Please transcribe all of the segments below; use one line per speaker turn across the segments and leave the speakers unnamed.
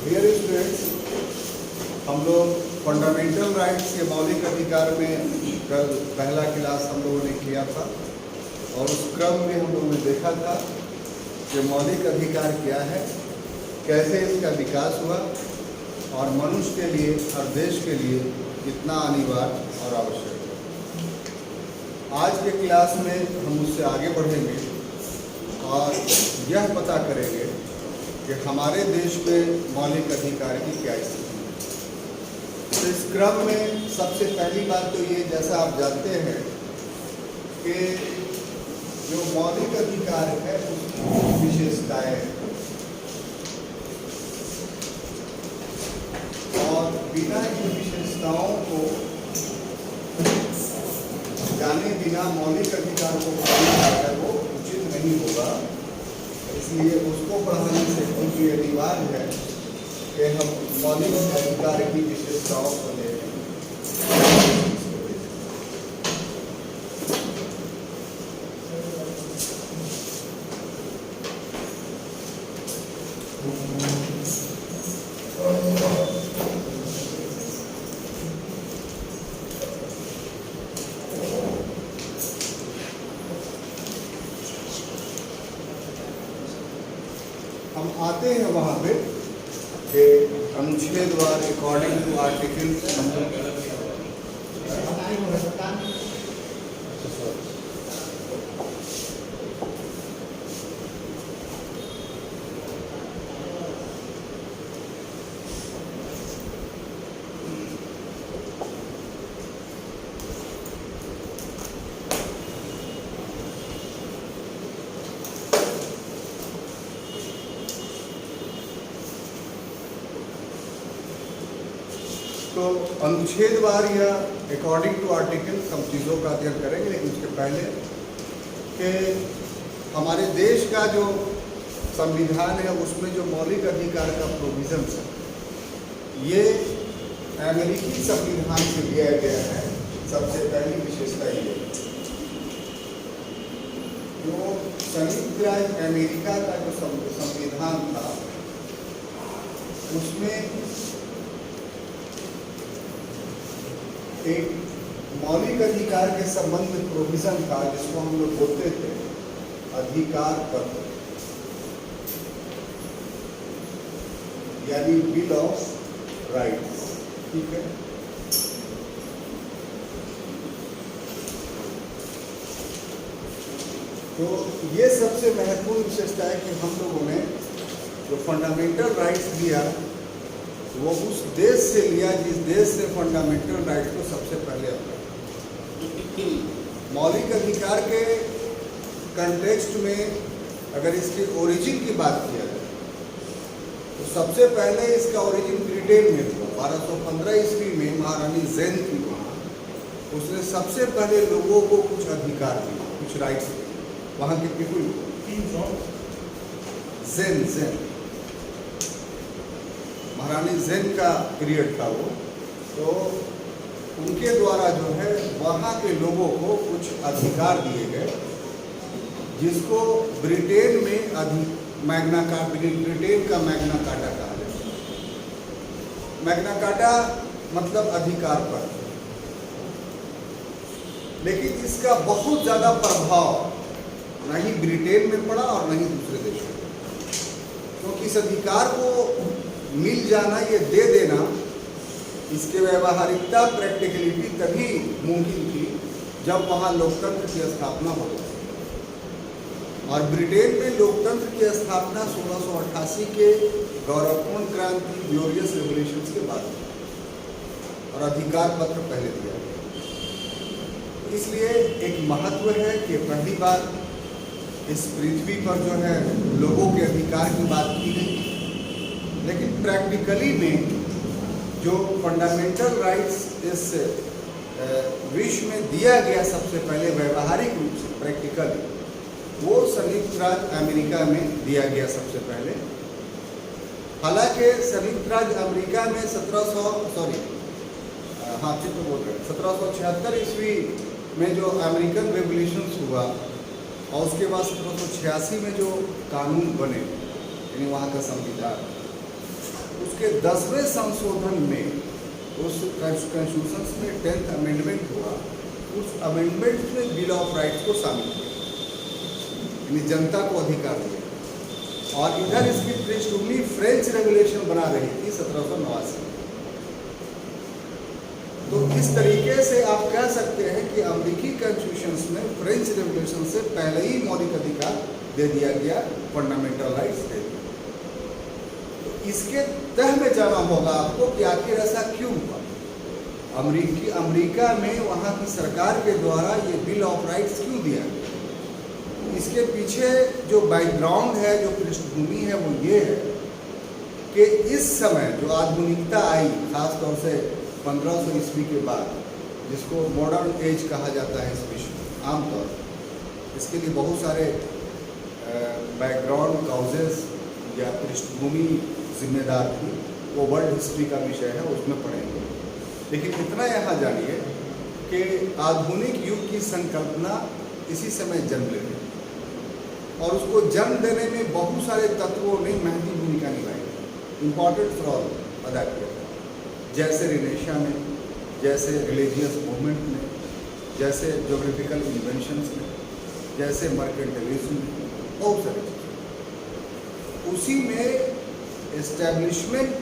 Dear students, हम लोग fundamental rights के मौलिक अधिकार में कल पहला क्लास हम लोगों ने किया था और उस क्रम में हम लोगों ने देखा था कि मौलिक अधिकार क्या है, कैसे इसका विकास हुआ और मनुष्य के लिए और देश के लिए कितना अनिवार्य और आवश्यक है। आज के क्लास में हम उससे आगे बढ़ेंगे और यह पता करेंगे कि हमारे देश में मौलिक अधिकार की क्या स्थिति है। तो इस क्रम में सबसे पहली बात तो ये, जैसा आप जानते हैं कि जो मौलिक अधिकार है उसकी विशेषताएं और बिना इन विशेषताओं को जाने बिना मौलिक अधिकार को पालन वो उचित नहीं होगा। इसलिए उसको पढ़ाने से क्योंकि अनिवार्य है कि हम मौलिक अधिकार की विशेषताओं को लें। हम आते हैं वहाँ पे कि अनुच्छेदवार अकॉर्डिंग टू आर्टिकल तो अनुच्छेदवार या अकॉर्डिंग टू आर्टिकल सब चीज़ों का अध्ययन करेंगे, लेकिन उसके पहले कि हमारे देश का जो संविधान है उसमें जो मौलिक अधिकार का प्रोविजन है ये अमेरिकी संविधान से लिया गया है। सबसे पहली विशेषता ये जो संयुक्त राज्य अमेरिका का जो संविधान था उसमें एक मौलिक अधिकार के संबंध में प्रोविजन था जिसको हम लोग बोलते थे अधिकार पत्र, यानी बिल ऑफ राइट्स। ठीक है, तो ये सबसे महत्वपूर्ण विशेषता है कि हम लोगों ने जो फंडामेंटल राइट्स दिया वो उस देश से लिया जिस देश से फंडामेंटल राइट्स को सबसे पहले अपनाया। मौलिक अधिकार के कंटेक्स्ट में अगर इसके ओरिजिन की बात किया जाए तो सबसे पहले इसका ओरिजिन ब्रिटेन में हुआ। 1215 ईस्वी में महारानी जेन थी वहाँ, उसने सबसे पहले लोगों को कुछ अधिकार दिए, कुछ राइट्स दिए वहाँ के पीपुल को। जेन महारानी जेन का पीरियड था वो, तो उनके द्वारा जो है वहाँ के लोगों को कुछ अधिकार दिए गए जिसको ब्रिटेन में मैग्ना कार्टा, ब्रिटेन का मैग्ना कार्टा कहा जाता है। मैग्ना कार्टा मतलब अधिकार पर, लेकिन इसका बहुत ज़्यादा प्रभाव न ही ब्रिटेन में पड़ा और न ही दूसरे देशों में, क्योंकि इस अधिकार को मिल जाना, ये दे देना, इसके व्यवहारिकता प्रैक्टिकलिटी तभी मुमकिन थी जब वहाँ लोकतंत्र की स्थापना हो गई। और ब्रिटेन में लोकतंत्र की स्थापना 1688 के गौरवपूर्ण क्रांति ग्लोरियस रेवोल्यूशन के बाद, और अधिकार पत्र पहले दिया गया। इसलिए एक महत्व है कि पहली बार इस पृथ्वी पर जो है लोगों के अधिकार की बात की गई, लेकिन प्रैक्टिकली में जो फंडामेंटल राइट्स इस विश्व में दिया गया सबसे पहले व्यवहारिक रूप से प्रैक्टिकली, वो संयुक्त राज्य अमेरिका में दिया गया सबसे पहले। हालांकि संयुक्त राज्य अमेरिका में 1776 ईस्वी में जो अमेरिकन रेवोल्यूशन हुआ और उसके बाद 1786 में जो कानून बने, यानी वहाँ का संविधान, उसके 10वें संशोधन में उस कॉन्स्टिट्यूशन में 10th अमेंडमेंट हुआ। उस अमेंडमेंट में बिल ऑफ राइट्स को शामिल किया, यानी जनता को अधिकार दिया। और इधर इसकी पृष्ठभूमि फ्रेंच रेवोल्यूशन बना रही थी 1789 में। तो इस तरीके से आप कह सकते हैं कि अमेरिकी कॉन्स्टिट्यूशन में फ्रेंच रेवोल्यूशन से पहले ही मौलिक अधिकार दे दिया गया, फंडामेंटल राइट्स दे दिया। तो इसके तह में जाना होगा आपको कि आखिर ऐसा क्यों हुआ। अमेरिका में वहाँ की सरकार के द्वारा ये बिल ऑफ राइट्स क्यों दिया गया, इसके पीछे जो बैकग्राउंड है, जो पृष्ठभूमि है, वो ये है कि इस समय जो आधुनिकता आई, खास तौर से 1500 ईस्वी के बाद, जिसको मॉडर्न एज कहा जाता है इस विश्व में आमतौर पर, इसके लिए बहुत सारे बैकग्राउंड काउजेस या पृष्ठभूमि जिम्मेदार थी, वो वर्ल्ड हिस्ट्री का विषय है, उसमें पढ़ेंगे। लेकिन इतना यहाँ जानिए कि आधुनिक युग की संकल्पना इसी समय जन्म ले रही, और उसको जन्म देने में बहुत सारे तत्वों ने महती भूमिका निभाई, इम्पॉर्टेंट रोल अदा किया, जैसे रिनेशा में, जैसे रिलीजियस मूवमेंट में, जैसे ज्योग्राफिकल इन्वेंशंस में, जैसे मर्केंटलिज्म में, बहुत सारी चीज़। उसी में एस्टैब्लिशमेंट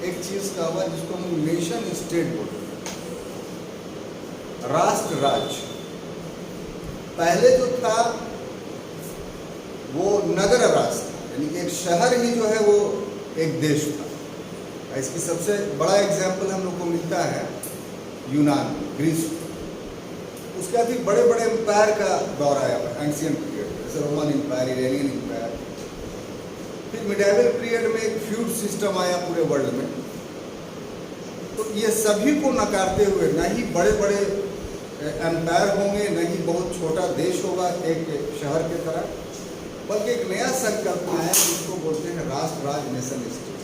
एक चीज़ का हुआ जिसको हम नेशन स्टेट बोलते हैं, राष्ट्र राज्य। पहले जो था वो नगर राष्ट्र था, यानी एक शहर ही जो है वो एक देश था। इसकी सबसे बड़ा एग्जाम्पल हम लोग को मिलता है यूनान, ग्रीस। उसके अधिक बड़े बड़े एम्पायर का दौर आया एंशियंट पीरियड, जैसे रोमन एम्पायर, इरेनियन एम्पायर। फिर मिडिवल पीरियड में एक फ्यूड सिस्टम आया पूरे वर्ल्ड में। तो ये सभी को नकारते हुए, न ही बड़े बड़े एम्पायर होंगे, न ही बहुत छोटा देश होगा एक शहर के तरह, बल्कि एक नया संकल्पना है जिसको बोलते हैं राष्ट्र राज्य, नेशन स्टेट।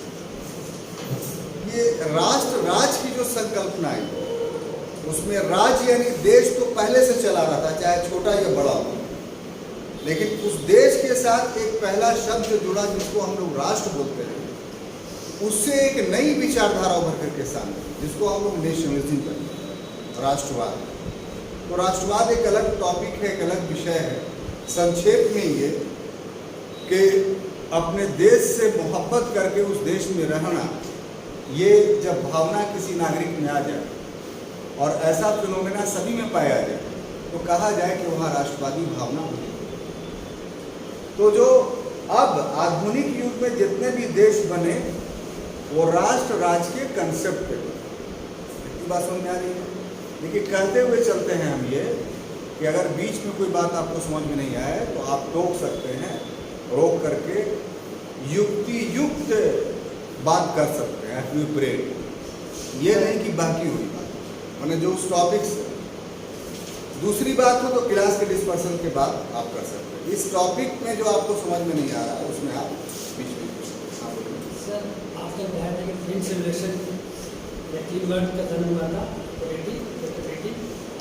ये राष्ट्र राज्य की जो संकल्पना है, उसमें राज्य यानी देश तो पहले से चला रहा था, चाहे छोटा या बड़ा हो, लेकिन उस देश के साथ एक पहला शब्द जुड़ा जिसको हम लोग राष्ट्र बोलते हैं। उससे एक नई विचारधारा उभर करके सामने, जिसको हम लोग नेशनलिज्म कहते हैं, राष्ट्रवाद। तो राष्ट्रवाद एक अलग टॉपिक है, एक अलग विषय है। संक्षेप में ये कि अपने देश से मोहब्बत करके उस देश में रहना, ये जब भावना किसी नागरिक में आ जाए और ऐसा फिनोमेना सभी में पाया जाए, तो कहा जाए कि वहाँ राष्ट्रवादी भावना होती है। तो जो अब आधुनिक युग में जितने भी देश बने, वो राष्ट्र राज्य के कंसेप्ट पे इतनी बात समझ में आ रही है। लेकिन कहते हुए चलते हैं हम ये कि अगर बीच में कोई बात आपको समझ में नहीं आए तो आप टोक सकते हैं, रोक करके युक्ति युक्त बात कर सकते हैं, एक्विपरेट। ये नहीं कि बाकी हुई बात, मैंने जो उस टॉपिक से दूसरी बात हो तो क्लास के डिस्कशन के बाद आप कर सकते हैं। इस टॉपिक में जो आपको समझ में नहीं आ रहा है उसमें आप बीच में
सर, आपने बताया था कि फ्रेंच रेवोल्यूशन या 3 वर्ड का जन्म हुआ था, इक्वालिटी, फ्रेटर्निटी,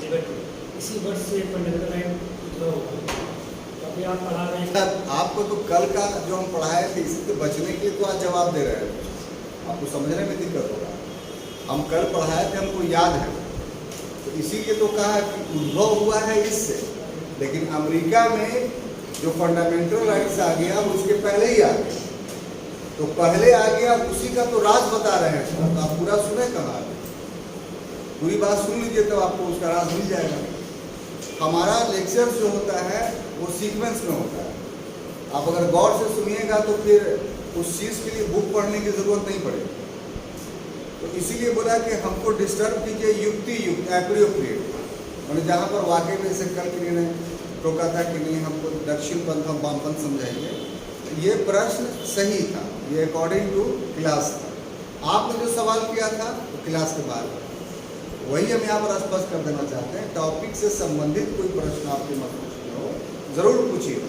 लिबर्टी। इसी वर्ड से फंडामेंटल राइट उद्भव हुआ। तो अभी आप पढ़ा रहे हैं,
आपको तो कल का जो हम पढ़ाए थे इसी से बचने के लिए तो आज जवाब दे रहे हैं, आपको समझने में दिक्कत होगा। हम कल पढ़ाए थे, हमको याद है। तो इसीलिए तो कहा कि उद्भव हुआ है इससे, लेकिन अमेरिका में जो फंडामेंटल राइट्स आ गया वो उसके पहले ही आ गया। तो पहले आ गया, उसी का तो राज बता रहे हैं। तो आप पूरा सुने कहाँ, पूरी बात सुन लीजिए तब आपको उसका राज मिल जाएगा। हमारा लेक्चर जो होता है वो सीक्वेंस में होता है। आप अगर गौर से सुनिएगा तो फिर उस चीज़ के लिए बुक पढ़ने की ज़रूरत नहीं पड़ेगी। तो इसीलिए बोला कि हमको डिस्टर्ब कीजिए युक्ति युक्त एप्रोप्रिएट, मैंने जहाँ पर वाकई में से कल किसी ने टोका था कि नहीं हमको दक्षिण पंथ हम वामपंथ समझाइए, ये प्रश्न सही था, ये अकॉर्डिंग टू क्लास था। आपने जो सवाल किया था तो क्लास के बाद वही हम यहाँ पर स्पष्ट कर देना चाहते हैं। टॉपिक से संबंधित कोई प्रश्न आपके मन में हो जरूर पूछिए,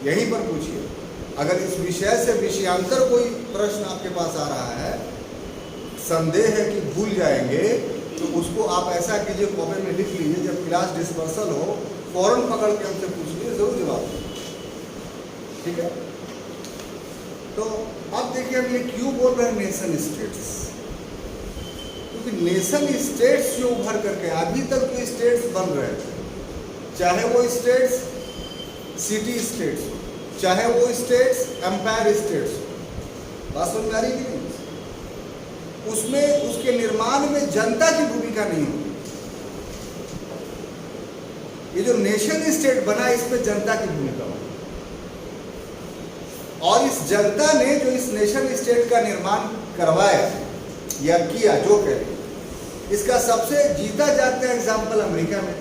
यहीं पर पूछिए। अगर इस विषय से विषयांतर कोई प्रश्न आपके पास आ रहा है, संदेह है कि भूल जाएंगे, तो उसको आप ऐसा कीजिए, कॉपी में लिख लीजिए, जब क्लास डिस्पर्सल हो फौरन पकड़ के हमसे पूछ लीजिए, जरूर जवाब देंगे। ठीक है। तो अब देखिए हम ये क्यों बोल रहे हैं नेशन स्टेट्स, क्योंकि नेशन स्टेट्स जो उभर करके अभी तक जो स्टेट्स बन रहे थे, चाहे वो स्टेट्स सिटी स्टेट्स हो, चाहे वो स्टेट्स एम्पायर स्टेट्स हो, बात समझ में आ रही कि नहीं, उसमें उसके निर्माण में जनता की भूमिका नहीं होती। ये जो नेशन स्टेट बना इसमें जनता की भूमिका होती, और इस जनता ने जो इस नेशन स्टेट का निर्माण करवाया या किया, जो कहे, इसका सबसे जीता जागता एग्जाम्पल अमेरिका में।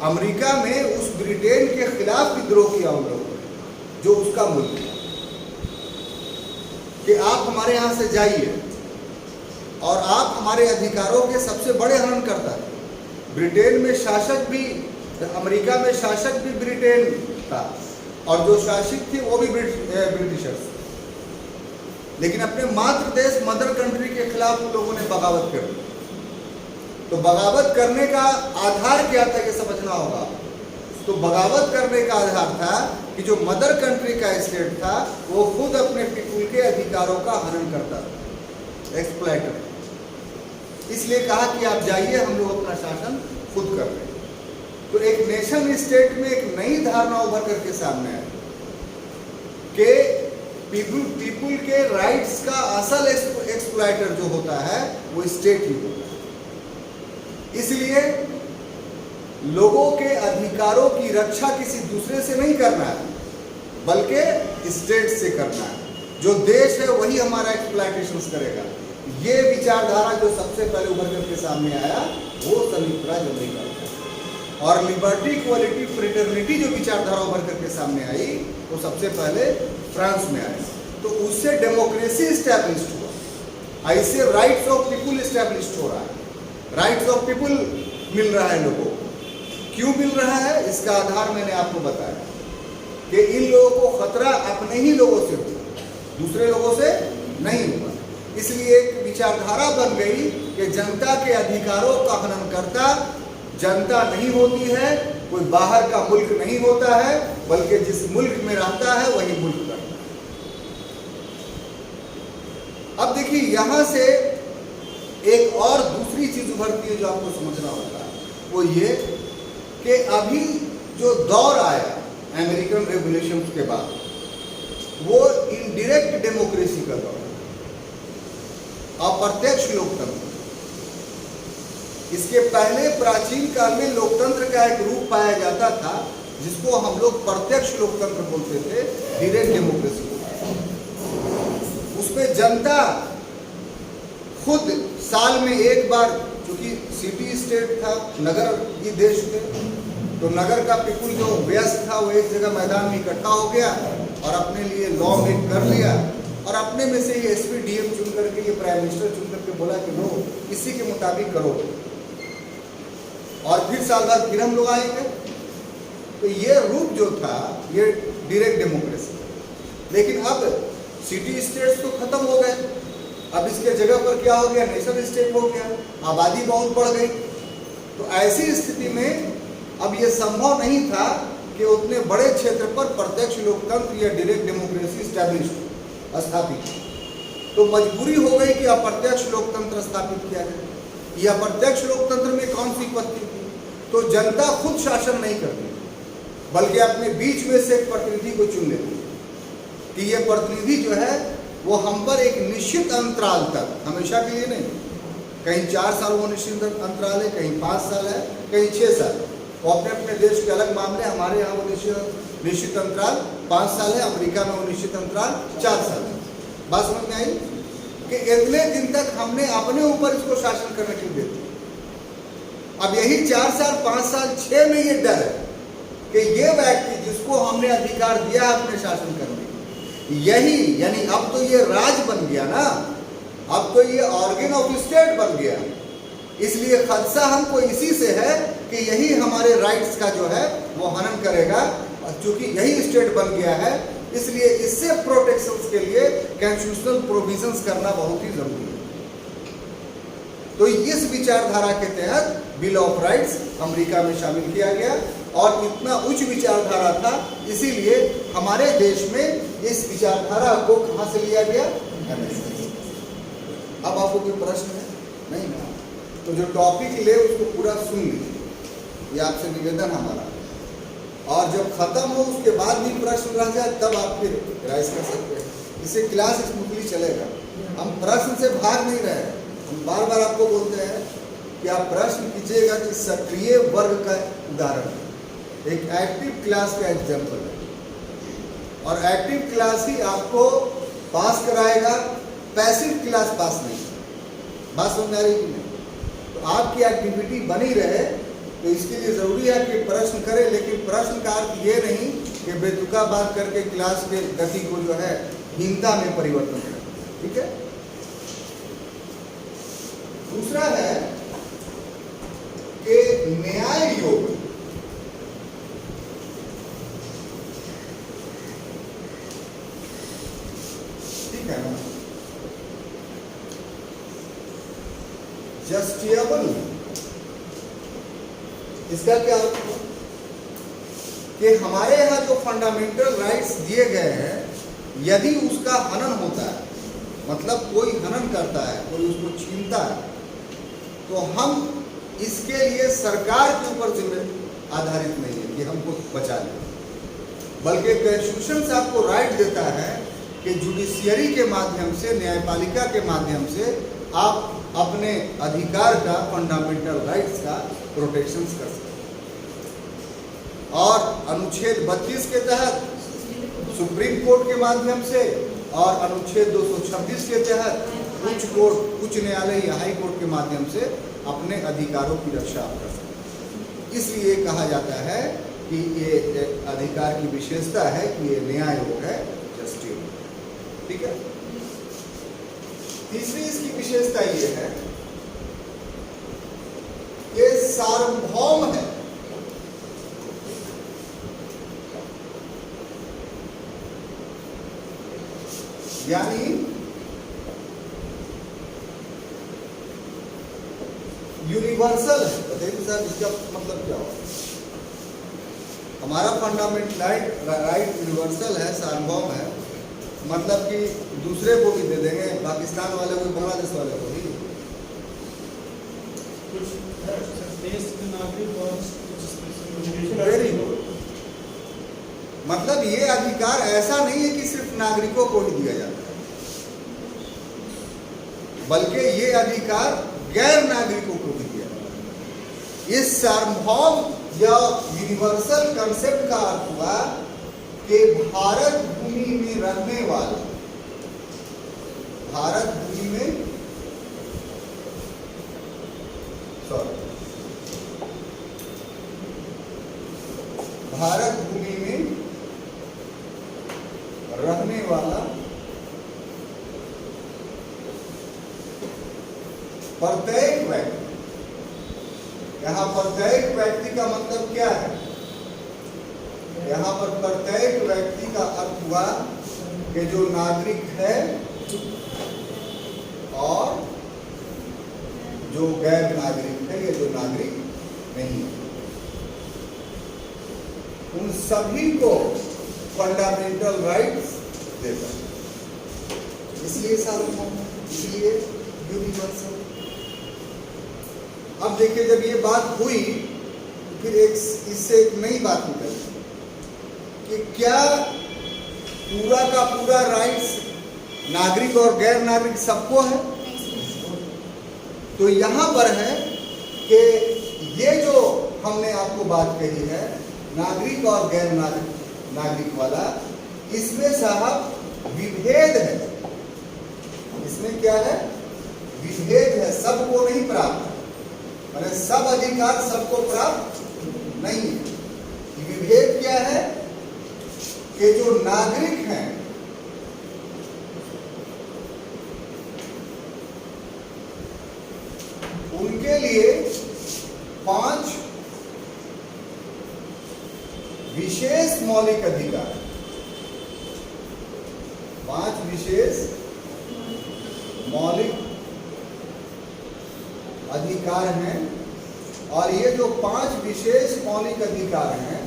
अमेरिका में उस ब्रिटेन के खिलाफ विद्रोह किया उन लोगों ने, जो उसका मुल्क था, कि आप हमारे यहाँ से जाइए और आप हमारे अधिकारों के सबसे बड़े हनन करता थे। ब्रिटेन में शासक भी, अमेरिका में शासक भी ब्रिटेन था, और जो शासक थे वो भी ब्रिटिशर्स, लेकिन अपने मातृ देश मदर कंट्री के खिलाफ उन लोगों ने बगावत कर दी। तो बगावत करने का आधार क्या था ये समझना होगा। तो बगावत करने का आधार था कि जो मदर कंट्री का स्टेट था वो खुद अपने पीपुल के अधिकारों का हनन करता था, एक्सप्लॉइटर। इसलिए कहा कि आप जाइए, हम लोग अपना शासन खुद कर रहे हैं। तो एक नेशन स्टेट में एक नई धारणा उभर करके सामने आई कि पीपुल के राइट्स का असल एक्सप्लॉइटर जो होता है वो स्टेट ही होता है। इसलिए लोगों के अधिकारों की रक्षा किसी दूसरे से नहीं करना है, बल्कि स्टेट से करना है। जो देश है वही हमारा एक्सप्लॉइटेशन करेगा। ये विचारधारा जो सबसे पहले उभर करके सामने आया वो संयुक्त राज्य अमेरिका का, और लिबर्टी, इक्वालिटी, फ्रेटर्निटी जो विचारधारा उभर करके सामने आई वो सबसे पहले फ्रांस में आई। तो उससे डेमोक्रेसी स्टैब्लिश्ड हुआ, ऐसे राइट्स ऑफ पीपुल स्टैब्लिश्ड हो रहा है। राइट्स ऑफ पीपुल मिल रहा है लोगों को। क्यों मिल रहा है, इसका आधार मैंने आपको बताया कि इन लोगों को खतरा अपने ही लोगों से होगा, दूसरे लोगों से नहीं होगा। इसलिए एक विचारधारा बन गई कि जनता के अधिकारों का हनन करता जनता नहीं होती है, कोई बाहर का मुल्क नहीं होता है, बल्कि जिस मुल्क में रहता है वही मुल्क करता है। अब देखिए यहां से एक और दूसरी चीज उभरती है जो आपको समझना होता है, वो ये कि अभी जो दौर आया अमेरिकन रेवोल्यूशन के बाद वो इनडायरेक्ट डेमोक्रेसी का दौर, अप्रत्यक्ष लोकतंत्र। इसके पहले प्राचीन काल में लोकतंत्र का एक रूप पाया जाता था जिसको हम लोग प्रत्यक्ष लोकतंत्र बोलते थे, डायरेक्ट डेमोक्रेसी। उसमें जनता खुद साल में एक बार, चूंकि सिटी स्टेट था, नगर ये देश थे, तो नगर का पीपुल जो व्यस्त था वो एक जगह मैदान में इकट्ठा हो गया और अपने लिए लॉ मेक कर लिया, और अपने में से ये एसपी डीएम चुन करके, ये प्राइम मिनिस्टर चुन करके बोला कि लो इसी के मुताबिक करो, और फिर साल बाद फिर हम लोग आएंगे। तो ये रूप जो था ये डायरेक्ट डेमोक्रेसी। लेकिन अब सिटी स्टेट्स तो खत्म हो गए, अब इसके जगह पर क्या हो गया, नेशन स्टेट हो गया, आबादी बहुत बढ़ गई। तो ऐसी स्थिति में अब ये संभव नहीं था कि उतने बड़े क्षेत्र पर प्रत्यक्ष लोकतंत्र या डायरेक्ट डेमोक्रेसी स्थापित। तो मजबूरी हो गई कि अप्रत्यक्ष लोकतंत्र स्थापित किया जाए। यह अप्रत्यक्ष लोकतंत्र में कौन सी पत्ती थी? तो जनता खुद शासन नहीं करती, बल्कि अपने बीच में से एक प्रतिनिधि को चुन लेती है कि यह प्रतिनिधि जो है वो हम पर एक निश्चित अंतराल तक, हमेशा के लिए नहीं, कहीं 4 साल वो निश्चित अंतराल है, कहीं 5 साल है, कहीं 6 साल। वो अपने अपने देश के अलग मामले, हमारे यहाँ वो निश्चित अंतराल 5 साल है, अमेरिका में वो निश्चित अंतराल 4 साल है। बात समझ में आई कि इतने दिन तक हमने अपने ऊपर इसको शासन करने के लिए दिया। अब यही 4 साल, 5 साल, 6 में ये डर है कि ये व्यक्ति जिसको हमने अधिकार दिया अपने शासन करने, यही यानी अब तो ये राज बन गया ना, अब तो ये ऑर्गन ऑफ स्टेट बन गया। इसलिए खदशा हमको इसी से है कि यही हमारे राइट्स का जो है वो हनन करेगा। चूंकि यही स्टेट बन गया है, इसलिए इससे प्रोटेक्शंस के लिए कॉन्स्टिट्यूशनल प्रोविजंस करना बहुत ही जरूरी है। तो इस विचारधारा के तहत बिल ऑफ राइट्स अमेरिका में शामिल किया गया और इतना उच्च विचारधारा था, इसीलिए हमारे देश में इस विचारधारा को कहां से लिया गया? अब आपको कोई प्रश्न है? नहीं ना? तो जो टॉपिक ले उसको पूरा सुन लीजिए, ये आपसे निवेदन हमारा। और जब खत्म हो उसके बाद भी प्रश्न रह जाए तब आप फिर राइज कर सकते हैं, इससे क्लास स्मूथली चलेगा। हम प्रश्न से भाग नहीं रहे, हम बार बार आपको बोलते हैं कि आप प्रश्न कीजिएगा कि सक्रिय वर्ग का उदाहरण है, एक एक्टिव क्लास का एग्जाम्पल है, और एक्टिव क्लास ही आपको पास कराएगा, पैसिव क्लास पास नहीं। बात समझ आ रही कि नहीं? तो आपकी एक्टिविटी बनी रहे, तो इसके लिए जरूरी है कि प्रश्न करें, लेकिन प्रश्न का अर्थ ये नहीं कि बेतुका बात करके क्लास के गति को जो है हीनता में परिवर्तन करें। ठीक है? दूसरा है कि न्याय योग। ठीक है ना? जस्टिएबल, इसका क्या अर्थ है कि हमारे यहाँ जो फंडामेंटल राइट्स दिए गए हैं, यदि उसका हनन होता है, मतलब कोई हनन करता है, कोई उसको छीनता है, तो हम इसके लिए सरकार के ऊपर जिम्मे आधारित नहीं है कि हमको बचा ले, बल्कि कॉन्स्टिट्यूशन से आपको राइट देता है कि जुडिशियरी के माध्यम से, न्यायपालिका के माध्यम से आप अपने अधिकार का, फंडामेंटल राइट्स का प्रोटेक्शन कर सकते हैं। और अनुच्छेद 32 के तहत सुप्रीम कोर्ट के माध्यम से और अनुच्छेद 226 के तहत उच्च कोर्ट, उच्च न्यायालय या हाई कोर्ट के माध्यम से अपने अधिकारों की रक्षा आप कर सकते हैं। इसलिए कहा जाता है कि ये अधिकार की विशेषता है कि ये न्याय योग है, जस्टिस। ठीक है? तीसरी इसकी विशेषता ये है, ये सार्वभौम है। यानी यूनिवर्सल है। बताइए साहब इसका मतलब क्या होगा? हमारा फंडामेंटल राइट यूनिवर्सल है, सार्वभौम है, मतलब कि दूसरे को भी दे देंगे, पाकिस्तान वाले को, बांग्लादेश वाले को भी। Very good. मतलब ये अधिकार ऐसा नहीं है कि सिर्फ नागरिकों को ही दिया जाता है, बल्कि ये अधिकार गैर नागरिकों को भी दिया जाता है। इस सार्वभौम या यूनिवर्सल कंसेप्ट का अर्थ हुआ कि भारत भूमि में रहने वाले, भारत भूमि में भारत भूमि में रहने वाला प्रत्येक व्यक्ति, यहां प्रत्येक व्यक्ति का मतलब क्या है? यहां पर प्रत्येक व्यक्ति का अर्थ हुआ कि जो नागरिक है और जो गैर नागरिक है, या जो नागरिक नहीं है, उन सभी को फंडामेंटल राइट्स देता है। इसलिए सार्वभौम इसलिए यूनिवर्सल। अब देखिए, जब ये बात हुई फिर इससे एक नई बात निकली कि क्या पूरा का पूरा राइट्स नागरिक और गैर नागरिक सबको है? तो यहां पर है कि ये जो हमने आपको बात कही है नागरिक और गैर नागरिक वाला, इसमें साहब विभेद है। इसमें क्या है? विभेद है, सबको नहीं प्राप्त, माने सब अधिकार सबको प्राप्त नहीं है। विभेद क्या है कि जो नागरिक हैं उनके लिए 5 विशेष मौलिक अधिकार, 5 विशेष मौलिक अधिकार हैं। और ये जो 5 विशेष मौलिक अधिकार हैं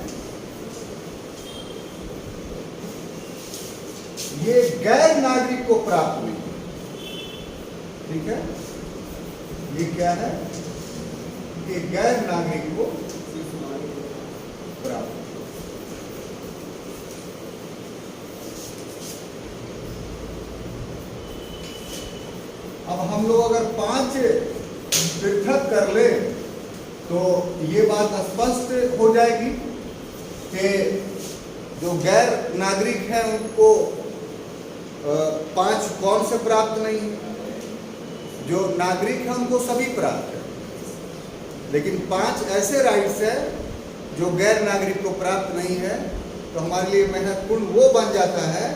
ये गैर नागरिक को प्राप्त नहीं। ठीक है, ये क्या है कि गैर नागरिक को प्राप्त। अब हम लोग अगर 5 पृथक कर ले तो ये बात स्पष्ट हो जाएगी कि जो गैर नागरिक हैं उनको 5 कौन से प्राप्त नहीं है, जो नागरिक हैं उनको सभी प्राप्त है। लेकिन 5 ऐसे राइट्स है जो गैर नागरिक को प्राप्त नहीं है, तो हमारे लिए महत्वपूर्ण वो बन जाता है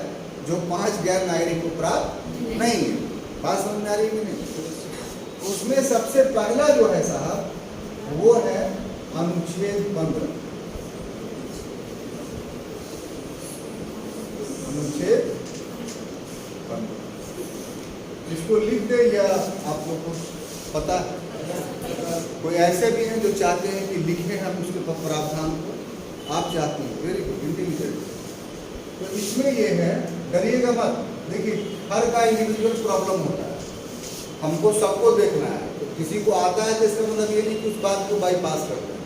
जो 5 गैर नागरिक को प्राप्त नहीं है। बात समझ में आ रही है कि नहीं? उसमें सबसे पहला जो है साहब वो है अनुच्छेद 15। अनुच्छेद 15 इसको लिख दे या आप लोग को पता है? कोई ऐसे भी हैं जो चाहते हैं कि लिखे हम उसके प्रावधान को, आप चाहते हैं, वेरी गुड, इंटेलिजेंट। तो इसमें ये है, डरिएगा मत। देखिए, हर का इंडिविजुअल प्रॉब्लम होता है, हमको सबको देखना है। तो किसी को आता है तो इसका मतलब ये नहीं कि उस बात को बाईपास करते हैं।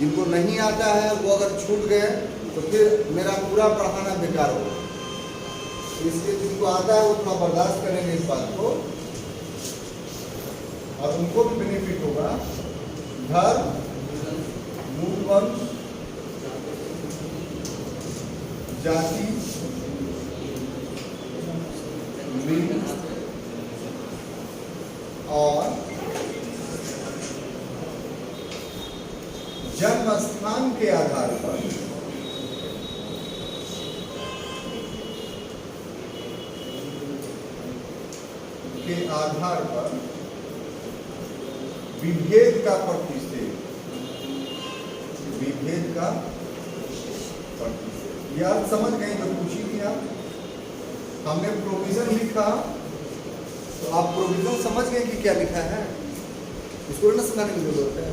जिनको नहीं आता है वो अगर छूट गए तो फिर मेरा पूरा पढ़ाना बेकार होगा। इसलिए जिनको आता है वो थोड़ा बर्दाश्त करेंगे इस बात को, और उनको भी बेनिफिट होगा। धर्म, मूल वंश, जाति, लिंग और जन्म स्थान के आधार पर विभेद का प्रतिषेध, विभेद का प्रतिषेध। यार समझ गए? जो पूछी थी आप, हमने प्रोविजन लिखा तो आप प्रोविजन समझ गए कि क्या लिखा है? इसको ना समझने की जरूरत है,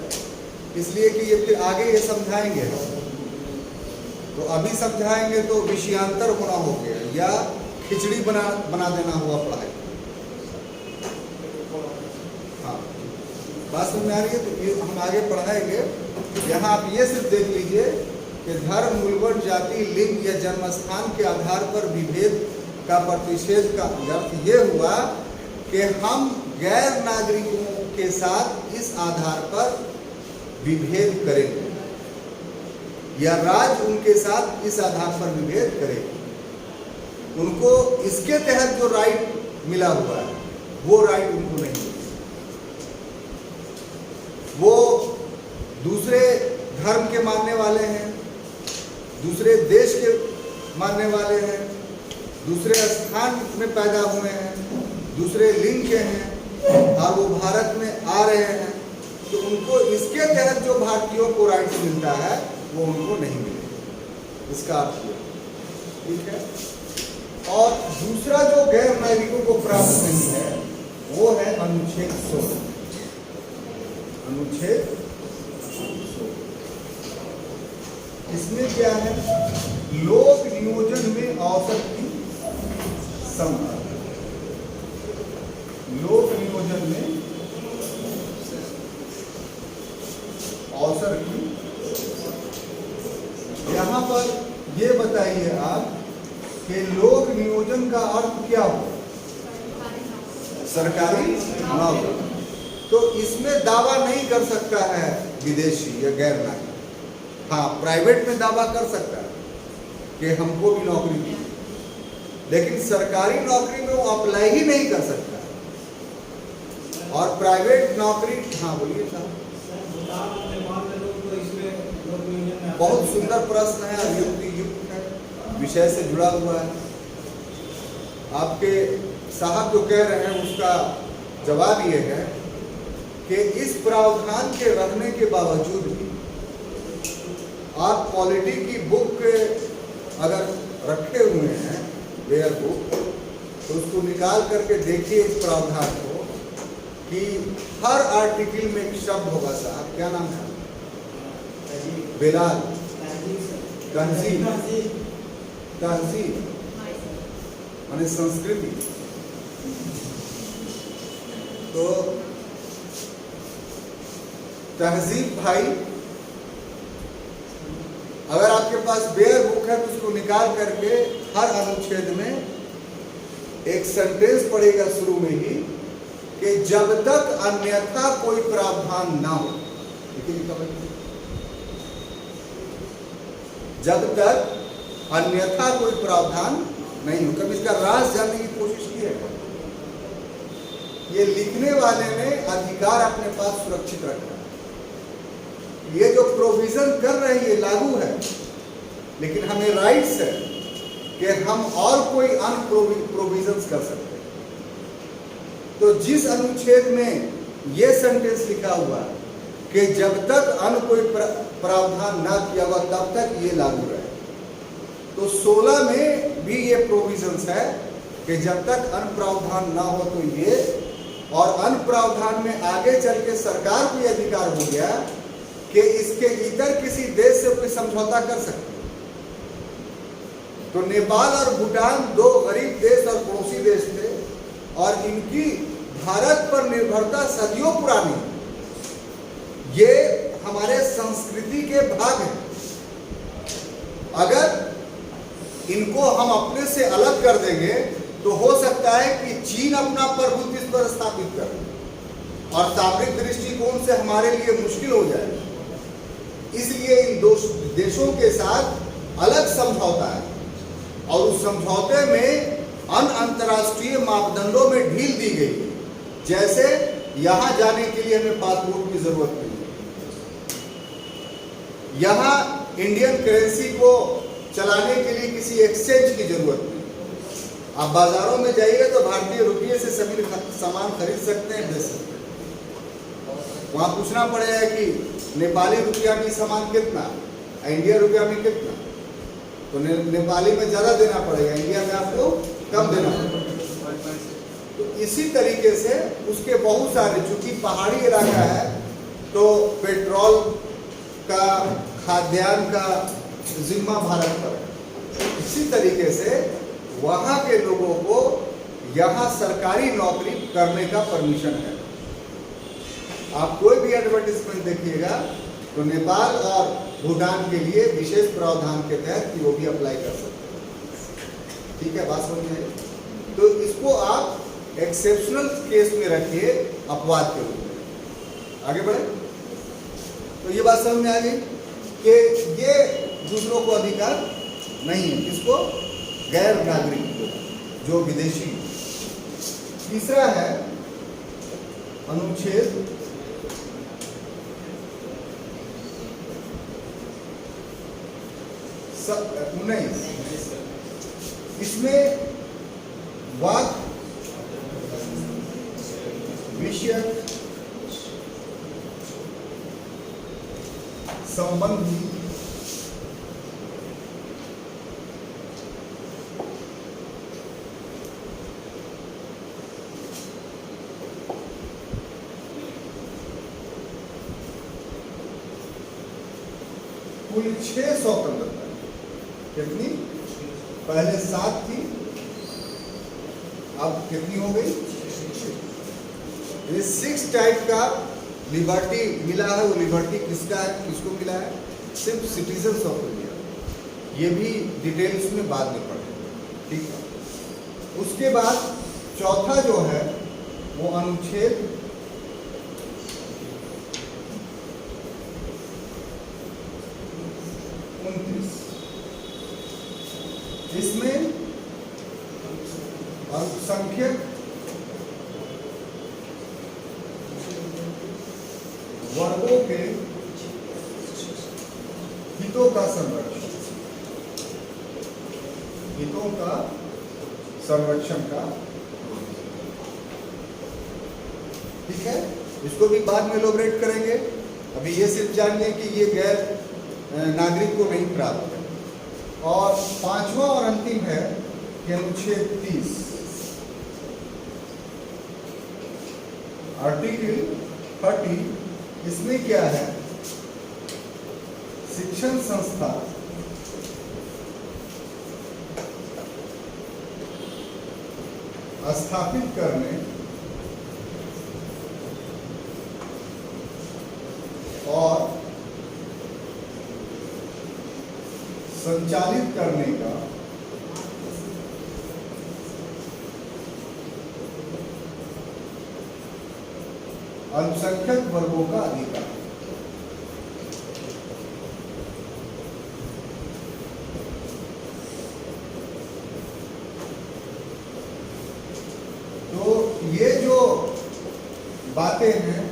इसलिए कि ये फिर आगे ये समझाएंगे। तो अभी समझाएंगे तो विषयांतर होना हो गया या खिचड़ी बना देना हुआ पढ़ाई। हाँ, बात समझ में आ रही है? तो ये हम आगे पढ़ाएंगे। यहाँ आप ये सिर्फ देख लीजिए कि धर्म, मूलवंश, जाति, लिंग या जन्म स्थान के आधार पर विभेद का प्रतिषेध का अर्थ ये हुआ कि हम गैर नागरिकों के साथ इस आधार पर विभेद करेंगे या राज्य उनके साथ इस आधार पर विभेद करेंगे। उनको इसके तहत जो राइट मिला हुआ है वो राइट उनको नहीं मिलेगा। वो दूसरे धर्म के मानने वाले हैं, दूसरे देश के मानने वाले हैं, दूसरे स्थान में पैदा हुए हैं, दूसरे लिंग के हैं और वो भारत में आ रहे हैं, तो उनको इसके तहत जो भारतीयों को राइट मिलता है वो उनको नहीं मिलेगा। इसका अर्थ ये, ठीक है। और दूसरा जो गैर नागरिकों को प्राप्त नहीं है वो है अनुच्छेद 16। अनुच्छेद 16 इसमें क्या है? लोक नियोजन में औसत की समता। मौसा रखिए। यहाँ पर ये बताइए आप कि लोक नियोजन का अर्थ क्या हो? सरकारी नौकरी। तो इसमें दावा नहीं कर सकता है विदेशी या गैर नागरिक। हाँ, प्राइवेट में दावा कर सकता है कि हमको भी नौकरी दी, लेकिन सरकारी नौकरी में वो अप्लाई ही नहीं कर सकता। और प्राइवेट नौकरी, हाँ बोलिए साहब। बहुत सुंदर प्रश्न है और युक्त है, विषय से जुड़ा हुआ है। आपके साहब जो कह रहे हैं उसका जवाब ये है कि इस प्रावधान के रहने के बावजूद भी आप पॉलिटी की बुक अगर रखे हुए हैं, वेयर बुक, तो उसको निकाल करके देखिए इस प्रावधान को कि हर आर्टिकल में एक शब्द होगा। साहब क्या नाम है? बिलाल। तहजीब, तहजीब माने संस्कृति। तो तहजीब भाई, अगर आपके पास बेयर बुक है तो उसको निकाल करके हर अनुच्छेद में एक सेंटेंस पड़ेगा शुरू में ही कि जब तक अन्यथा कोई प्रावधान ना हो। जब तक अन्यथा कोई प्रावधान नहीं हो। कभी इसका राज जानने की कोशिश की है? ये लिखने वाले ने अधिकार अपने पास सुरक्षित रखा। ये जो प्रोविजन कर रहे हैं ये लागू है, लेकिन हमें राइट्स है कि हम और कोई अन्य प्रोविजंस कर सकते हैं। तो जिस अनुच्छेद में ये सेंटेंस लिखा हुआ है कि जब तक अन्य कोई प्रावधान ना किया हुआ तब तक ये लागू रहे, तो 16 में भी ये प्रोविजंस है कि जब तक अन्य प्रावधान ना हो तो ये, और अन्य प्रावधान में आगे चल के सरकार को यह अधिकार हो गया कि इसके इतर किसी देश से कोई समझौता कर सकते। तो नेपाल और भूटान दो गरीब देश और पड़ोसी देश थे और इनकी भारत पर निर्भरता सदियों पुरानी। ये हमारे संस्कृति के भाग हैं। अगर इनको हम अपने से अलग कर देंगे तो हो सकता है कि चीन अपना प्रभुत्व इस पर स्थापित करे और सामरिक दृष्टिकोण से हमारे लिए मुश्किल हो जाए। इसलिए इन दो देशों के साथ अलग समझौता है और उस समझौते में अंतर्राष्ट्रीय मापदंडों में ढील दी गई है। जैसे यहां जाने के लिए हमें पासपोर्ट की जरूरत नहीं, यहां इंडियन करेंसी को चलाने के लिए किसी एक्सचेंज की जरूरत नहीं। आप बाजारों में जाइए तो भारतीय रुपये से सभी सामान खरीद सकते हैं, दे सकते हैं। वहां पूछना पड़ेगा कि नेपाली रुपया में सामान कितना, इंडिया रुपया में कितना, तो नेपाली में ज्यादा देना पड़ेगा, इंडिया में आपको कम देना पड़ेगा। तो इसी तरीके से उसके बहुत सारे, चूंकि पहाड़ी इलाका है तो पेट्रोल का, खाद्यान्न का जिम्मा भारत पर है। इसी तरीके से वहां के लोगों को यहां सरकारी नौकरी करने का परमिशन है। आप कोई भी एडवर्टाइजमेंट देखिएगा तो नेपाल और भूटान के लिए विशेष प्रावधान के तहत कि वो भी अप्लाई कर सकते हैं। ठीक है, बात समझ में आई? तो इसको आप एक्सेप्शनल केस में रखिए अपवाद के रूप में। आगे बढ़े तो ये बात समझ में आ गई कि ये दूसरों को अधिकार नहीं है, किसको? गैर नागरिक को, जो विदेशी। तीसरा है अनुच्छेद 19। इसमें वाक विषय संबंधी कुल 6 स्वतंत्रता। कितनी? पहले 7 थी, अब कितनी हो गई? ये 6 टाइप का लिबर्टी मिला है, वो लिबर्टी किसका है, किसको मिला है? सिर्फ सिटीजन्स ऑफ इंडिया। ये भी डिटेल्स में बाद में पढ़ेंगे, ठीक है। उसके बाद चौथा जो है वो अनुच्छेद 29। इसमें अल्पसंख्यक वर्गों के हितों का संरक्षण, हितों का संरक्षण का, ठीक है। इसको भी बाद में एलोबरेट करेंगे। अभी ये सिर्फ जानिए कि ये गैर नागरिक को नहीं प्राप्त है। और पांचवा और अंतिम है कि अनुच्छेद 30 आर्टिकल 30, इसमें क्या है? शिक्षण संस्था स्थापित करने और संचालित करने का अल्पसंख्यक वर्गों का अधिकार। तो ये जो बातें हैं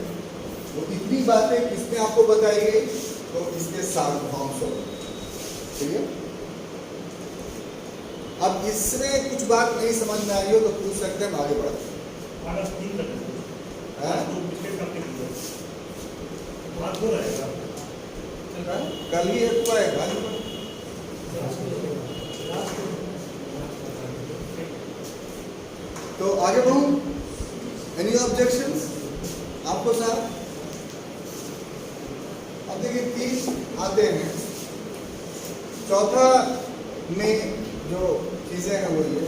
वो इतनी बातें किसने आपको बताई गई? तो इसके सार्वभौमों, ठीक है। अब इसमें कुछ बात नहीं समझ में आई हो तो पूछ सकते हैं, हम आगे बढ़ते हैं। कल ही एक हुआ है, तो आगे बढ़ूं। एनी ऑब्जेक्शंस आपको साहब? अब देखिए 3 आते हैं। चौथा में जो चीजें हैं वो ये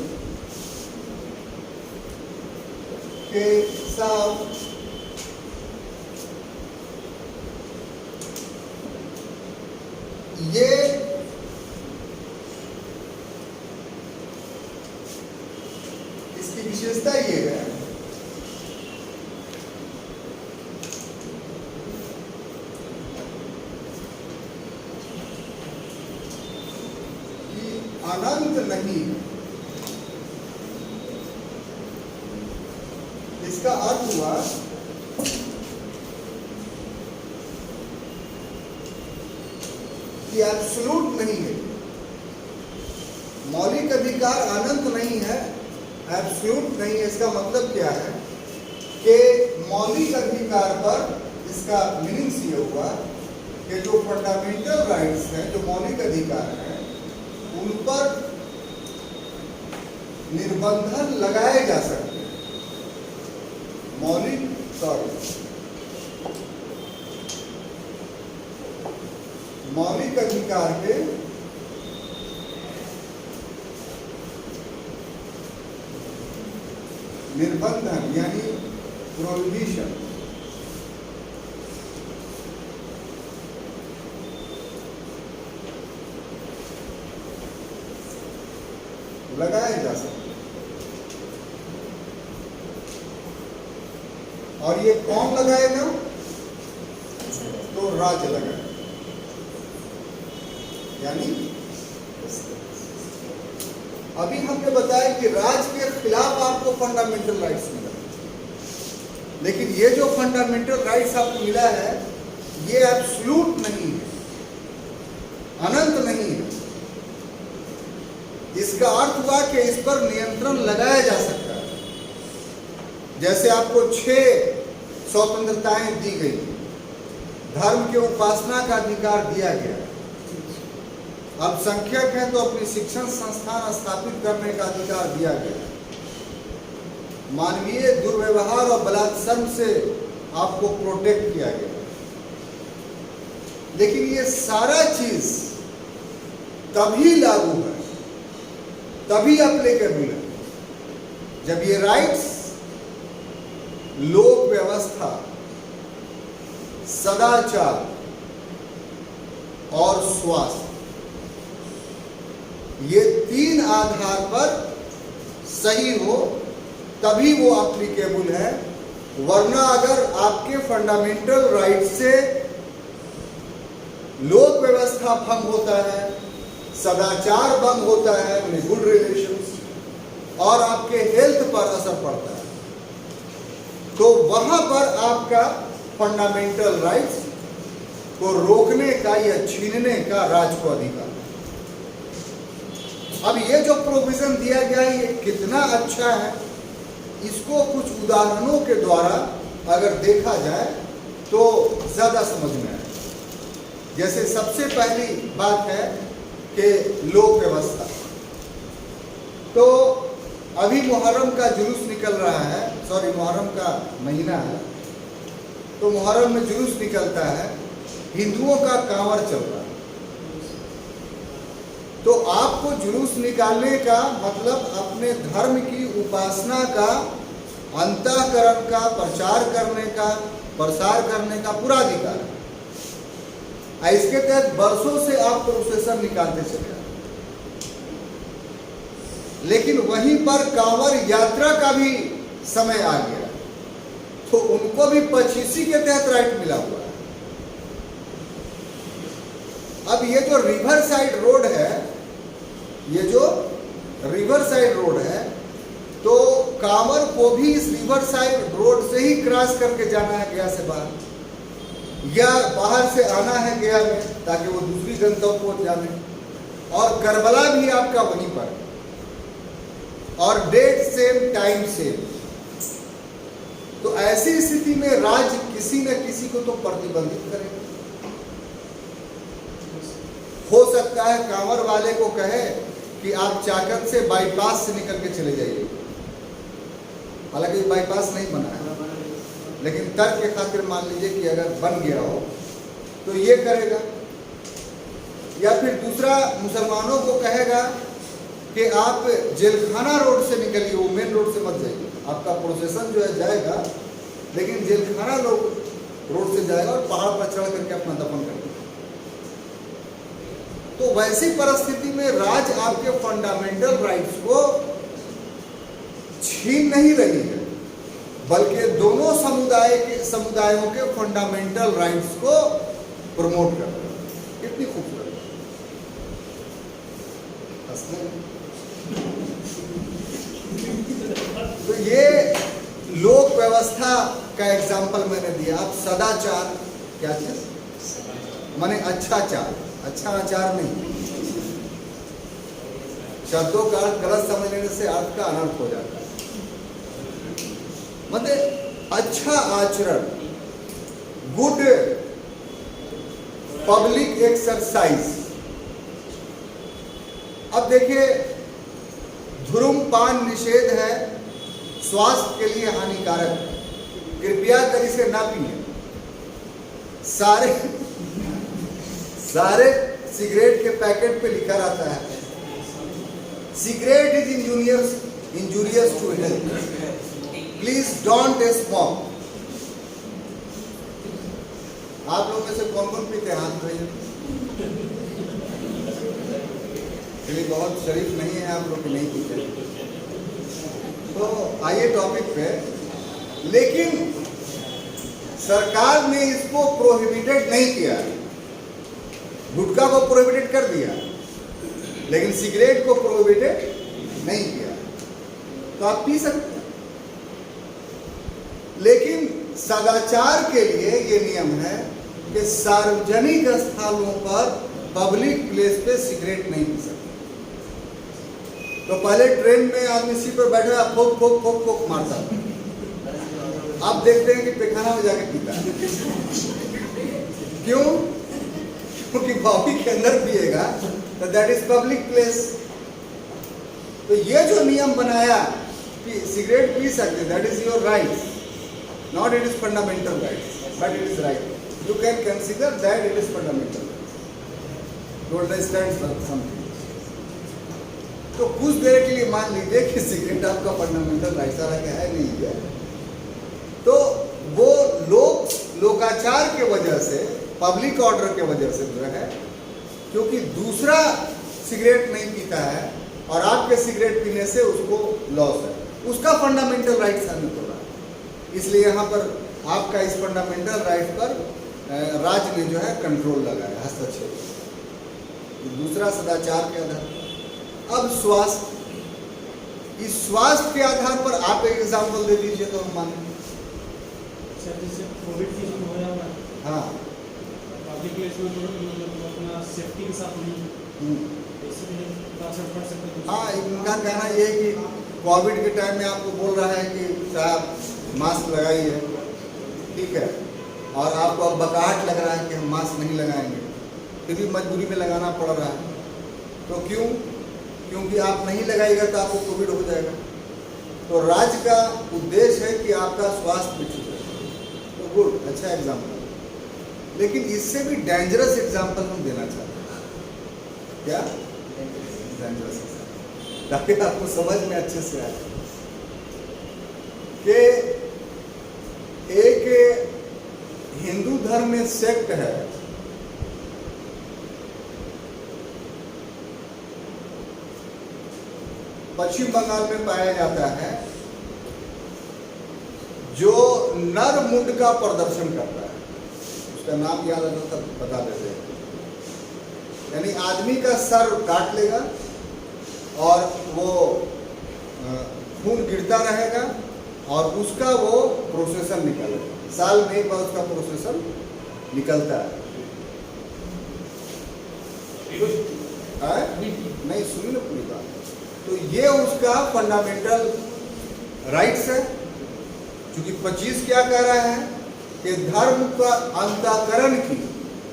कि साहब ये इसकी विशेषता ये है कि अनंत नहीं, इसका अर्थ हुआ कि एब्सोल्यूट नहीं है। मौलिक अधिकार अनंत नहीं है, एब्सोल्यूट नहीं है। इसका मतलब क्या है कि मौलिक अधिकार पर इसका मीनिंग्स ये हुआ कि जो फंडामेंटल राइट्स हैं, जो मौलिक अधिकार हैं, उन पर निर्बंधन लगाए जा सकते हैं। मौलिक अधिकार के निर्बंधन यानी प्रोहिबिशन लगाए जा सकते हैं। और ये कौन लगाएगा? तो राज्य लगाएगा। यानी अभी हमने बताया कि राज्य के खिलाफ आपको फंडामेंटल राइट्स मिला, लेकिन ये जो फंडामेंटल राइट्स आपको मिला है ये एब्सोल्यूट नहीं है, अनंत नहीं है। इसका अर्थ हुआ कि इस पर नियंत्रण लगाया जा सकता है। जैसे आपको 6 स्वतंत्रताएं दी गई, धर्म के उपासना का अधिकार दिया गया, अल्पसंख्यक है तो अपनी शिक्षण संस्थान स्थापित करने का अधिकार दिया गया, मानवीय दुर्व्यवहार और बलात्कार से आपको प्रोटेक्ट किया गया। लेकिन ये सारा चीज तभी लागू है, तभी एप्लीकेबल है जब ये राइट्स लोक व्यवस्था सदाचार और स्वास्थ्य, ये तीन आधार पर सही हो तभी वो एप्लीकेबल है। वरना अगर आपके फंडामेंटल राइट से लोक व्यवस्था भंग होता है, सदाचार भंग होता है, गुड रिलेशंस, और आपके हेल्थ पर असर पड़ता है, तो वहां पर आपका फंडामेंटल राइट्स को रोकने का या छीनने का राज को अधिकार। अब ये जो प्रोविजन दिया गया है ये कितना अच्छा है, इसको कुछ उदाहरणों के द्वारा अगर देखा जाए तो ज्यादा समझ में आए। जैसे सबसे पहली बात है कि लोक व्यवस्था। तो अभी मुहर्रम का जुलूस निकल रहा है, सॉरी मुहर्रम का महीना है, तो मुहर्रम में जुलूस निकलता है, हिंदुओं का कांवड़ चल रहा है। तो आपको जुलूस निकालने का मतलब अपने धर्म की उपासना का, अंतःकरण का प्रचार करने का, प्रसार करने का पूरा अधिकार है। इसके तहत वर्षों से आप प्रोसेसन निकालते चले आए, लेकिन वहीं पर कांवड़ यात्रा का भी समय आ गया, तो उनको भी 25 के तहत राइट मिला हुआ है। अब ये जो रिवर साइड रोड है, ये जो रिवर साइड रोड है, तो कांवड़ को भी इस रिवर साइड रोड से ही क्रॉस करके जाना है गया से बाहर, या बाहर से आना है गया में, ताकि वो दूसरी गंतव्य को जाने। और करबला भी आपका वहीं पर, और डेट सेम, टाइम सेम। तो ऐसी स्थिति में राज्य किसी न किसी को तो प्रतिबंधित करेगा। हो सकता है कांवड़ वाले को कहे कि आप चाकत से बाईपास से निकल के चले जाइए, हालांकि बाईपास नहीं बना है, लेकिन तर्क के खातिर मान लीजिए कि अगर बन गया हो तो ये करेगा। या फिर दूसरा मुसलमानों को कहेगा कि आप जेलखाना रोड से निकलिए, वो मेन रोड से मत जाइए, आपका प्रोसेसन जो है जाएगा, लेकिन जेलखाना रोड से जाएगा और पहाड़ पर चढ़ करके अपना दफन करेगा। तो वैसी परिस्थिति में राज्य आपके फंडामेंटल राइट्स को छीन नहीं रही है, बल्कि दोनों समुदायों के फंडामेंटल राइट्स को प्रमोट कर रही है। कितनी खूबसूरत तो ये लोक व्यवस्था का एग्जाम्पल मैंने दिया। अब सदाचार क्या चीज, माने अच्छा आचार, अच्छा आचार नहीं। शब्दों का अर्थ गलत समझ लेने से अर्थ का अनर्थ हो जाता है। मतलब अच्छा आचरण, गुड पब्लिक एक्सरसाइज। अब देखिए, धूम्रपान निषेध है, स्वास्थ्य के लिए हानिकारक है, कृपया कर इसे ना पिए। सारे सिगरेट के पैकेट पे लिखा रहता है cigarette is injurious to health, please don't smoke. आप लोग में से कौन कौन पीते हैं, हाथ उठाइए। बहुत शरीफ नहीं है आप लोग, नहीं पीते। तो आइए टॉपिक पे। लेकिन सरकार ने इसको प्रोहिबिटेड नहीं किया, गुटखा को प्रोहिबिटेड कर दिया, लेकिन सिगरेट को प्रोहिबिटेड नहीं किया। तो आप पी सकते हैं, लेकिन सदाचार के लिए ये नियम है कि सार्वजनिक स्थलों पर, पब्लिक प्लेस पे सिगरेट नहीं पी सकते। तो पहले ट्रेन में आदमी सीट पर बैठा फोक फोक फोक फोक मारता, आप देखते हैं कि पैखाना में जाके पीता है। क्यों? क्योंकि बॉडी के अंदर पिएगा तो दैट इज पब्लिक प्लेस। तो ये जो नियम बनाया कि सिगरेट पी सकते, that is your right, not it is fundamental right, but it is right. You can consider that it is fundamental. To understand something. तो कुछ देर के लिए मान लीजिए कि सिगरेट आपका फंडामेंटल राइट, हालांकि है नहीं है, तो वो लोकाचार के वजह से, पब्लिक ऑर्डर के वजह से जो है, क्योंकि दूसरा सिगरेट नहीं पीता है और आपके सिगरेट पीने से उसको लॉस है, उसका फंडामेंटल राइट साबित हो रहा है। इसलिए यहाँ पर आपका इस फंडामेंटल राइट पर राज्य ने जो है कंट्रोल लगाया, हस्तक्षेप। दूसरा सदाचार के आधार पर। अब स्वास्थ्य, इस स्वास्थ्य के आधार पर आप एक एग्जाम्पल दे दीजिए तो हम मानेंगे।
सर जैसे कोविड की जो होया हुआ है,
हाँ,
पब्लिक प्लेस में तो अपना सेफ्टी के साथ नहीं, इसलिए असर पड़ सकता है।
हाँ, इनका कहना ये है कि कोविड के टाइम में आपको बोल रहा है कि साहब मास्क लगाइए, ठीक है, और आपको अब बकाहट लग रहा है कि हम मास्क नहीं लगाएंगे, फिर भी मजबूरी में लगाना पड़ रहा है। तो क्यों? क्योंकि आप नहीं लगाइएगा तो आपको कोविड हो जाएगा। तो राज्य का उद्देश्य है कि आपका स्वास्थ्य भी ठीक रहे। तो गुड, अच्छा एग्जाम्पल। लेकिन इससे भी डेंजरस एग्जाम्पल हम देना चाहते हैं। क्या? डेंजरस एग्जाम्पल, ताकि आपको समझ में अच्छे से आए कि एक हिंदू धर्म में सेक्ट है, पश्चिम बंगाल में पाया जाता है, जो नर मुंड का प्रदर्शन करता है। उसका नाम याद आता तब बता देते हैं। यानी आदमी का सर काट लेगा और वो खून गिरता रहेगा और उसका वो प्रोसेसन निकालेगा। साल में एक बार उसका प्रोसेसन निकलता है। नहीं, सुनिए ना पूरी बात। तो ये उसका फंडामेंटल राइट्स है। क्योंकि 25 क्या कह रहा है कि धर्म का अंतःकरण की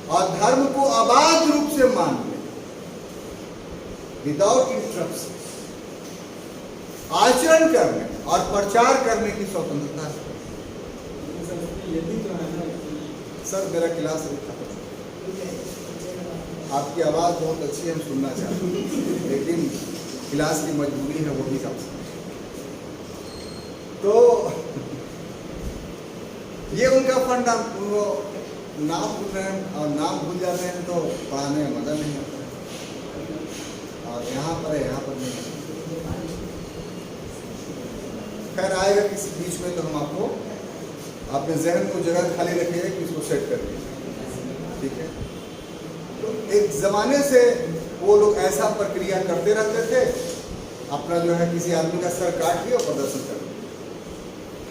और धर्म को अबाध रूप से मान ले, विदाउट इंटरप्शन, आचरण करने और प्रचार करने की स्वतंत्रता है।
यदि तो है ना,
सर मेरा क्लास अभी खत्म, आपकी आवाज़ बहुत अच्छी है, हम सुनना चाहते हैं, लेकिन क्लास की मजबूरी है, वो भी समझ। तो ये उनका फंडा, वो नाम भूल रहे हैं और नाम भूल जाते हैं तो पढ़ाने में मजा नहीं आता है। और यहाँ पर है, यहाँ पर नहीं। खैर आएगा किसी बीच में, तो हम आपको अपने जहन को जगह खाली रखिए कि इसको सेट कर दीजिए, ठीक है। तो एक ज़माने से वो लोग ऐसा प्रक्रिया करते रहते थे, अपना जो है किसी आदमी का सर काट लिया और प्रदर्शन कर दिया,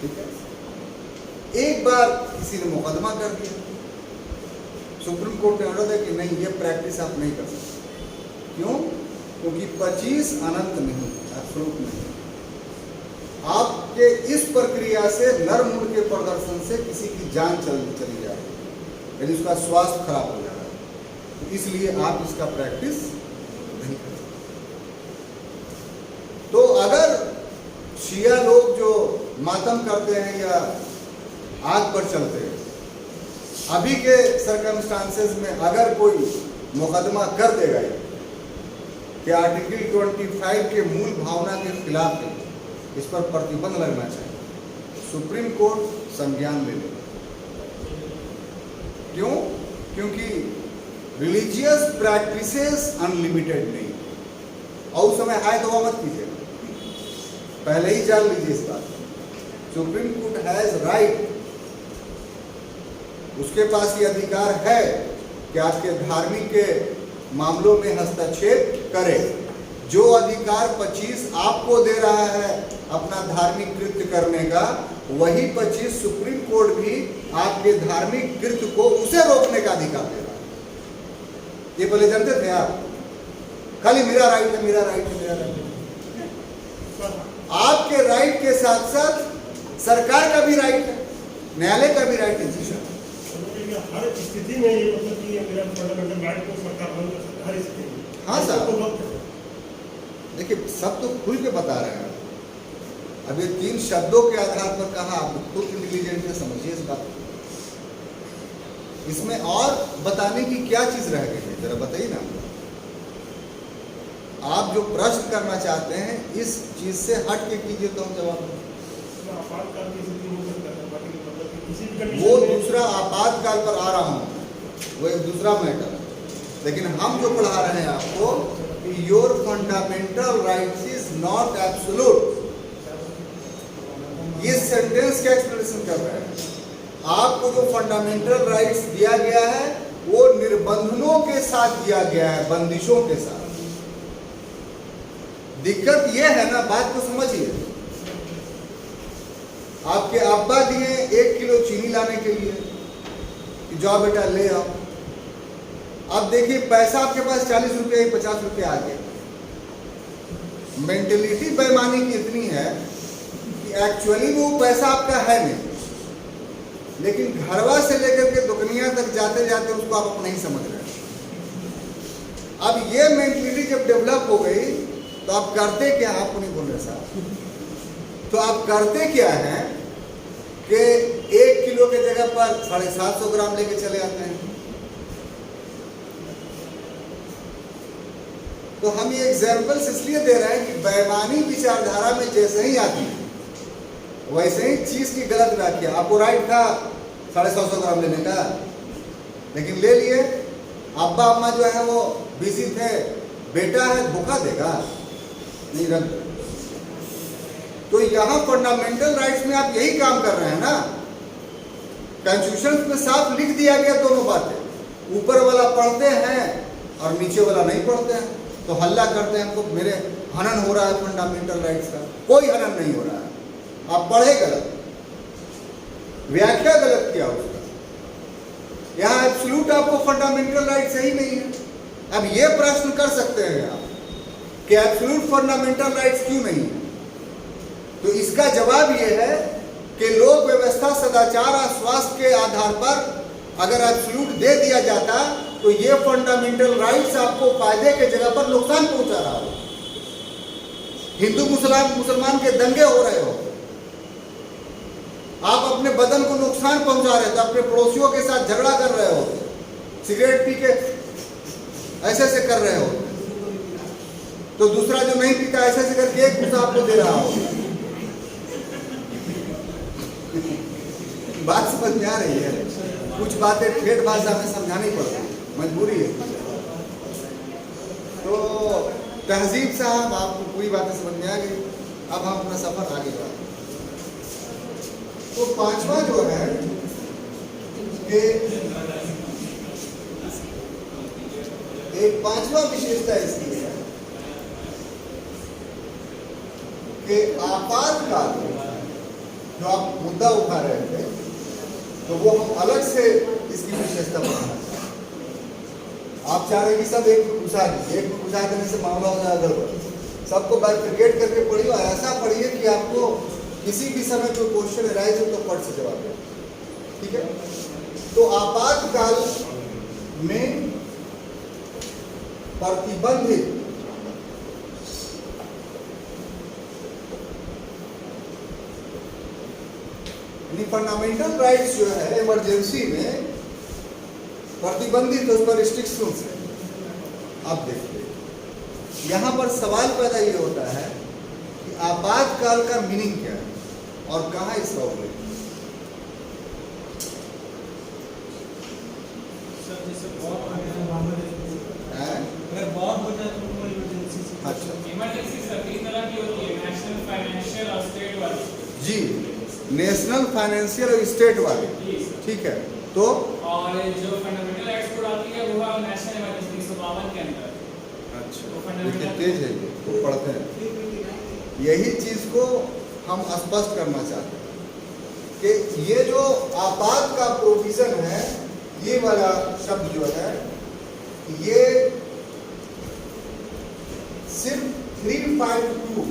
ठीक है। एक बार किसी ने मुकदमा कर दिया, सुप्रीम कोर्ट ने ऑर्डर दिया कि नहीं, ये प्रैक्टिस आप नहीं कर सकते। क्यों? क्योंकि 25 अनंत नहीं, एब्सोल्यूट नहीं। आपके इस प्रक्रिया से नर मुंड के प्रदर्शन से किसी की जान चली जा रही है, यानी उसका स्वास्थ्य खराब हो जा रहा है। तो इसलिए आप इसका प्रैक्टिस नहीं कर सकते। तो अगर शिया लोग जो मातम करते हैं या आग पर चलते हैं, अभी के सर्कमस्टांसेस में अगर कोई मुकदमा कर देगा कि आर्टिकल 25 के मूल भावना के खिलाफ है, इस पर प्रतिबंध लगना चाहिए, सुप्रीम कोर्ट संज्ञान ले लेगा। क्यों? क्योंकि रिलीजियस प्रैक्टिसेस अनलिमिटेड नहीं, और उस समय हाय दवा मत कीजिए, पहले ही जान लीजिए इस बात। सुप्रीम कोर्ट हैज राइट, उसके पास ये अधिकार है कि आपके धार्मिक के मामलों में हस्तक्षेप करे। जो अधिकार 25 आपको दे रहा है अपना धार्मिक कृत्य करने का, वही 25 सुप्रीम कोर्ट भी आपके धार्मिक कृत्य को उसे रोकने का अधिकार दे रहा है। ये पहले जानते थे आप? खाली मेरा राइट है, मेरा राइट है, मेरा राइट है। आपके राइट के साथ साथ सरकार का भी राइट है, न्यायालय का भी राइट है।
हर स्थिति में ये मतलब कि मेरा फंडामेंटल राइट को सरकार बंद कर सकती है, हर स्थिति में।
हाँ सर, देखिए सब तो खुल के बता रहे हैं। अब ये 3 शब्दों के आधार पर कहा, आप खुद इंटेलिजेंट है, समझिए इस बात को। इसमें और बताने की क्या चीज रह गई है, जरा बताइए ना। आप जो प्रश्न करना चाहते हैं इस चीज से हट के कीजिए तो हम जवाब दें।
आपातकाल की स्थिति हो सकता है, बाकी मतलब कि किसी भी कंडीशन
वो
में
दूसरा आपातकाल पर आ रहा हूँ, वो एक दूसरा मैटर है। लेकिन हम जो पढ़ा रहे हैं आपको कि your fundamental rights is not absolute. इस सेंटेंस का एक्सप्लेनेशन कर रहे हैं। आपको जो फंडामेंटल राइट्स दिया गया है वो निर्बंधनों के साथ दिया गया है, बंदिशों के साथ। दिक्कत ये है ना, बात को समझिए। आपके अब्बा दिए 1 किलो चीनी लाने के लिए कि जाओ बेटा ले आओ। अब देखिए पैसा आपके पास 40 रुपये 50 रुपये आ गए। मेंटेलिटी बेईमानी की इतनी है कि एक्चुअली वो पैसा आपका है नहीं, लेकिन घरवा से लेकर के दुकनिया तक जाते जाते उसको आप अपना ही समझ रहे हैं। अब ये मेंटेलिटी जब डेवलप हो गई तो आप करते क्या, आपको नहीं बोल रहे साहब, तो आप करते क्या हैं कि 1 किलो के जगह पर 750 ग्राम लेके चले आते हैं। तो हम ये एग्जाम्पल्स इसलिए दे रहे हैं कि बेईमानी विचारधारा में जैसे ही आती है वैसे ही चीज की गलत व्याख्या। आपको राइट था 750 ग्राम लेने का, लेकिन ले लिए। अब्बा अम्मा जो है वो बिजी थे, बेटा है धोखा देगा नहीं, रख दो। तो यहाँ फंडामेंटल राइट्स में आप यही काम कर रहे हैं ना। कॉन्स्टिट्यूशन में साफ लिख दिया गया दोनों बातें। ऊपर वाला पढ़ते हैं और नीचे वाला नहीं पढ़ते हैं, तो हल्ला करते हैं हमको मेरे हनन हो रहा है फंडामेंटल राइट्स का। कोई हनन नहीं हो रहा है, आप पढ़े गलत, व्याख्या गलत किया उसका। यहाँ एब्सोल्यूट आपको फंडामेंटल राइट सही नहीं है। अब ये प्रश्न कर सकते हैं आप कि एब्सोल्यूट फंडामेंटल राइट्स क्यों नहीं है, तो इसका जवाब ये है कि लोक व्यवस्था, सदाचार और स्वास्थ्य के आधार पर अगर एब्सोल्यूट दे दिया जाता तो ये फंडामेंटल राइट्स आपको फायदे के जगह पर नुकसान पहुंचा रहा हो। हिंदू मुसलमान के दंगे हो रहे हो, आप अपने बदन को नुकसान पहुंचा रहे हो, तो अपने पड़ोसियों के साथ झगड़ा कर रहे हो, सिगरेट पी के ऐसे ऐसे कर रहे हो, तो दूसरा जो नहीं पीता ऐसे ऐसे करके एक घूसा आपको दे रहा हो। बात समझ में आ रही है? कुछ बातें ठेठ भाषा में समझानी पड़ती है, मजबूरी है। तो तहजीब साहब आपको पूरी बातें समझ में आ गई। अब हम अपना सफर आगे बढ़ाएं। तो पांचवा जो है कि एक पांचवा विशेषता इसकी है कि आपातकाल जो आप मुद्दा उठा रहे थे, तो वो हम अलग से इसकी विशेषता बनाना चाहते हैं। आप चाह रहे हैं कि सब एक घुसा देने से मामला हो जाए गड़बड़। सबको बाइफरकेट करके पढ़िए और ऐसा पढ़िए कि आपको किसी भी समय कोई क्वेश्चन अराइज हो तो फट से जवाब दे। ठीक है? तो आपातकाल में प्रतिबंधित फंडामेंटल राइट्स जो है इमरजेंसी में प्रतिबंधित, उस पर रिस्ट्रिक्शंस है। आप देखिए यहाँ पर सवाल पैदा ये होता है कि आपातकाल का मीनिंग क्या है और कहाँ इसका उपयोग। अच्छा,
इमरजेंसी सर तीन तरह की होती है, नेशनल, फाइनेंशियल और स्टेट वाली।
जी, नेशनल, फाइनेंशियल और स्टेट वाले। ठीक है, तो
और जो फंडामेंटल राइट्स कोड आती है वो है नेशनल इमरजेंसी 152 के अंदर।
अच्छा, लेकिन तेज है ये, तो पढ़ते हैं। यही चीज को हम स्पष्ट करना चाहते हैं कि ये जो आपात का प्रोविजन है, ये वाला शब्द जो है ये सिर्फ 352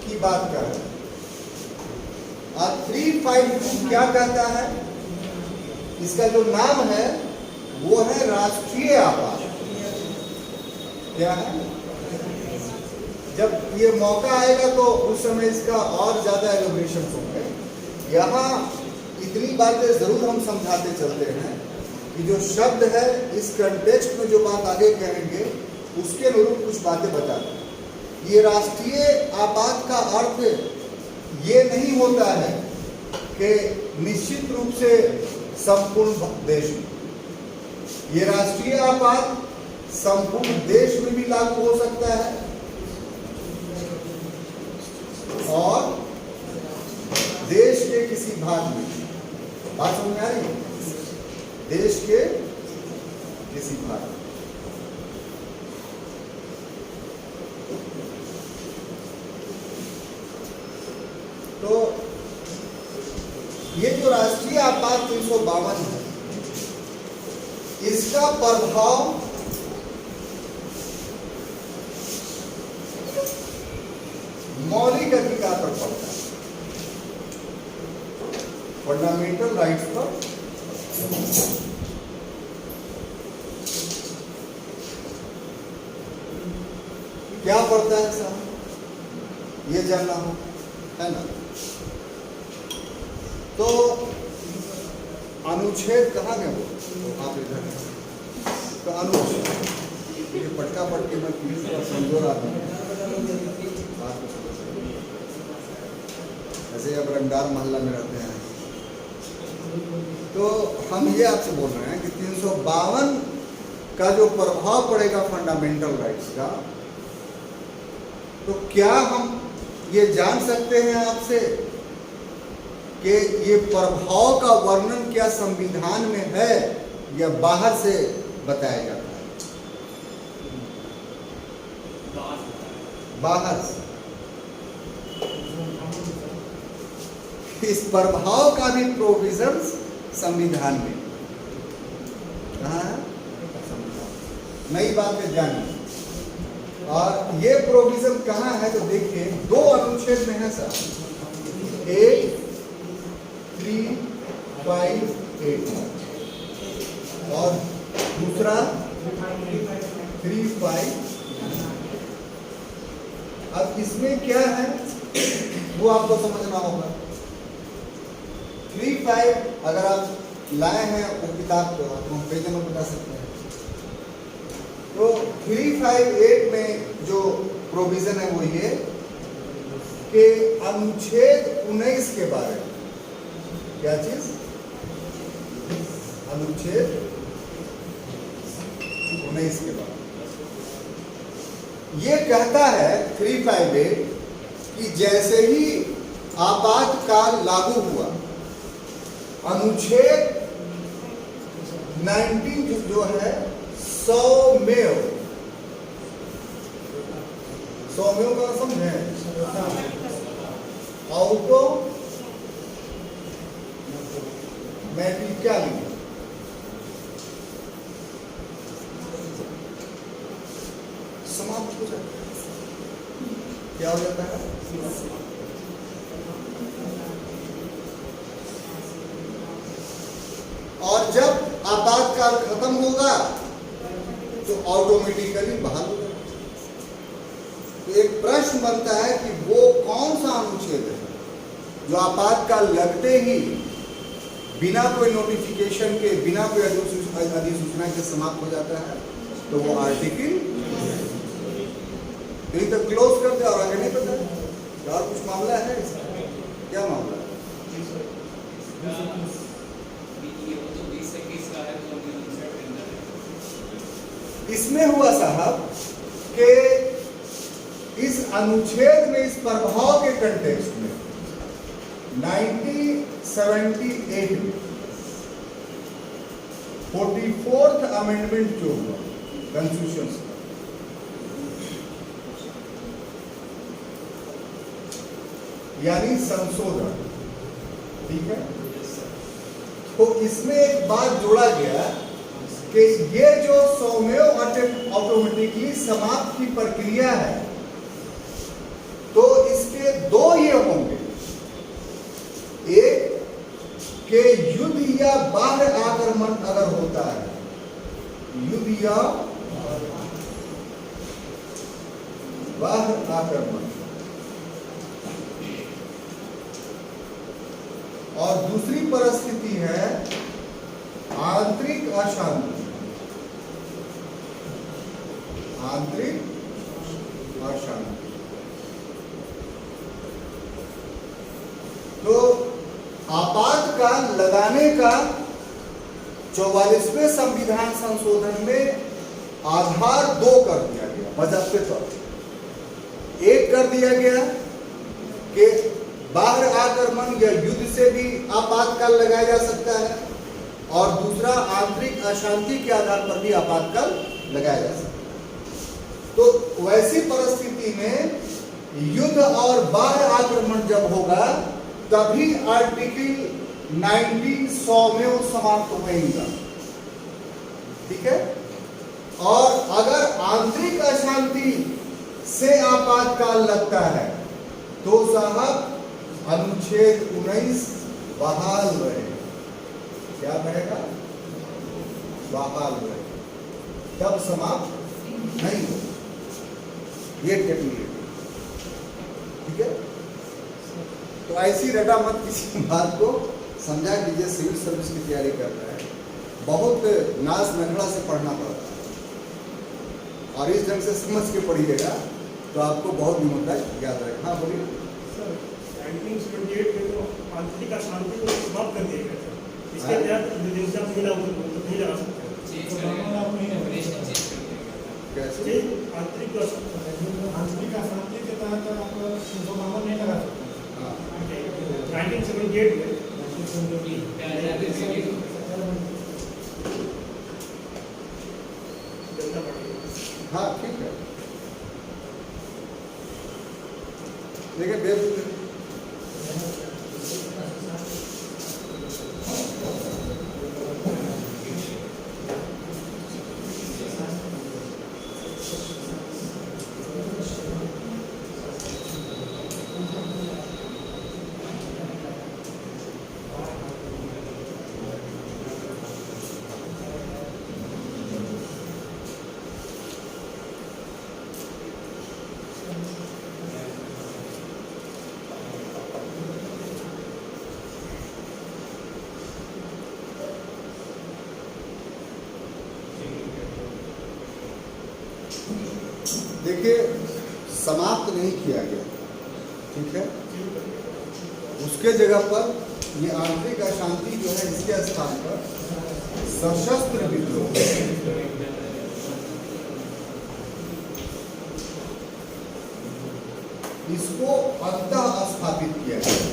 की बात कर रहे हैं। और 352 क्या कहता है? इसका जो नाम है वो है राष्ट्रीय आपात। क्या है? जब ये मौका आएगा तो उस समय इसका और ज्यादा एलोब्रेशन होंगे। यहाँ इतनी बातें जरूर हम समझाते चलते हैं कि जो शब्द है इस कंटेक्स्ट में जो बात आगे कहेंगे उसके अनुरूप कुछ बातें बताते हैं। ये राष्ट्रीय आपात का अर्थ ये नहीं होता है कि निश्चित रूप से संपूर्ण देश में ये राष्ट्रीय आपात संपूर्ण देश में भी लागू हो सकता है और देश के किसी भाग में, बात समझ आ रही है, देश के किसी भाग में। तो ये जो राष्ट्रीय आपात 352 है, इसका प्रभाव मौलिक अधिकार पर पड़ता है, फंडामेंटल राइट्स पर। क्या पड़ता है साहब, ये जानना हो, है ना। तो अनुच्छेद कहाँ गए वो, आप इधर हैं। तो अनुच्छेद, ये पटका पटकी में कमजोर आदमी ऐसे अब रंगदार मोहल्ला में रहते हैं। तो हम ये आपसे बोल रहे हैं कि 352 का जो प्रभाव पड़ेगा फंडामेंटल राइट्स का, तो क्या हम ये जान सकते हैं आपसे कि ये प्रभाव का वर्णन क्या संविधान में है या बाहर से बताया जाता है? बाहर से। इस प्रभाव का भी प्रोविजंस संविधान में कहाँ है? नई बात है जानिए। और ये प्रोविजन कहाँ है तो देखिए, 2 अनुच्छेद में है सर, 8, 3, 5, 8 और दूसरा 3, 5। अब इसमें क्या है वो आपको समझना होगा। 3, 5 अगर आप लाए हैं वो किताब को आपको पेज में बता सकते हैं। तो 3, 5, 8 में जो प्रोविजन है वो ये कि अनुच्छेद 19 के बारे में, क्या चीज, अनुच्छेद 19 के बारे में ये कहता है 358 कि जैसे ही आपातकाल लागू हुआ, अनुच्छेद 19 जो है सौमेव का समझे, ऑटो मैटिकली समाप्त हो जाता है। क्या हो जाता है? और जब आपातकाल खत्म होगा तो ऑटोमेटिकली बहाल हो जाएगा। तो एक प्रश्न बनता है कि वो कौन सा अनुच्छेद है जो आपातकाल लगते ही बिना कोई नोटिफिकेशन के, बिना कोई अधिसूचना के समाप्त हो जाता है? तो वो आर्टिकल यही तो क्लोज करते और आगे नहीं पता। और कुछ मामला है इसका? क्या मामला है? इसमें हुआ साहब कि इस अनुच्छेद में, इस प्रभाव के कंटेक्स्ट में 1978 में 44th अमेंडमेंट जो हुआ कॉन्स्टिट्यूशन का, यानी संशोधन, ठीक है। तो इसमें एक बात जोड़ा गया कि ये जो सौम्य ऑटोमेटिकली समाप्त की प्रक्रिया है, तो इसके 2 ये होंगे, एक कि युद्ध या बाह्य आक्रमण अगर होता है, युद्ध या बाह्य आक्रमण, और दूसरी परिस्थिति है आंतरिक अशांति। आंतरिक अशांति। तो आपातकाल लगाने का 44वें संविधान संशोधन में आधार 2 कर दिया गया बजट पर। एक कर दिया गया कि बाहर आक्रमण या युद्ध से भी आपातकाल लगाया जा सकता है, और दूसरा आंतरिक अशांति के आधार पर भी आपातकाल लगाया जा सकता है। तो वैसी परिस्थिति में युद्ध और बाहर आक्रमण जब होगा तभी आर्टिकल 1900 में वो समाप्त होगा, ठीक है। और अगर आंतरिक अशांति से आपातकाल लगता है तो साहब अनुच्छेद 19 बहाल रहे। क्या रहेगा? बहाल रहे, तब समाप्त नहीं हो। ये टेक्निक, ठीक है। तो ऐसी रटा मत किसी बात को, समझा कीजिए। सिविल सर्विस की तैयारी कर रहे हैं, बहुत नाच नखड़ा से पढ़ना पड़ता है, और इस ढंग से समझ के पढ़िएगा तो आपको बहुत दिनों तक याद रहेगा। हाँ बोलिए।
1978 में तो आंतरिक अशांति को समाप्त कर दिया गया था। इसके तहत विदेशिया महिला नहीं लगा सकते।
कैसे?
आंतरिक अशांति के तहत आप नहीं लगा सकते। 1978 में जनता पार्टी।
हाँ ठीक है, लेकिन देखिए, समाप्त नहीं किया गया, ठीक है। उसके जगह पर ये आंतरिक अशांति जो है, इसके स्थान पर सशस्त्र विद्रोह, इसको अंतः स्थापित किया गया,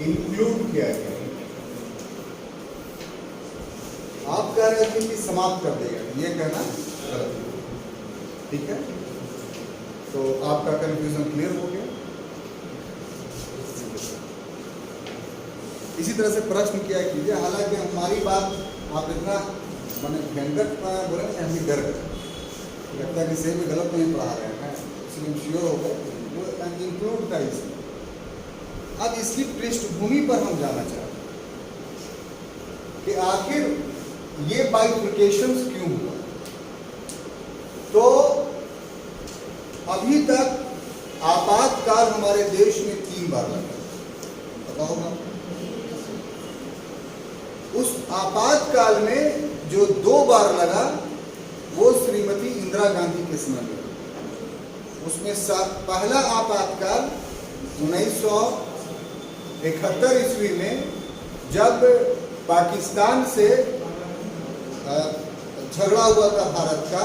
इंक्लूड किया गया। आप कह रहे थे कि समाप्त कर देगा, ये कहना गलत है, ठीक है। तो आपका कंफ्यूजन क्लियर हो गया। इसी तरह से प्रश्न किया कीजिए। हालांकि हमारी बात आप इतना मैंने भयंकर बोले ना, हमें डर लगता है कि सही में गलत नहीं पढ़ा रहे हैं, इसलिए श्योर हो गए वो इंक्लूड का इसमें। अब इसकी पृष्ठभूमि पर हम जाना चाहते हैं कि आखिर ये बाइफिकेशंस क्यों हुआ। तो अभी तक आपातकाल हमारे देश में 3 बार लगा, पता होगा। उस आपातकाल में जो 2 बार लगा वो श्रीमती इंदिरा गांधी के समय में। उसमें पहला आपातकाल 1971 ईस्वी में, जब पाकिस्तान से झगड़ा हुआ था भारत का,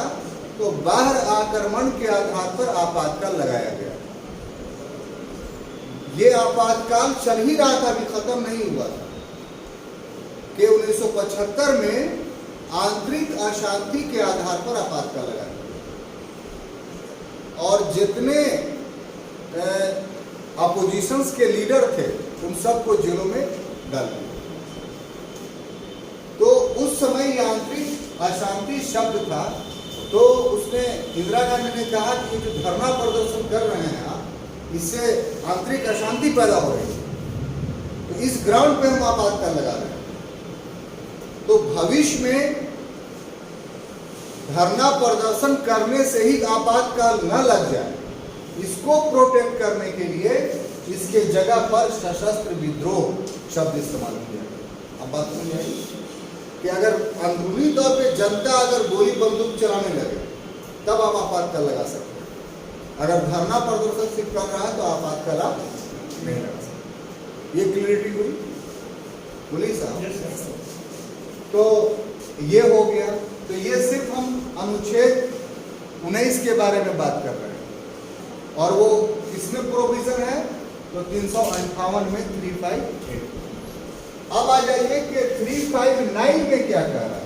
तो बाहर आक्रमण के आधार पर आपातकाल लगाया गया। ये आपातकाल चल ही रहा था, अभी खत्म नहीं हुआ था कि 1975 में आंतरिक अशांति के आधार पर आपातकाल लगाया गया, और जितने अपोजिशंस के लीडर थे उन सबको जेलों में डाल दिया। तो उस समय आंतरिक अशांति शब्द था, तो उसने इंदिरा गांधी ने कहा कि जो धरना प्रदर्शन कर रहे हैं आप, इससे आंतरिक अशांति पैदा हो रही है, तो इस ग्राउंड पे हम आपातकाल लगा रहे हैं। तो भविष्य में धरना प्रदर्शन करने से ही आपातकाल न लग जाए, इसको प्रोटेक्ट करने के लिए इसके जगह पर सशस्त्र विद्रोह शब्द इस्तेमाल किया। अब बात समझ आई कि अगर अंदरूनी तौर पे जनता अगर गोली बंदूक चलाने लगे तब आप आपातकाल लगा सकते हैं। अगर धरना प्रदर्शन सिर्फ कर रहा है तो आपातकाल आप नहीं लगा सकते। ये क्लियरिटी हुई? बोलिए साहब।
Yes sir.
तो ये हो गया। तो ये सिर्फ हम अनुच्छेद 19 के बारे में बात कर रहे हैं और वो किसमें प्रोविजन है? तो 358 में 358। अब आ जाइए कि 359 में क्या कह रहा है।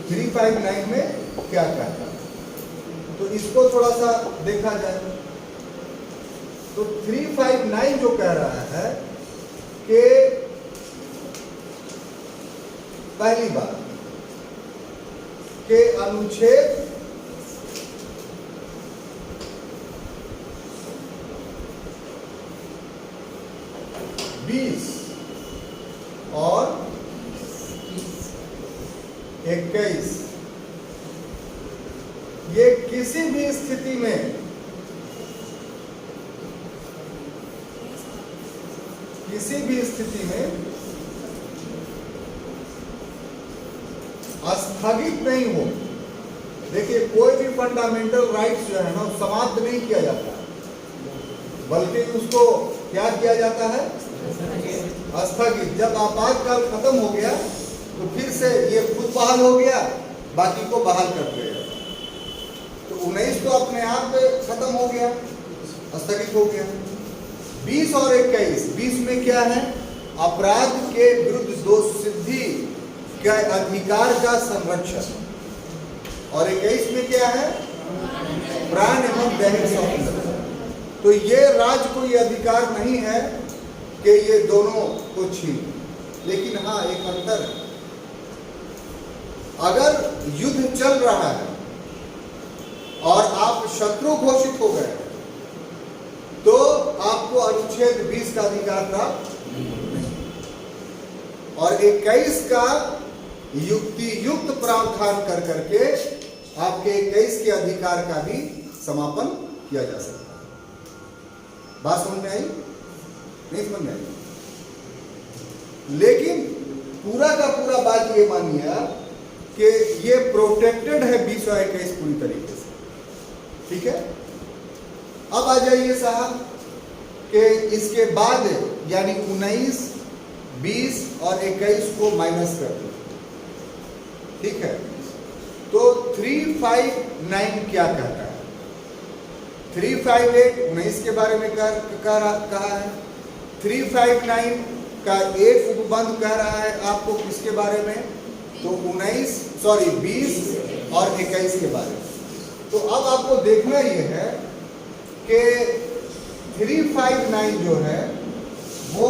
359 में क्या कह रहा है, तो इसको थोड़ा सा देखा जाए। तो 359 जो कह रहा है कि पहली बात के अनुच्छेद 20 और 21 ये किसी भी स्थिति में स्थगित नहीं हो। देखिए, कोई भी फंडामेंटल राइट्स जो है ना समाप्त नहीं किया जाता, बल्कि उसको क्या किया जाता है? स्थगित। जब आपातकाल खत्म हो गया तो फिर से ये खुद बहाल हो गया, बाकी को बहाल कर दिया जाता। तो 19 तो अपने आप खत्म हो गया, स्थगित हो गया। 20 और 21, 20 में क्या है? अपराध के विरुद्ध दोष सिद्धि के अधिकार का संरक्षण, और 21 में क्या है? प्राण एवं दैहिक स्वतंत्रता। तो ये राज्य को ये अधिकार नहीं है कि ये दोनों को छीन। लेकिन हाँ, एक अंतर है। अगर युद्ध चल रहा है और आप शत्रु घोषित हो गए तो आपको अनुच्छेद 20 का अधिकार प्राप्त नहीं, और 21 का युक्ति युक्त प्रावधान कर करके आपके 21 के अधिकार का भी समापन किया जा सकता है। बात समझ में आई? नहीं समझ में आई? लेकिन पूरा का पूरा बात ये मानिए आप कि ये प्रोटेक्टेड है 20 और 21 पूरी तरीके से। ठीक है। अब आ जाइए साहब कि इसके बाद यानी 19, 20 और 21 को माइनस कर दो। ठीक है। तो 359 क्या कहता है? 358 19 के बारे में कहा है। 359 का एक उपबंध कह रहा है आपको किसके बारे में? तो 20 और 21 के बारे में। तो अब आपको देखना यह है कि 359 जो है वो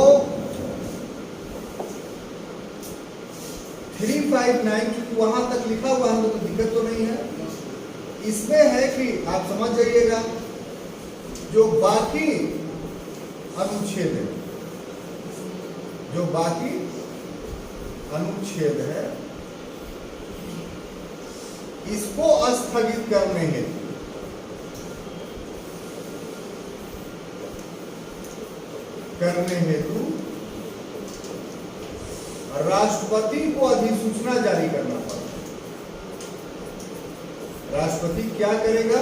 359 क्योंकि वहां तक लिखा हुआ है तो दिक्कत तो नहीं है। इसमें है कि आप समझ जाइएगा, जो बाकी अनुच्छेद है, जो बाकी अनुच्छेद है, इसको स्थगित करने हेतु राष्ट्रपति को अधिसूचना जारी करना पड़ता है। राष्ट्रपति क्या करेगा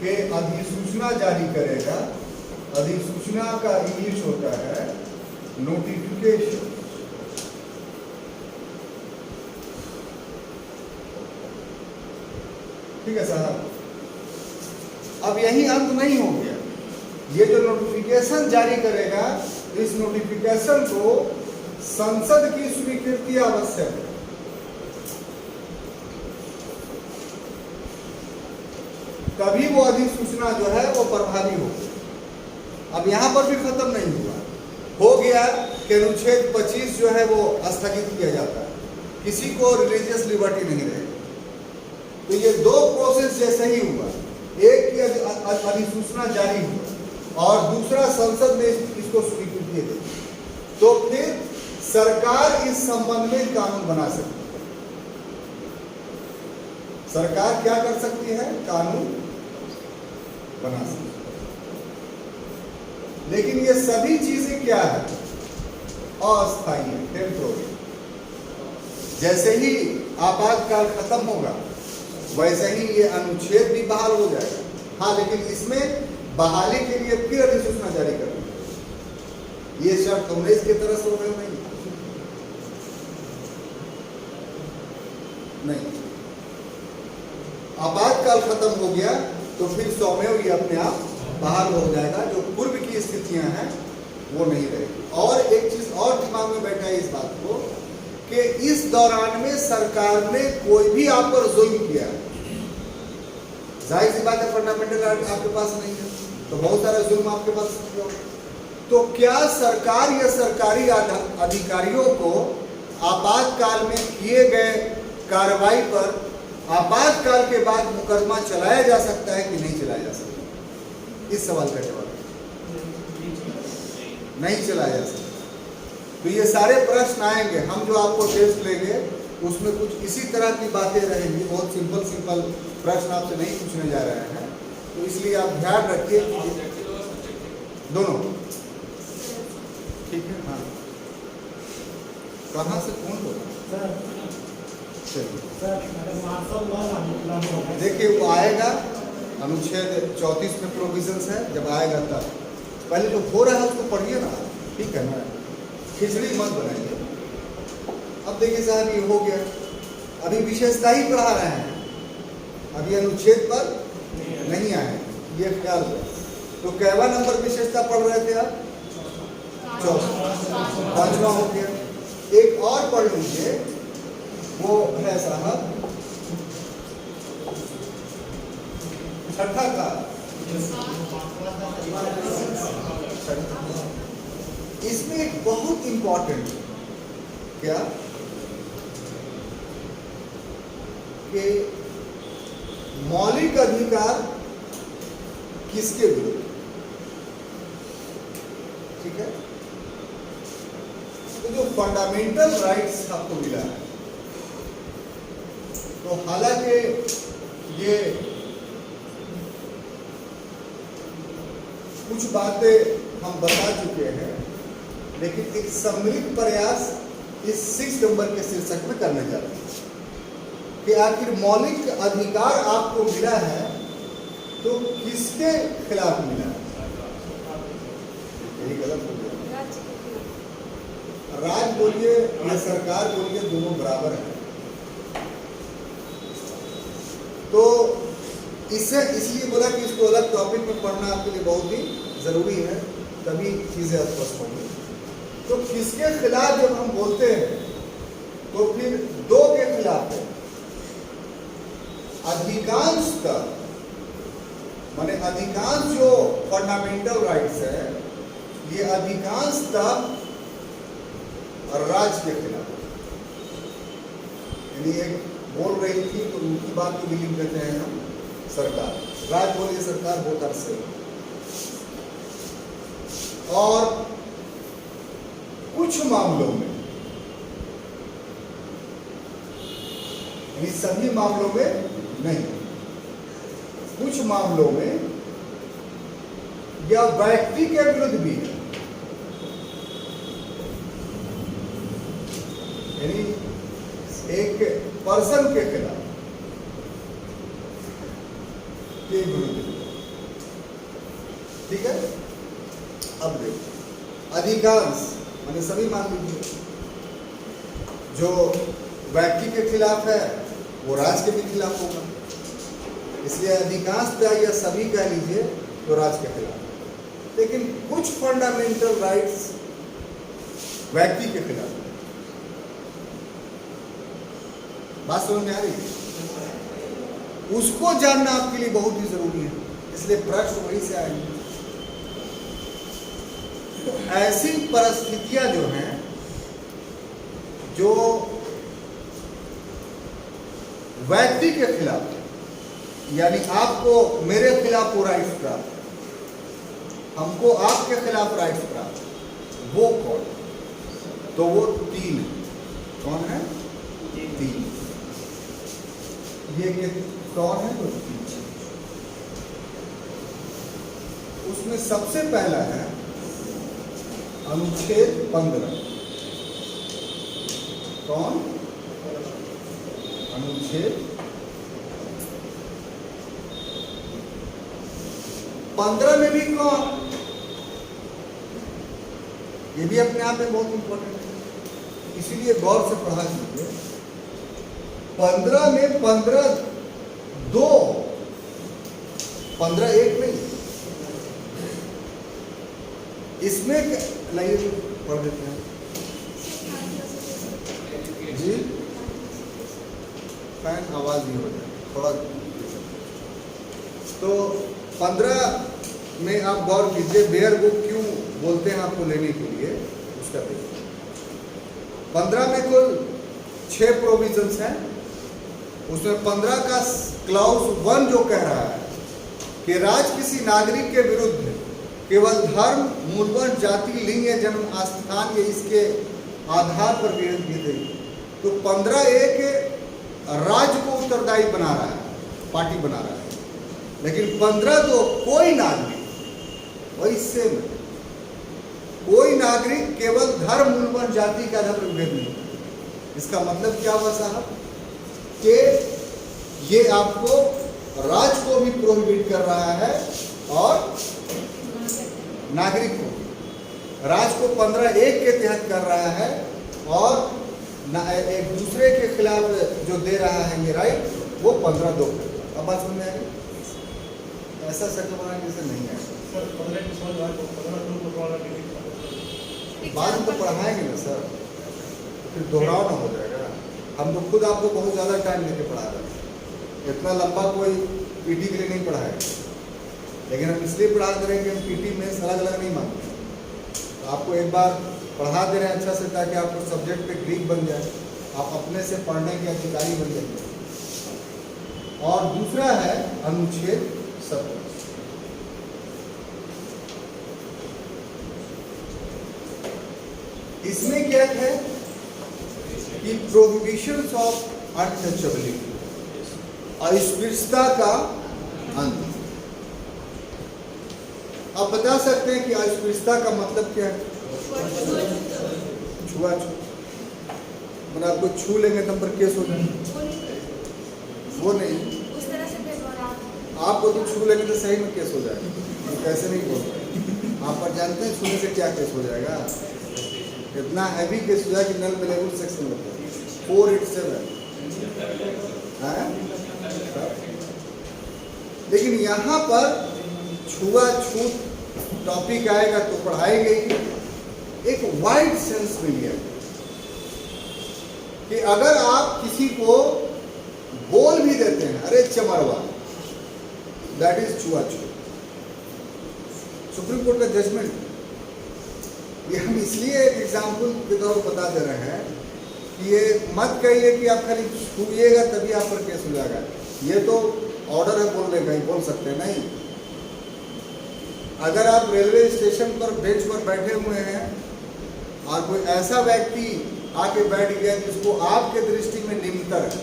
कि अधिसूचना जारी करेगा। अधिसूचना का इंग्लिश होता है नोटिफिकेशन। ठीक है साहब। अब यही अंत नहीं हो गया। ये जो नोटिफिकेशन जारी करेगा, इस नोटिफिकेशन को संसद की स्वीकृति आवश्यक है। तभी वो अधिसूचना जो है वो प्रभावी होगी। अब यहां पर भी खत्म नहीं हुआ, हो गया कि अनुच्छेद 25 जो है वो स्थगित किया जाता है, किसी को रिलीजियस लिबर्टी नहीं रहेगी। तो ये दो प्रोसेस जैसे ही हुआ, एक की अधिसूचना जारी हुआ और दूसरा संसद ने इसको स्वीकृति दी, तो फिर सरकार इस संबंध में कानून बना सकती है। सरकार क्या कर सकती है? कानून बना सकती है। लेकिन ये सभी चीजें क्या है? अस्थायी है, टेम्पोररी। जैसे ही आपातकाल खत्म होगा वैसे ही ये अनुच्छेद भी बहाल हो जाएगा। हाँ, लेकिन इसमें बहाली के लिए फिर अधिसूचना जारी करनी है। ये शर्त 19 की तरह से हो गए नहीं। आपातकाल खत्म हो गया तो फिर स्वमेव ये अपने आप बाहर हो जाएगा, जो पूर्व की स्थितियां हैं वो नहीं रहेगी। और एक चीज और दिमाग में बैठा है इस बात को कि इस दौरान में सरकार ने कोई भी आप पर जुल्म किया, जाहिर सी बात है फंडामेंटल राइट आपके पास नहीं है तो बहुत सारे जुल्म आपके पास हो, तो क्या सरकार या सरकारी अधिकारियों को आपातकाल में किए गए कार्रवाई पर आपातकाल के बाद मुकदमा चलाया जा सकता है कि नहीं चलाया जा सकता? इस सवाल का जवाब नहीं चलाया जा सकता। तो ये सारे प्रश्न आएंगे, हम जो आपको टेस्ट लेंगे उसमें कुछ इसी तरह की बातें रहेंगी, बहुत सिंपल सिंपल प्रश्न आपसे नहीं पूछने जा रहे हैं, तो इसलिए आप ध्यान रखिए दोनों। ठीक है, हाँ। कहाँ से कौन बोला? देखिए वो आएगा, अनुच्छेद 34 में प्रोविजंस है, जब आएगा तब पहले जो हो रहा है उसको पढ़िए ना, ठीक है ना, खिचड़ी मत बनाइए। अब देखिए साहब ये हो गया, अभी विशेषता ही पढ़ा रहे हैं, अभी अनुच्छेद पर नहीं आए, ये ख्याल है। तो कैवा नंबर विशेषता पढ़ रहे थे आप? 5वां हो गया। एक और पढ़ लीजिए, वो है साहब 6ठा का, इसमें एक बहुत इंपॉर्टेंट क्या कि मौलिक अधिकार किसके विरुद्ध, ठीक है। तो जो फंडामेंटल राइट्स आपको मिला है, तो हालांकि ये कुछ बातें हम बता चुके हैं, लेकिन एक सम्मिलित प्रयास इस 6 नंबर के शीर्षक में करने जा रहे हैं कि आखिर मौलिक अधिकार आपको मिला है तो किसके खिलाफ मिला है? यही गलत हो गया। राज्य बोलिए या सरकार बोलिए, दोनों बराबर है। तो इससे इसलिए बोला कि इसको अलग टॉपिक में पढ़ना आपके लिए बहुत ही जरूरी है, तभी चीजें स्पष्ट होंगी। तो किसके खिलाफ जब हम बोलते हैं तो फिर 2 के खिलाफ है। अधिकांश का माने अधिकांश जो फंडामेंटल राइट्स है, ये अधिकांशतः राज्य के खिलाफ, यानी एक बोल रही थी तो उनकी बात को बिलीव करते हैं हम सरकार, राज्य बोलिए सरकार बहुत अरसे। और कुछ मामलों में, यानी सभी मामलों में नहीं, कुछ मामलों में या व्यक्ति के विरुद्ध भी है, यानी एक पर्सन के खिलाफ के विरुद्ध, ठीक है। अब देखो, अधिकांश माने सभी मान लीजिए, जो व्यक्ति के खिलाफ है वो राज्य के भी खिलाफ होगा, इसलिए अधिकांश या सभी कह लीजिए तो राज्य के खिलाफ। लेकिन कुछ फंडामेंटल राइट्स व्यक्ति के खिलाफ, बात समझ में आ रही है? उसको जानना आपके लिए बहुत ही जरूरी है, इसलिए प्रश्न वहीं से आएंगे। तो ऐसी परिस्थितियां जो हैं, जो व्यक्ति के खिलाफ, यानी आपको मेरे खिलाफ वो राइट्स प्राप्त, हमको आपके खिलाफ राइट्स प्राप्त, वो कौन? तो वो 3 है। कौन है? 3। ये कौन है? तो 3। उसमें सबसे पहला है अनुच्छेद 15। कौन? अनुच्छेद 15 में भी कौन? ये भी अपने आप में बहुत इंपॉर्टेंट है, इसीलिए गौर से पढ़ा कीजिए। 15 में 15 2, 15 1 नहीं, इसमें नहीं पढ़ देते हैं जी, फैन आवाज नहीं हो जाए थोड़ा। तो 15 में आप गौर कीजिए, बेयर बुक क्यों बोलते हैं आपको लेने के लिए, उसका देखिए। 15 में कुल 6 प्रोविजंस हैं, उसमें 15 का क्लाउज 1 जो कह रहा है कि राज्य किसी नागरिक के विरुद्ध केवल धर्म, मूलवंश, जाति, लिंग या जन्म स्थान या इसके आधार पर विरोध की गई। तो 15 एक राज्य को उत्तरदायी बना रहा है, पार्टी बना रहा है, लेकिन 15 तो कोई नागरिक, वही सेम है, कोई नागरिक केवल धर्म, मूलवंश, जाति के आधार पर विभेद नहीं। इसका मतलब क्या हुआ साहब कि ये आपको राज्य को भी प्रोहिबिट कर रहा है और नागरिक को, राज्य को 15(1) के तहत कर रहा है और एक दूसरे के खिलाफ जो दे रहा है ये राइट, वो 15(2) कर रहा है। अब बात समझ में आएगी? ऐसा शक्ल बनाने से नहीं है
सर 15 की समझ आए तो 15 वाला
बाद में तो पढ़ाएंगे ना सर, फिर दोहराव ना हो जाएगा। हम तो खुद आपको बहुत ज़्यादा टाइम लेके पढ़ा रहे हैं, इतना लंबा कोई पीटी के लिए नहीं पढ़ाएगा, लेकिन हम इसलिए पढ़ा दे रहे हैं कि हम पीटी में अलग अलग नहीं मानते। तो आपको एक बार पढ़ा दे रहे हैं अच्छा से, ताकि आपको सब्जेक्ट पे ग्रीक बन जाए, आप अपने से पढ़ने के अधिकारी बन जाएंगे। और दूसरा है अनुच्छेद 17। इसमें क्या है कि प्रोहिबिशंस ऑफ अनटचेबिलिटी, अस्पृश्यता का अंत। आप बता सकते हैं कि अस्पृश्यता का मतलब क्या है? छुआछूत। मतलब आपको छू लेंगे तो हम पर केस हो जाएगा, वो नहीं,
उस तरह से व्यवहार
आपको तो छू लेंगे तो सही में केस हो जाएगा, तो कैसे नहीं बोल रहे आप पर जानते हैं छूने से क्या केस हो जाएगा? इतना हैवी केस हो जाएगा कि नल बेलेबल सेक्शन लगता है 487 है। लेकिन यहाँ पर छुआछूत टॉपिक आएगा तो पढ़ाई गई एक वाइड सेंस में लिया कि अगर आप किसी को बोल भी देते हैं अरे चमरवा, दैट इज छुआछूत। सुप्रीम कोर्ट का जजमेंट, ये हम इसलिए एक एग्जाम्पल के तौर पर बता दे रहे हैं कि ये मत कहिए कि आप खाली छूइएगा तभी आप पर केस हो जाएगा। ये तो ऑर्डर है बोलने का, ही बोल सकते हैं नहीं। अगर आप रेलवे स्टेशन पर बेंच पर बैठे हुए हैं और कोई ऐसा व्यक्ति आके बैठ गया जिसको आपके दृष्टि में निम्नतर है,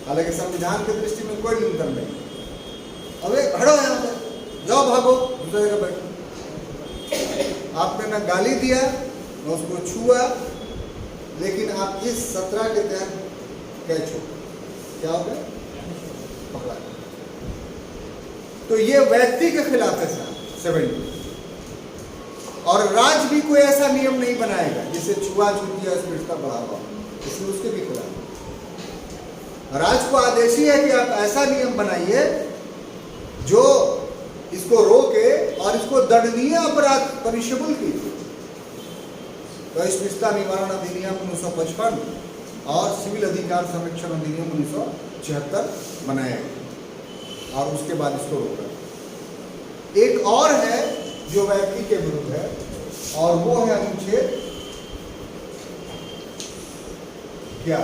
हालांकि संविधान की दृष्टि में कोई निम्नतर नहीं, अबे हटो यहाँ से, जाओ भागो दूसरी जगह बैठो। आपने ना गाली दिया ना उसको छुआ, लेकिन आप इस 17 के तहत कैच हो, क्या हो गया? पकड़ा। तो ये व्यक्ति के खिलाफ है सर 70। और राज्य भी कोई ऐसा नियम नहीं बनाएगा जिसे छुआछूत या अस्पृश्यता बढ़ावा, इसलिए उसके भी खिलाफ। राज्य को आदेश ही है कि आप ऐसा नियम बनाइए जो इसको रोके और इसको दंडनीय अपराध पनिशेबल कीजिए। तो अस्पृश्यता निवारण अधिनियम 1955 और सिविल अधिकार संरक्षण अधिनियम 1976 बनाया गया और उसके बाद इसको रोका। एक और है जो व्यक्ति के विरुद्ध है और वो है अनुच्छेद क्या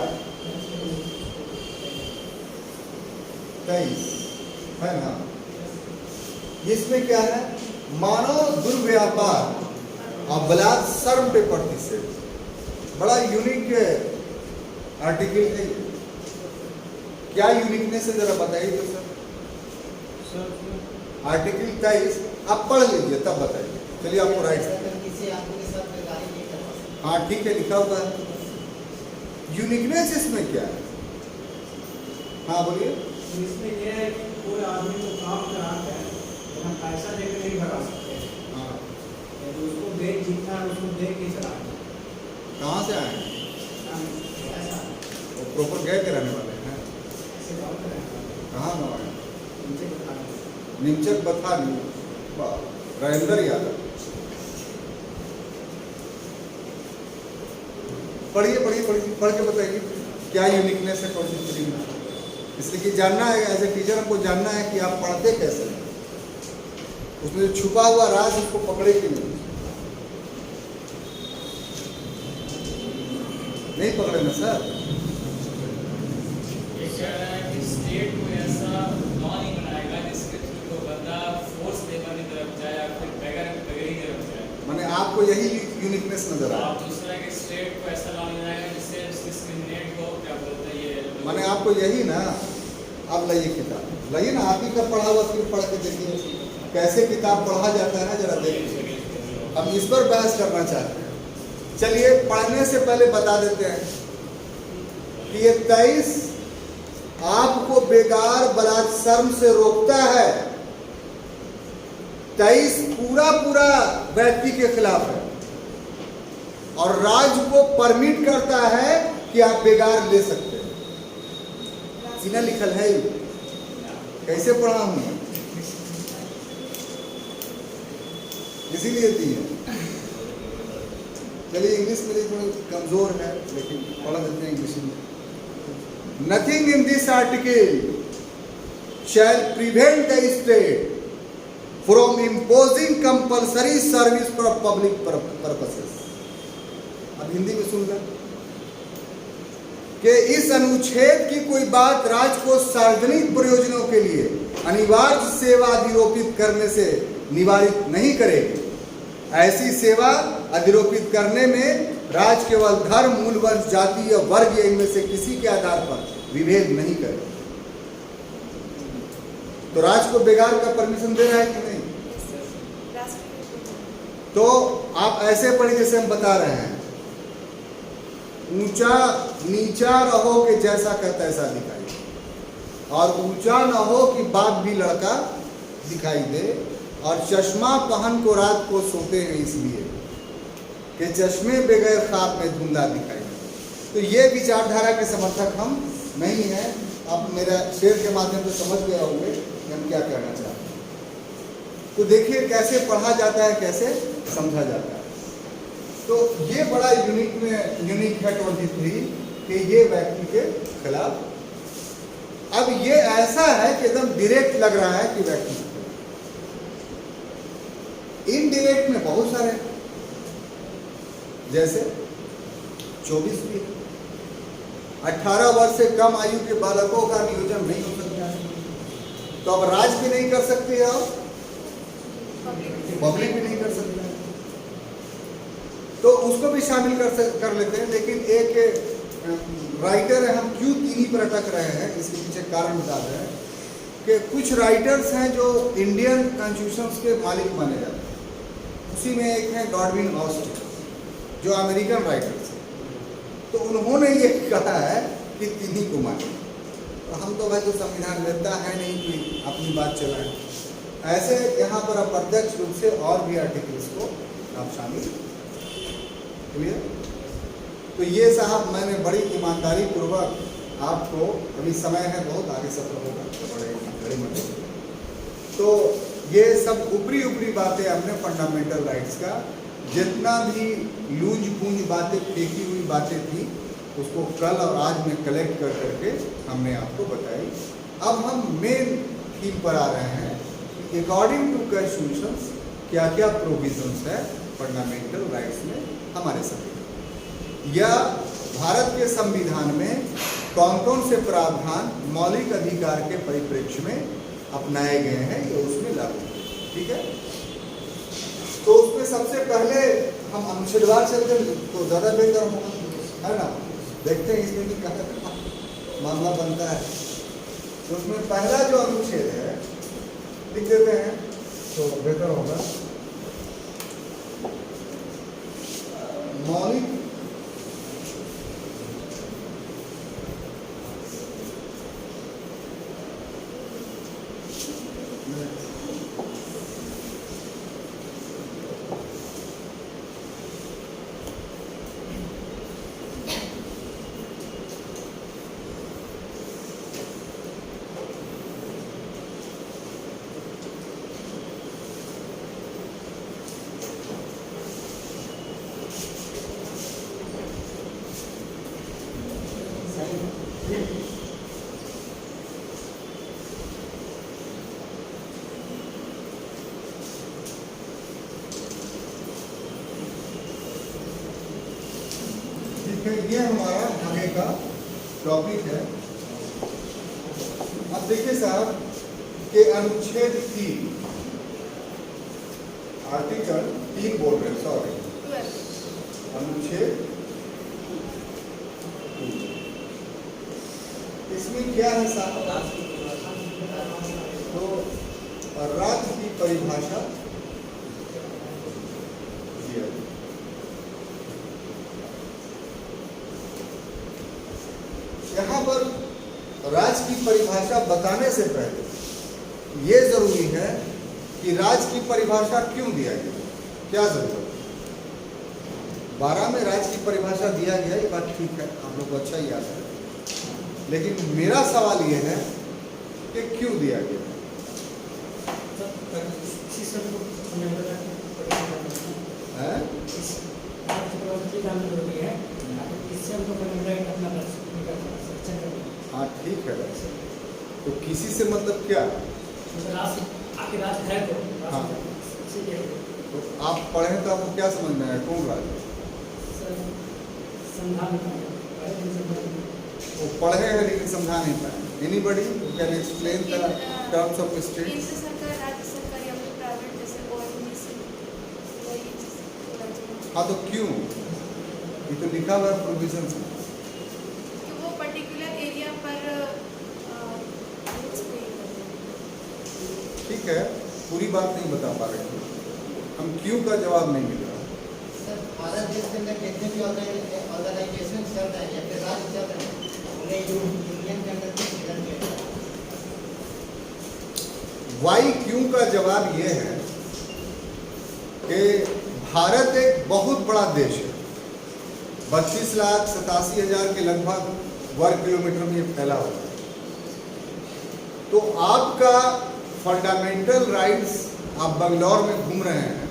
23 है ना। इसमें क्या है? मानव दुर्व्यापार और बलात्कार शर्म पे प्रतिषेध। बड़ा यूनिक आर्टिकल है। क्या यूनिकनेस है जरा बताइए तो सर। आर्टिकल 23 आप पढ़ लीजिए तब बताइए। चलिए आपको राइट, हाँ ठीक है लिखा हुआ है। यूनिकनेस इसमें क्या है? हाँ बोलिए।
इसमें यह है कि कोई आदमी को काम करा है हम पैसा देकर नहीं भरा सकते हैं।
हाँ
तो उसको बेच जितना है उसको दे के
कहाँ से आए हैं?
ऐसा
वो प्रॉपर गए के रहने वाले हैं?
ऐसे गाँव में रहता है
कहाँ गाँव है?
नीचे बता रहा
निमचक बथानी, राजेंद्र यादव। पढ़िए पढ़िए पढ़िए, पढ़ के बताइए क्या यूनिकनेस है कौन सी फिल्म में। इसलिए कि जानना है, एज ए टीचर हमको जानना है कि आप पढ़ते कैसे हैं, उसमें जो छुपा हुआ राज उसको पकड़े कि नहीं पकड़े ना सर।
ये कह रहा है कि स्टेट कोई ऐसा लॉ नहीं बनाएगा जिसके थ्रू कोई बंदा फोर्स लेबर की तरफ जाए या फिर बेगर की तरफ जाए।
माने आपको यही यूनिकनेस नजर आया।
आप दूसरा कि स्टेट को ऐसा लॉ नहीं बनाएगा जिससे डिस्क्रिमिनेट को क्या बोलते हैं ये
माने आपको यही ना, आप लाइए किताब लाइए ना, आप ही का पढ़ा हुआ फिर पढ़ के देखिए कैसे किताब पढ़ा जाता है ना, जरा देखिए। हम इस पर बहस करना चाहते हैं। चलिए पढ़ने से पहले बता देते हैं कि ये 23 आपको बेकार बलात्सर्म से रोकता है। 23 पूरा पूरा व्यक्ति के खिलाफ है और राज्य को परमिट करता है कि आप बेगार ले सकते हैं। सीना लिखल है, कैसे पढ़ा हूं, इसीलिए दी है। चलिए इंग्लिश मेरी थोड़ी कमजोर है लेकिन पढ़ा देते हैं इंग्लिश में। Nothing in this article shall prevent the state from imposing compulsory service for public purposes. अब हिंदी में सुन लें कि इस अनुच्छेद की कोई बात राज्य को सार्वजनिक प्रयोजनों के लिए अनिवार्य सेवा अधिरोपित करने से निवारित नहीं करेगी। ऐसी सेवा अधिरोपित करने में राज्य केवल धर्म, मूल वर्ग, जाति या वर्ग या इनमें से किसी के आधार पर विभेद नहीं करेगा। तो राज्य को बेगार का परमिशन दे रहा है कि नहीं? तो आप ऐसे पढ़िए जैसे हम बता रहे हैं, ऊंचा नीचा रहो कि जैसा कहता ऐसा दिखाई, और ऊंचा ना हो कि बाप भी लड़का दिखाई दे, और चश्मा पहन को रात को सोते हैं इसलिए कि चश्मे बगैर ख्वाब में धुंधला दिखाई दे। तो ये विचारधारा के समर्थक हम नहीं हैं। आप मेरा शेर के माध्यम से समझ गए होंगे कि हम क्या कहना चाहते हैं। तो देखिए कैसे पढ़ा जाता है, कैसे समझा जाता है। तो ये बड़ा यूनिक है 23 कि ये व्यक्ति के खिलाफ। अब ये ऐसा है कि एकदम डायरेक्ट लग रहा है कि व्यक्ति, इनडायरेक्ट में बहुत सारे, जैसे 24 भी 18 वर्ष से कम आयु के बालकों का नियोजन नहीं हो सकता है। तो अब राज्य भी नहीं कर सकते हैं और पब्लिक भी नहीं कर सकते हैं, तो उसको भी शामिल कर लेते हैं। लेकिन एक राइटर है, हम क्यों 3 ही पर अटक रहे हैं इसके पीछे कारण बता रहे हैं कि कुछ राइटर्स हैं जो इंडियन कॉन्स्टिट्यूशन के मालिक माने जाते हैं। उसी में एक है गॉडविन ऑस्टिन जो अमेरिकन राइटर्स हैं। तो उन्होंने ये कहा है कि 3 ही को माने। तो हम तो भाई तो संविधान लेता है नहीं कि अपनी बात चलाएं। ऐसे यहाँ पर अप्रत्यक्ष रूप से और भी आर्टिकल्स को आप शामिल क्लियर। तो ये साहब मैंने बड़ी ईमानदारी पूर्वक आपको, अभी समय है बहुत, आगे सत्र होगा तो बड़े मजे। तो ये सब ऊपरी बातें हमने फंडामेंटल राइट्स का, जितना भी लूंज पूंज बातें, फेंकी हुई बातें थी, उसको कल और आज में कलेक्ट कर करके हमने आपको बताई। अब हम मेन थीम पर आ रहे हैं, अकॉर्डिंग टू कॉन्स्टिट्यूशन क्या क्या प्रोविजंस है फंडामेंटल राइट्स में हमारे संविधान, या भारत के संविधान में कौन कौन से प्रावधान मौलिक अधिकार के परिप्रेक्ष्य में अपनाए गए हैं, ये उसमें लागू। ठीक है, तो उसमें सबसे पहले हम अनुच्छेदवार चलते तो ज़्यादा बेहतर होगा, है ना। देखते हैं इसमें भी क्या मामला बनता है। तो उसमें पहला जो अनुच्छेद है लिख देते हैं तो बेहतर होगा। मौलिक ठीक है, ये हमारा आगे का टॉपिक है। अब देखिए साहब कि अनुच्छेद 3 आर्टिकल 3 बोल रहे हैं, सॉरी,
12
अनुच्छेद 2, इसमें क्या है साहब? तो राज्य की परिभाषा दिया है। यहाँ पर राज्य की परिभाषा बताने से पहले ये जरूरी है कि राज्य की परिभाषा क्यों दिया गया, क्या जरूरत है। 12 में राज्य की परिभाषा दिया गया, ये बात ठीक है, आप लोग को अच्छा याद है, लेकिन मेरा सवाल ये है कि क्यों दिया गया। है? हाँ ठीक है, तो किसी से मतलब क्या? हाँ। तो आप पढ़े तो आपको क्या समझ में आया, कौन राज्य? वो पढ़े हैं लेकिन समझा नहीं पाए। Anybody who can explain the terms of state?
केंद्र सरकार, राज्य सरकार या फिर प्राइवेट जैसे ONGC, वही चीज़।
हाँ तो क्यों? ये तो लिखा हुआ है प्रोविजन में
कि वो पर्टिकुलर एरिया पर
ठीक है, पूरी बात नहीं बता पा रहे हैं हम, क्यों का जवाब नहीं मिल रहा।
सर, भारत देश के अंदर जितने भी ऑर्गेनाइजेशन चल रहे हैं या फिर राज्य चल रहे हैं, उन्हें यूनियन के अंदर विभाजन किया जाए।
वाई क्यों का जवाब ये है कि भारत एक बहुत बड़ा देश है, 32,87,000 के लगभग वर्ग किलोमीटर में ये फैला हुआ है। तो आपका फंडामेंटल राइट्स, आप बंगलौर में घूम रहे हैं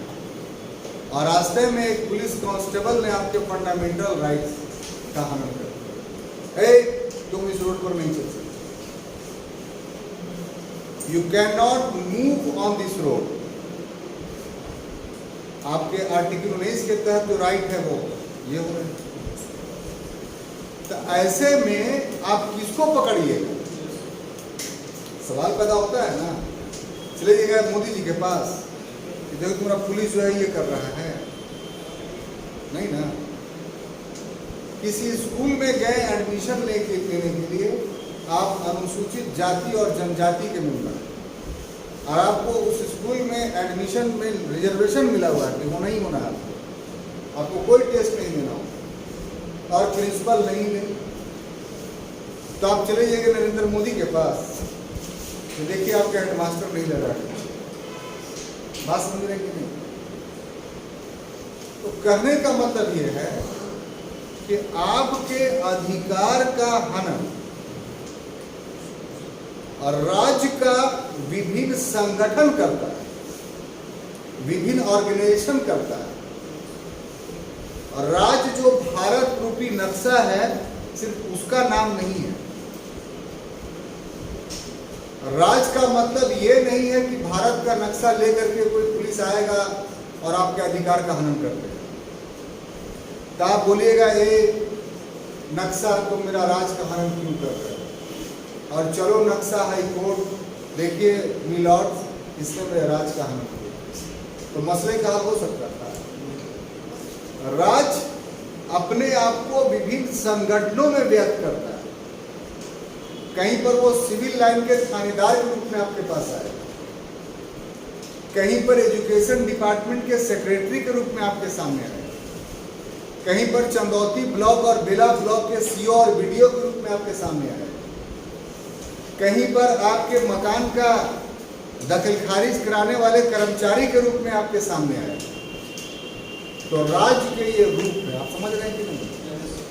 और रास्ते में एक पुलिस कांस्टेबल ने आपके फंडामेंटल राइट्स का हनन कर दिया, तुम इस रोड पर नहीं चल सकते, you can not move on this road. आपके आर्टिकल 19 के तहत जो राइट है वो ये हो रहे हैं। तो ऐसे में आप किसको पकड़िएगा? सवाल पैदा होता है ना, चले जाइएगा मोदी जी के पास कि देखो तुम्हारा पुलिस जो है ये कर रहा है, नहीं ना। किसी स्कूल में गए एडमिशन लेने के लिए, आप अनुसूचित जाति और जनजाति के मेंबर हैं और आपको उस स्कूल में एडमिशन में रिजर्वेशन मिला हुआ है कि होना ही होना है, आपको कोई टेस्ट नहीं देना हो और प्रिंसिपल नहीं ले, तो आप चले जाइएगा नरेंद्र मोदी के पास, तो देखिए आपका हेडमास्टर नहीं लगा है। बात समझ रहे कि नहीं? तो कहने का मतलब ये है कि आपके अधिकार का हनन और राज्य का विभिन्न संगठन करता है, विभिन्न ऑर्गेनाइजेशन करता है, और राज्य जो भारत रूपी नक्शा है सिर्फ उसका नाम नहीं है। राज्य का मतलब ये नहीं है कि भारत का नक्शा लेकर के कोई पुलिस आएगा और आपके अधिकार का हनन कर देगा। तो आप बोलिएगा ये नक्शा तुम मेरा राज्य का हनन क्यों कर रहे हो, और चलो नक्शा हाई कोर्ट देखिए मिलॉर्ड, इसमें मेरे राज्य का हनन किया, तो मसले का हल हो सकता था। राज्य अपने आप को विभिन्न संगठनों में व्यक्त करता है, कहीं पर वो सिविल लाइन के थानेदार के रूप में आपके पास आए, कहीं पर एजुकेशन डिपार्टमेंट के सेक्रेटरी के रूप में आपके सामने आए, कहीं पर चंदौती ब्लॉक और बेला ब्लॉक के सीओ और बीडीओ के रूप में आपके सामने आए, कहीं पर आपके मकान का दखल खारिज कराने वाले कर्मचारी के रूप में आपके सामने आए। तो राज्य के ये रूप है, आप समझ रहे हैं कि नहीं?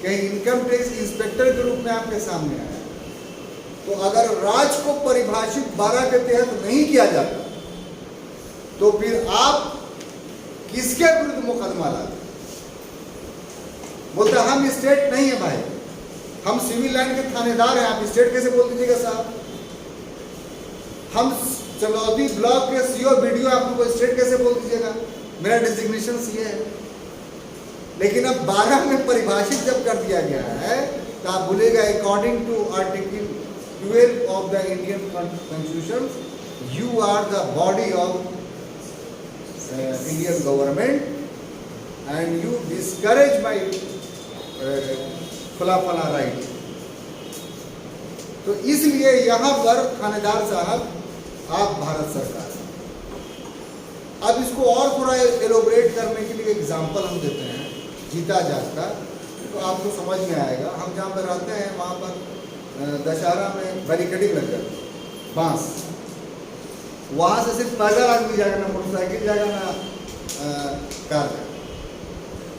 कहीं इनकम टैक्स इंस्पेक्टर के रूप में आपके सामने आए। तो अगर राज्य को परिभाषित 12 के तहत नहीं किया जाता तो फिर आप किसके विरुद्ध मुकदमा लाते? बोलते हम स्टेट नहीं है भाई, हम सिविल लाइन के थानेदार हैं, आप स्टेट कैसे बोल दीजिएगा साहब? हम चंदौती ब्लॉक के सीओ बीडीओ, आप लोग स्टेट कैसे बोल दीजिएगा? मेरा डिजिग्नेशन सीए है। लेकिन अब 12 में परिभाषित जब कर दिया गया है तो आप बोलेगा according to article 12 of the Indian constitution you are the body of Indian government and you discourage my खुला फला राइट। तो इसलिए यहाँ पर थानेदार साहब आप भारत सरकार, अब इसको और थोड़ा एलोबरेट करने के लिए एग्जाम्पल हम देते हैं जीता जागता, तो आपको समझ में आएगा। हम जहाँ पर रहते हैं वहाँ पर दशहरा में बैरिकेडिंग लग जाती है, बांस, वहाँ से सिर्फ पैदल आदमी जाएगा, ना मोटरसाइकिल जाएगा, ना कार जाएगा।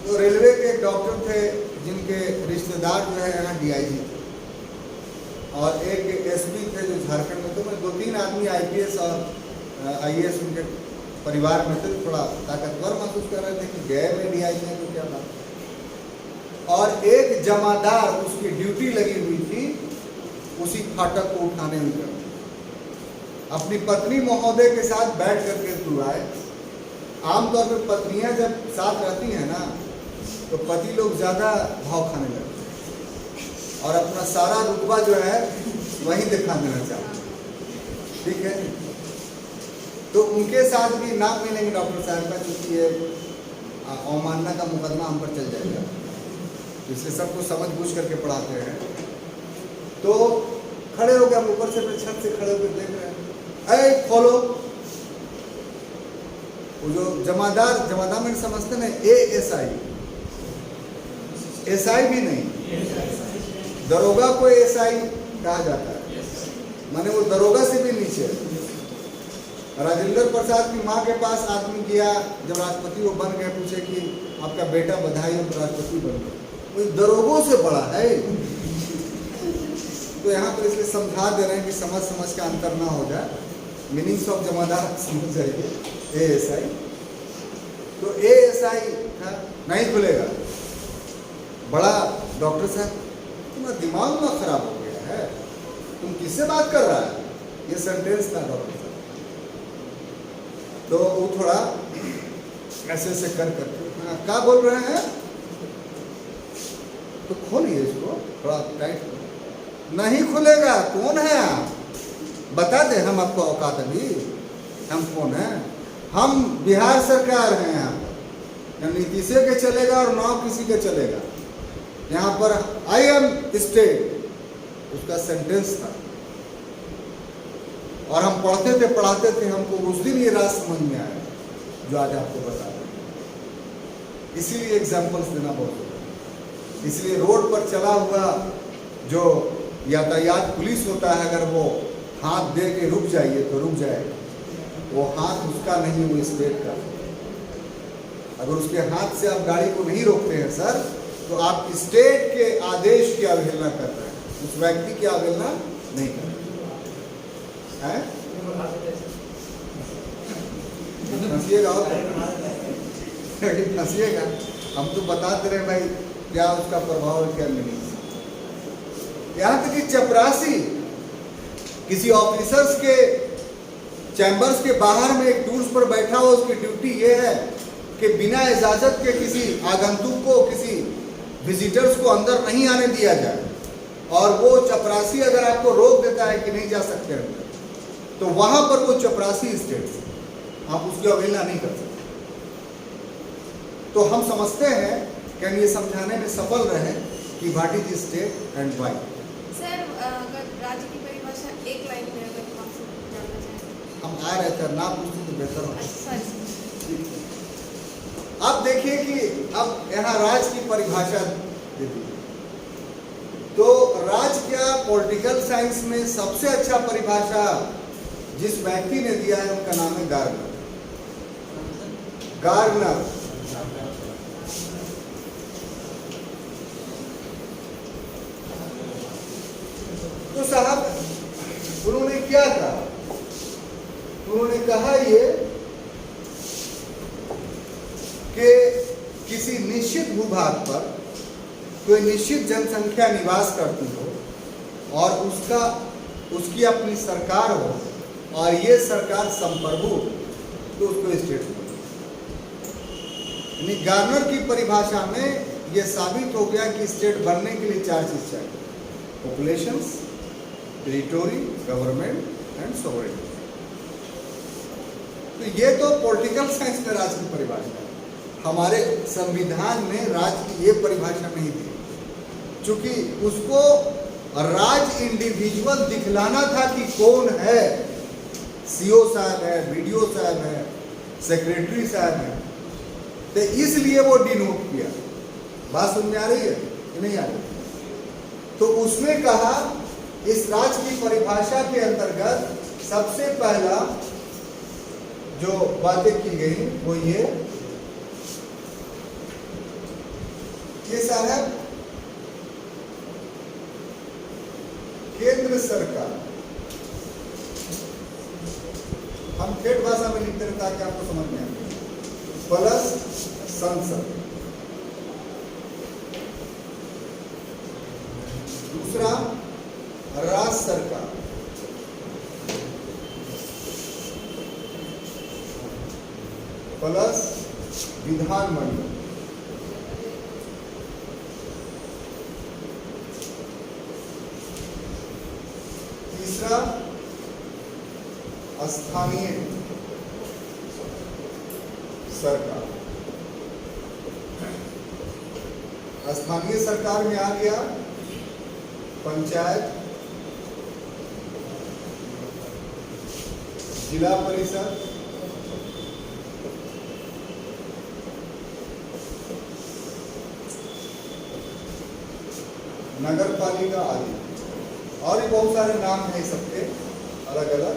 तो रेलवे के एक डॉक्टर थे जिनके रिश्तेदार जो है यहाँ डीआईजी थे, और एक एसपी थे जो झारखंड में थे। मैं 2-3 आदमी आईपीएस और आईएएस उनके परिवार में थे, थोड़ा ताकतवर महसूस कर रहे थे कि गए में डीआईजी है तो क्या बात। और एक जमादार उसकी ड्यूटी लगी हुई थी उसी फाटक को उठाने में कर, अपनी पत्नी महोदय के साथ बैठ करके दुआए। आमतौर पर पत्नियां जब साथ रहती हैं ना तो पति लोग ज़्यादा भाव खाने लगते हैं और अपना सारा रुतबा जो है वहीं दिखा देना चाहते हैं, ठीक है। तो उनके साथ भी ना मिलेंगे डॉक्टर साहब का, क्योंकि ये अवमानना का मुकदमा हम पर चल जाएगा, इसलिए सबको समझ बूझ करके पढ़ाते हैं। तो खड़े हो गए, हम ऊपर से छत से खड़े होकर देख रहे हैं, ऐ खोलो। वो जो जमादार में समझते ना एएसआई, एसआई भी नहीं, दरोगा को एसआई कहा जाता है, माने वो दरोगा से भी नीचे। राजेंद्र प्रसाद की माँ के पास आदमी गया जब राष्ट्रपति वो बन गए, पूछे कि आपका बेटा बधाई हो तो राष्ट्रपति बन गए, वो दरोगों से बड़ा है। तो यहाँ पर इसलिए समझा दे रहे हैं कि समझ का अंतर ना हो जाए, मीनिंग्स ऑफ जमादार समझ जाइए। एएसआई, तो एएसआई नहीं खुलेगा। बड़ा डॉक्टर साहब तुम्हारा दिमाग ना खराब हो गया है, तुम किससे बात कर रहा है, ये सेंटेंस था डॉक्टर साहब। तो वो थोड़ा ऐसे कर करके क्या बोल रहे हैं, तो खोलिए इसको थोड़ा टाइट। नहीं खुलेगा, कौन है आप, बता दे, हम आपको औकात अभी, हम कौन हैं, हम बिहार सरकार हैं, यहाँ नीतीश के चलेगा और ना किसी के चलेगा। यहाँ पर आई एम स्टेट, उसका सेंटेंस था, और हम पढ़ाते थे, हमको उस दिन ये राज समझ में आया जो आज आपको बता रहे हैं। इसीलिए एग्जाम्पल्स देना बहुत जरूरी। इसलिए रोड पर चला हुआ जो यातायात पुलिस होता है, अगर वो हाथ दे के रुक जाइए तो रुक जाएगा, वो हाथ उसका नहीं, वो स्टेट का। अगर उसके हाथ से आप गाड़ी को नहीं रोकते हैं सर, तो आप स्टेट के आदेश की अवहेलना कर रहे हैं, उस व्यक्ति की अवहेलना नहीं कर रहे हैं। फंसिएगा, हम तो बताते रहे भाई क्या उसका प्रभाव है, क्या नहीं। यहाँ तक कि चपरासी किसी ऑफिसर्स के चैम्बर्स के बाहर में एक टूल्स पर बैठा हो, उसकी ड्यूटी ये है कि बिना इजाजत के किसी आगंतुक को, किसी विजिटर्स को अंदर नहीं आने दिया जाए। और वो चपरासी अगर आपको रोक देता है कि नहीं जा सकते अंदर, तो वहां पर वो चपरासी स्टेट से आप उसकी अवहेलना नहीं कर सकते। तो हम समझते हैं कि हम ये समझाने में सफल रहे कि what is state and why.
Sir, अगर राज्य की परिभाषा एक लाइन में अगर आपसे जानना चाहें।
हम आ रहे थे, ना पूछते तो बेहतर हो।
अच्छा,
अब देखिए कि अब यहाँ राज की परिभाषा दे दी, तो राज क्या, पॉलिटिकल साइंस में सबसे अच्छा परिभाषा जिस व्यक्ति ने दिया है उनका नाम है गार्नर। गार्नर तो साहब उन्होंने क्या कहा, उन्होंने कहा ये कि किसी निश्चित भूभाग पर कोई निश्चित जनसंख्या निवास करती हो और उसकी अपनी सरकार हो और ये सरकार संप्रभु हो, तो उसको स्टेट बोलते हैं। यानी गार्नर की परिभाषा में ये साबित हो गया कि स्टेट बनने के लिए 4 चीज चाहिए: populations, territory, government and sovereignty. तो ये तो पॉलिटिकल साइंस में राज्य की परिभाषा है। हमारे संविधान में राज्य की ये परिभाषा नहीं दी, क्योंकि उसको राज्य इंडिविजुअल दिखलाना था कि कौन है। सीओ साहब है, बीडीओ साहब है, सेक्रेटरी साहब है, तो इसलिए वो डिनोट किया। बात समझ में आ रही है कि नहीं आ रही? तो उसमें कहा इस राज्य की परिभाषा के अंतर्गत सबसे पहला जो बातें की गई वो ये साहब केंद्र सरकार, हम ठेठ भाषा में लिखते हैं ताकि आपको समझ में आए, प्लस संसद। दूसरा राज्य सरकार, प्लस विधानमंडल। तीसरा स्थानीय सरकार। स्थानीय सरकार में आ गया पंचायत, जिला परिषद, नगर पालिका आदि, और भी बहुत सारे नाम हैं सबके अलग अलग,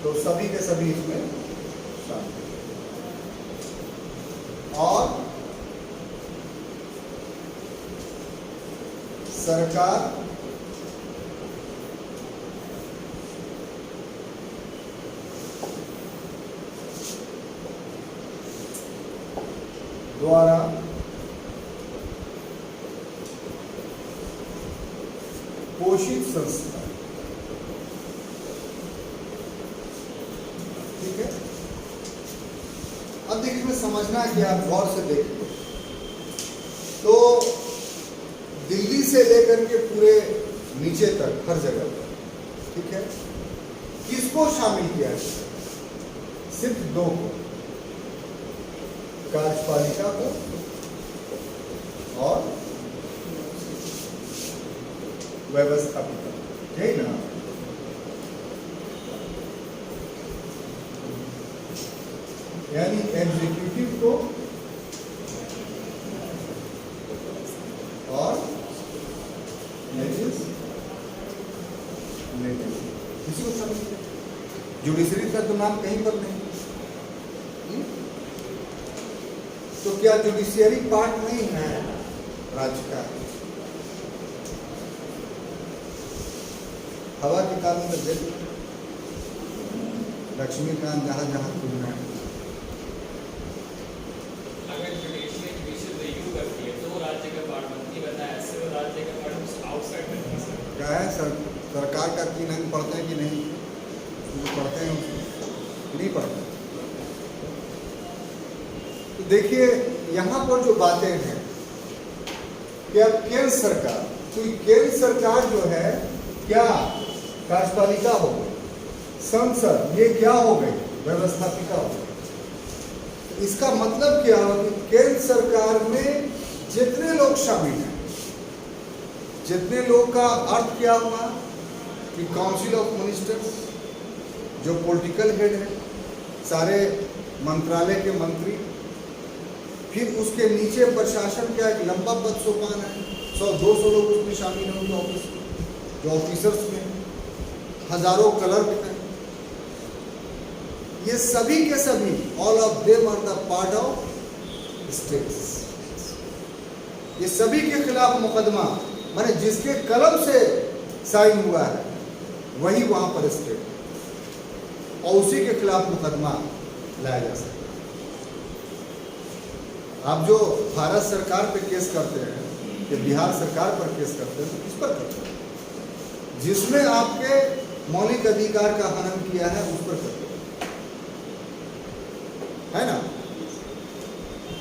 तो सभी के सभी इसमें शामिल। और सरकार द्वारा पोषित संस्था। ठीक है, अब देखिए इसमें समझना कि आप गौर से देखिए तो दिल्ली से लेकर के पूरे नीचे तक हर जगह पर, ठीक है, किसको शामिल किया है? सिर्फ 2 को, कार्यपालिका को और व्यवस्थापिका, यही ना? यानी एग्जीक्यूटिव को और लेजिस्लेटिव, किसी को शामिल किया। जुडिशरी का तो नाम कहीं पर नहीं। तो क्या जुडिशियरी पार्ट नहीं है राज्य का? हवा के कानून में देख लक्ष्मीकांत जहां जहां खुलना है।
अगर जुडिशियल रिव्यू करती है तो वो राज्य का पार्ट बनती है, बताया ऐसे वो राज्य का पार्ट आउटसाइड बनती है।
क्या है सरकार का 3 अंग पढ़ते हैं कि नहीं? जो पढ़ते हैं उसको नहीं पढ़ते। तो देखिए यहाँ पर जो बातें हैं कि अब केंद्र सरकार, तो केंद्र सरकार जो है क्या कार्यपालिका हो गई, संसद ये क्या हो गई, व्यवस्थापिका हो गई। इसका मतलब क्या हो कि केंद्र सरकार में जितने लोग शामिल हैं, जितने लोग का अर्थ क्या हुआ कि काउंसिल ऑफ मिनिस्टर्स जो पॉलिटिकल हेड है, सारे मंत्रालय के मंत्री, फिर उसके नीचे प्रशासन का एक लंबा पद सोपान है, 100-200 लोग उसमें शामिल हैं उनके ऑफिस में, जो ऑफिसर्स में हजारों क्लर्क हैं। ये सभी के सभी all of them are the part of states. ये सभी के खिलाफ मुकदमा, माने जिसके कलम से साइन हुआ है वही वहां पर स्टेट, और उसी के खिलाफ मुकदमा लाया जा सकता है। आप जो भारत सरकार पे केस करते हैं कि बिहार सरकार पर केस करते हैं तो किस पर करते हैं? जिसने आपके मौलिक अधिकार का हनन किया है उस पर करते हैं, है ना?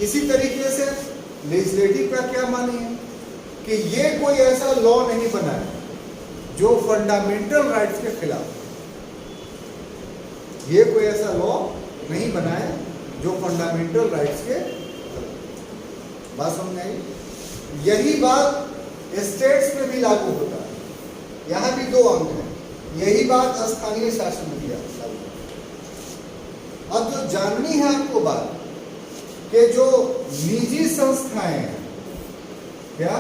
इसी तरीके से लेजिस्लेटिव का क्या मानी है कि ये कोई ऐसा लॉ नहीं बना है जो फंडामेंटल राइट्स के खिलाफ। ये कोई ऐसा लॉ नहीं बना है जो फंडामेंटल राइट्स के खिलाफ। बात समझ आई? यही बात स्टेट्स में भी लागू होता है। यहाँ भी दो अंग हैं। यही बात स्थानीय शासन में भी लागू होता है। अब जो जाननी है आपको बात कि जो निजी संस्थाएं हैं, क्या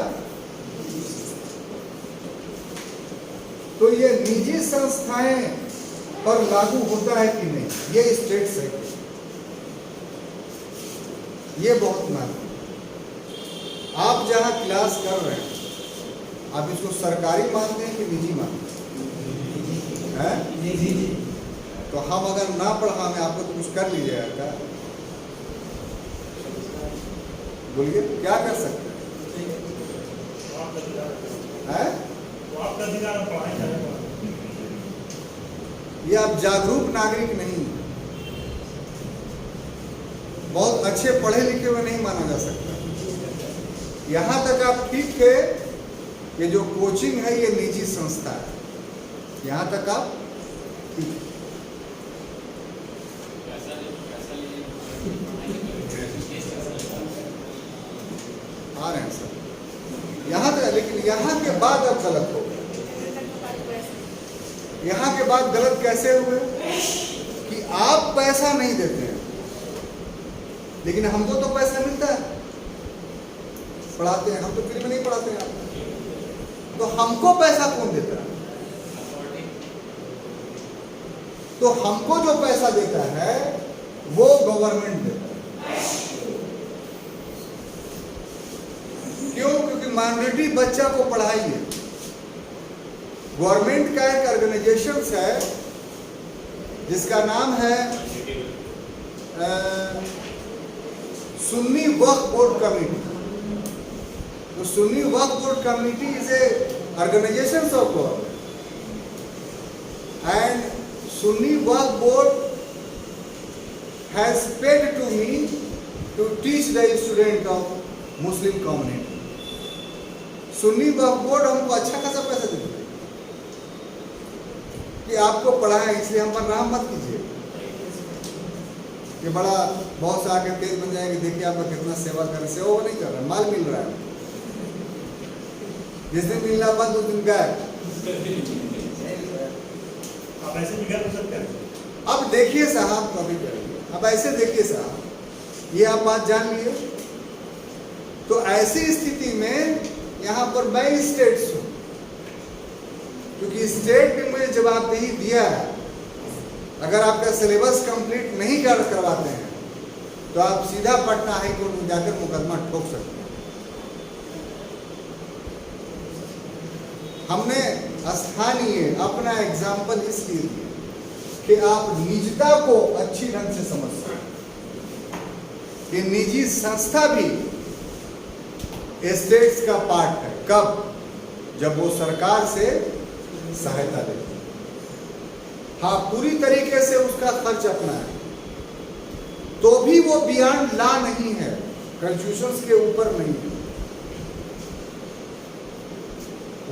तो ये निजी संस्थाएं पर लागू होता है कि नहीं, ये स्टेट से, ये बहुत महत्वपूर्ण। आप जहां क्लास कर रहे हैं आप इसको सरकारी मानते हैं कि निजी मानते हैं? तो हम अगर ना पढ़ाने आपको तो कुछ कर लीजिएगा क्या? बोलिए क्या कर सकते हैं?
आपका अधिकार पढ़ाई करेगा।
ये आप जागरूक नागरिक नहीं, बहुत अच्छे पढ़े लिखे हुए नहीं माना जा सकता। यहां तक आप ठीक है, ये जो कोचिंग है ये निजी संस्था है, यहां तक आप ठीक। आ रहे हैं सर यहां तक, लेकिन यहां के बाद अब गलत हो गए। यहां के बाद गलत कैसे हुए कि आप पैसा नहीं देते हैं, लेकिन हमको तो पैसा मिलता है, पढ़ाते हैं हम तो फ्री में नहीं पढ़ाते हैं आप, तो हमको पैसा कौन देता है? तो हमको जो पैसा देता है वो गवर्नमेंट देता है। क्यों? क्योंकि माइनॉरिटी बच्चा को पढ़ाई है। गवर्नमेंट का एक ऑर्गेनाइजेशन है जिसका नाम है सुन्नी वक्फ बोर्ड कमेटी। तो सुन्नी वक्फ board committee is a organisation of government and सुन्नी वक्फ board has paid to me to teach the student of Muslim community. सुन्नी वक्फ बोर्ड हमको अच्छा खासा पैसा देती है कि आपको पढ़ाया, इसलिए हम पर रहम मत कीजिए कि बड़ा बहुत से आके तेज बन जाएंगे, देखिए आपका कितना सेवा कर, सेवा नहीं कर रहा, माल मिल रहा है। जिस दिन मिलना बंद उस दिन गायब।
आप ऐसे भी कर सकते हैं।
अब देखिए साहब, कभी करेंगे, अब ऐसे देखिए साहब, ये आप बात जान लिए। तो ऐसी स्थिति में यहां पर मैं स्टेट्स हूं, क्योंकि स्टेट ने मुझे जवाबदेही दिया है। अगर आपका सिलेबस कंप्लीट नहीं करवाते हैं तो आप सीधा पटना हाई कोर्ट में जाकर मुकदमा ठोक सकते हैं। हमने स्थानीय अपना एग्जाम्पल इसलिए दिया कि आप निजता को अच्छी ढंग से समझ सकें कि निजी संस्था भी स्टेट्स का पार्ट है। कब? जब वो सरकार से सहायता देती है। हाँ, पूरी तरीके से उसका खर्च अपना है, तो भी वो बियॉन्ड लॉ नहीं है, कॉन्स्टिट्यूशन के ऊपर नहीं है।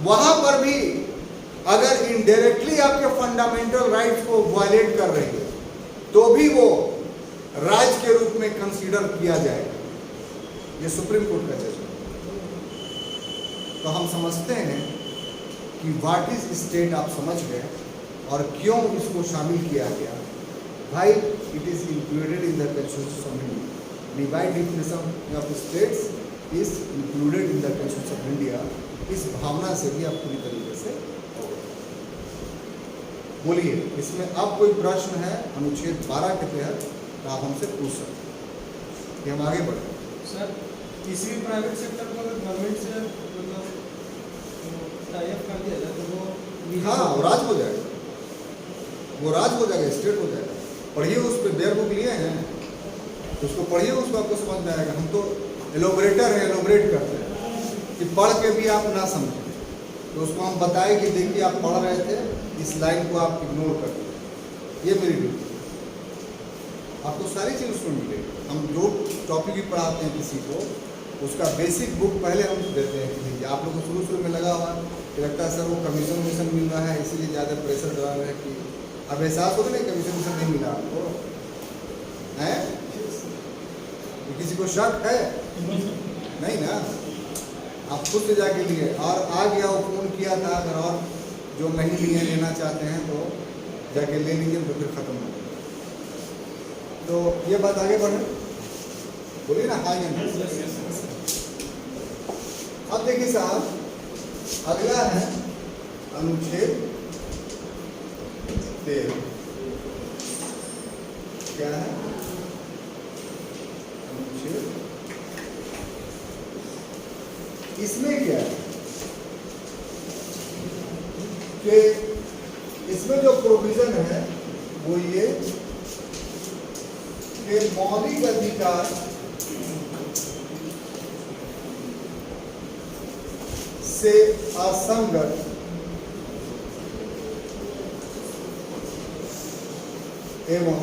वहां पर भी अगर इनडायरेक्टली आपके फंडामेंटल राइट्स को वायलेट कर रही है तो भी वो राज्य के रूप में कंसीडर किया जाएगा। ये सुप्रीम कोर्ट का जजमेंट। तो हम समझते हैं कि व्हाट इज स्टेट, आप समझ गए, और क्यों इसको शामिल किया गया। भाई, it is included in the constitution of India. Divide definition of states is included in the constitution of India. इस भावना से भी आप पूरी तरीके से बोलिए। इसमें अब कोई प्रश्न है अनुच्छेद 12 के तहत तो आप हमसे पूछ सकते हैं कि हम आगे बढ़ें।
सर, किसी भी प्राइवेट सेक्टर को अगर गवर्नमेंट से मतलब टाई अप कर दिया जाए तो वो
हाँ, वो राज हो जाएगा, वो राज हो जाएगा, स्टेट हो जाएगा। पढ़िए, उस पर बेयर बुक लिए हैं, उसको पढ़िए, उसको आपको समझ में आएगा। हम तो एलोबरेटर हैं, एलोबरेट करते हैं। कि पढ़ के भी आप ना समझें, तो उसको हम बताएं कि देखिए आप पढ़ रहे थे, इस लाइन को आप इग्नोर कर दिए। ये मेरी ड्यूटी। आपको सारी चीज़ उसमें मिलेगी। हम जो टॉपिक भी पढ़ाते हैं किसी को, उसका बेसिक बुक पहले हम देते हैं कि देखिए आप लोग को शुरू में लगा हुआ कि लगता है सर वो कमीशन वमीशन मिल रहा है इसीलिए ज़्यादा प्रेशर डाल रहे हैं कि अब एहसास होगा नहीं कमीशन वमीशन नहीं मिला आपको है? तो किसी को शक है? नहीं ना, आप खुद से जाके लिए और आ गया वो फ़ोन किया था, अगर और जो नहीं लिए लेना चाहते हैं तो जाके ले लीजिए, तो फिर ख़त्म हो गया। तो ये बात आगे बढ़े, बोलिए ना हाँ या नहीं। अब देखिए साहब, अगला है अनुच्छेद 13। क्या है? अनुच्छेद, इसमें क्या है कि इसमें जो प्रोविजन है वो ये कि मौलिक अधिकार से असंगत एवं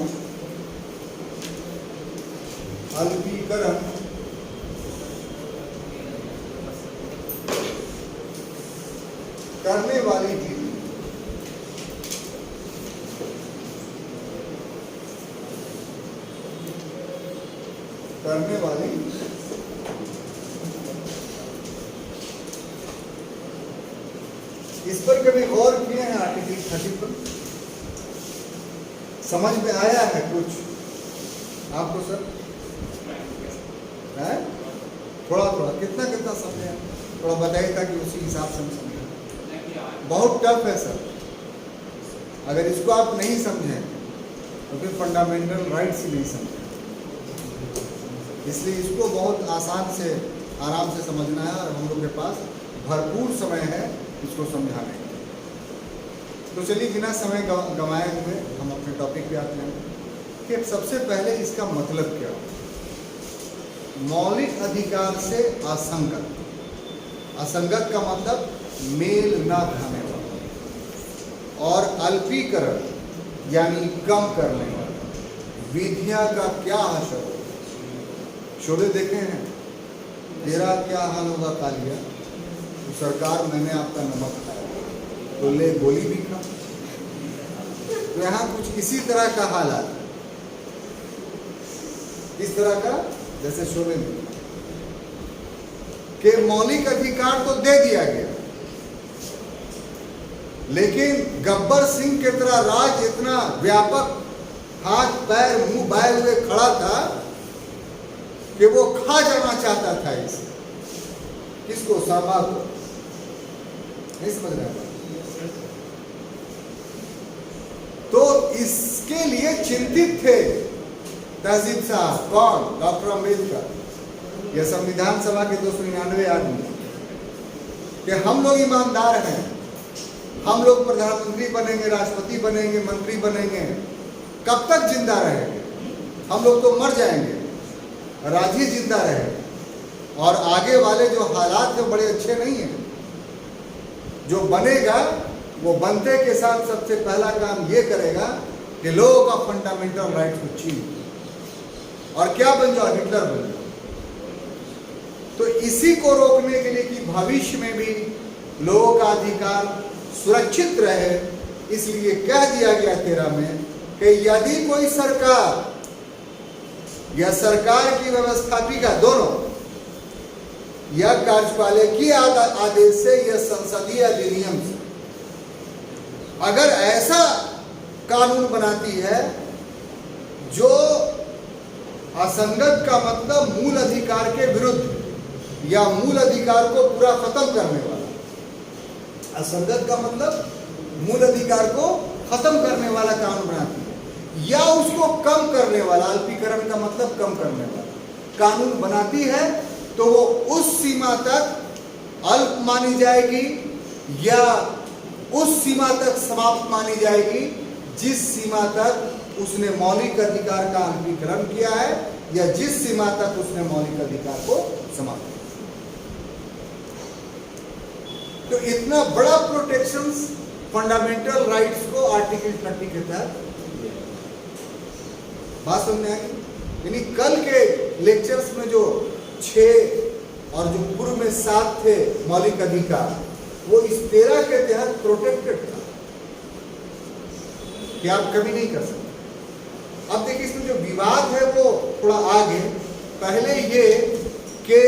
अल्पीकरण करने वाली नीति इस पर कभी गौर किए हैं? आर्टिकल 30 पर समझ में आया है कुछ आपको सर? है थोड़ा थोड़ा, कितना कितना समझे थोड़ा बताइए ताकि उसी हिसाब से हम समझें। बहुत टफ है सर, अगर इसको आप नहीं समझें तो फिर फंडामेंटल राइट्स ही नहीं समझें। इसलिए इसको बहुत आसान से आराम से समझना है और हम लोग के पास भरपूर समय है इसको समझाने का। तो चलिए बिना समय गंवाए हुए हम अपने टॉपिक पे आते हैं कि सबसे पहले इसका मतलब क्या है। मौलिक अधिकार से असंगत, असंगत का मतलब मेल ना खाने वाला, और अल्पीकरण यानी कम करने वाला विधियां का क्या असर होगा। शोले देखे हैं, तेरा क्या हाल होगा कालिया, तो सरकार मैंने आपका नमक खाया तो ले गोली भी खा। तो यहाँ कुछ इसी तरह का हालात, इस तरह का जैसे शोले में कि मौलिक अधिकार तो दे दिया गया, लेकिन गब्बर सिंह की तरह राज इतना व्यापक हाथ पैर मुंह बाए हुए खड़ा था कि वो खा जाना चाहता था इसे। किसको? सामा को। नहीं समझ रहे? तो इसके लिए चिंतित थे तहजीब साहब। कौन? डॉक्टर अम्बेडकर। यह संविधान सभा के 299 आदमी कि हम लोग ईमानदार हैं, हम लोग प्रधानमंत्री बनेंगे, राष्ट्रपति बनेंगे, मंत्री बनेंगे, कब तक जिंदा रहेंगे? हम लोग तो मर जाएंगे, राजी जिंदा रहे। और आगे वाले जो हालात जो बड़े अच्छे नहीं हैं, जो बनेगा वो बनते के साथ सबसे पहला काम ये करेगा कि लोगों का फंडामेंटल राइट्स को छीन, और क्या बन जाओ? हिटलर बन जाओ। तो इसी को रोकने के लिए कि भविष्य में भी लोगों का अधिकार सुरक्षित रहे, इसलिए कह दिया गया 13 में कि यदि कोई सरकार या सरकार की व्यवस्थापिका दोनों या कार्यपालिकीय आदेश से या संसदीय अधिनियम से अगर ऐसा कानून बनाती है जो असंगत का मतलब मूल अधिकार के विरुद्ध या मूल अधिकार को पूरा खत्म करने वाला, असंगत का मतलब मूल अधिकार को खत्म करने वाला कानून बनाती है या उसको कम करने वाला, अल्पीकरण का मतलब कम करने वाला कानून बनाती है, तो वो उस सीमा तक अल्प मानी जाएगी या उस सीमा तक समाप्त मानी जाएगी जिस सीमा तक उसने मौलिक अधिकार का अल्पीकरण किया है या जिस सीमा तक उसने मौलिक अधिकार को समाप्त किया। तो इतना बड़ा प्रोटेक्शन फंडामेंटल राइट्स को आर्टिकल 30 के तहत दिया है। बात समझ में आई? यानी कल के लेक्चर्स में जो 6 और जो पूर्व में 7 थे मौलिक अधिकार, वो इस 13 के तहत प्रोटेक्टेड था कि आप कभी नहीं कर सकते। अब देखिए इसमें जो विवाद है वो थोड़ा आगे, पहले ये कि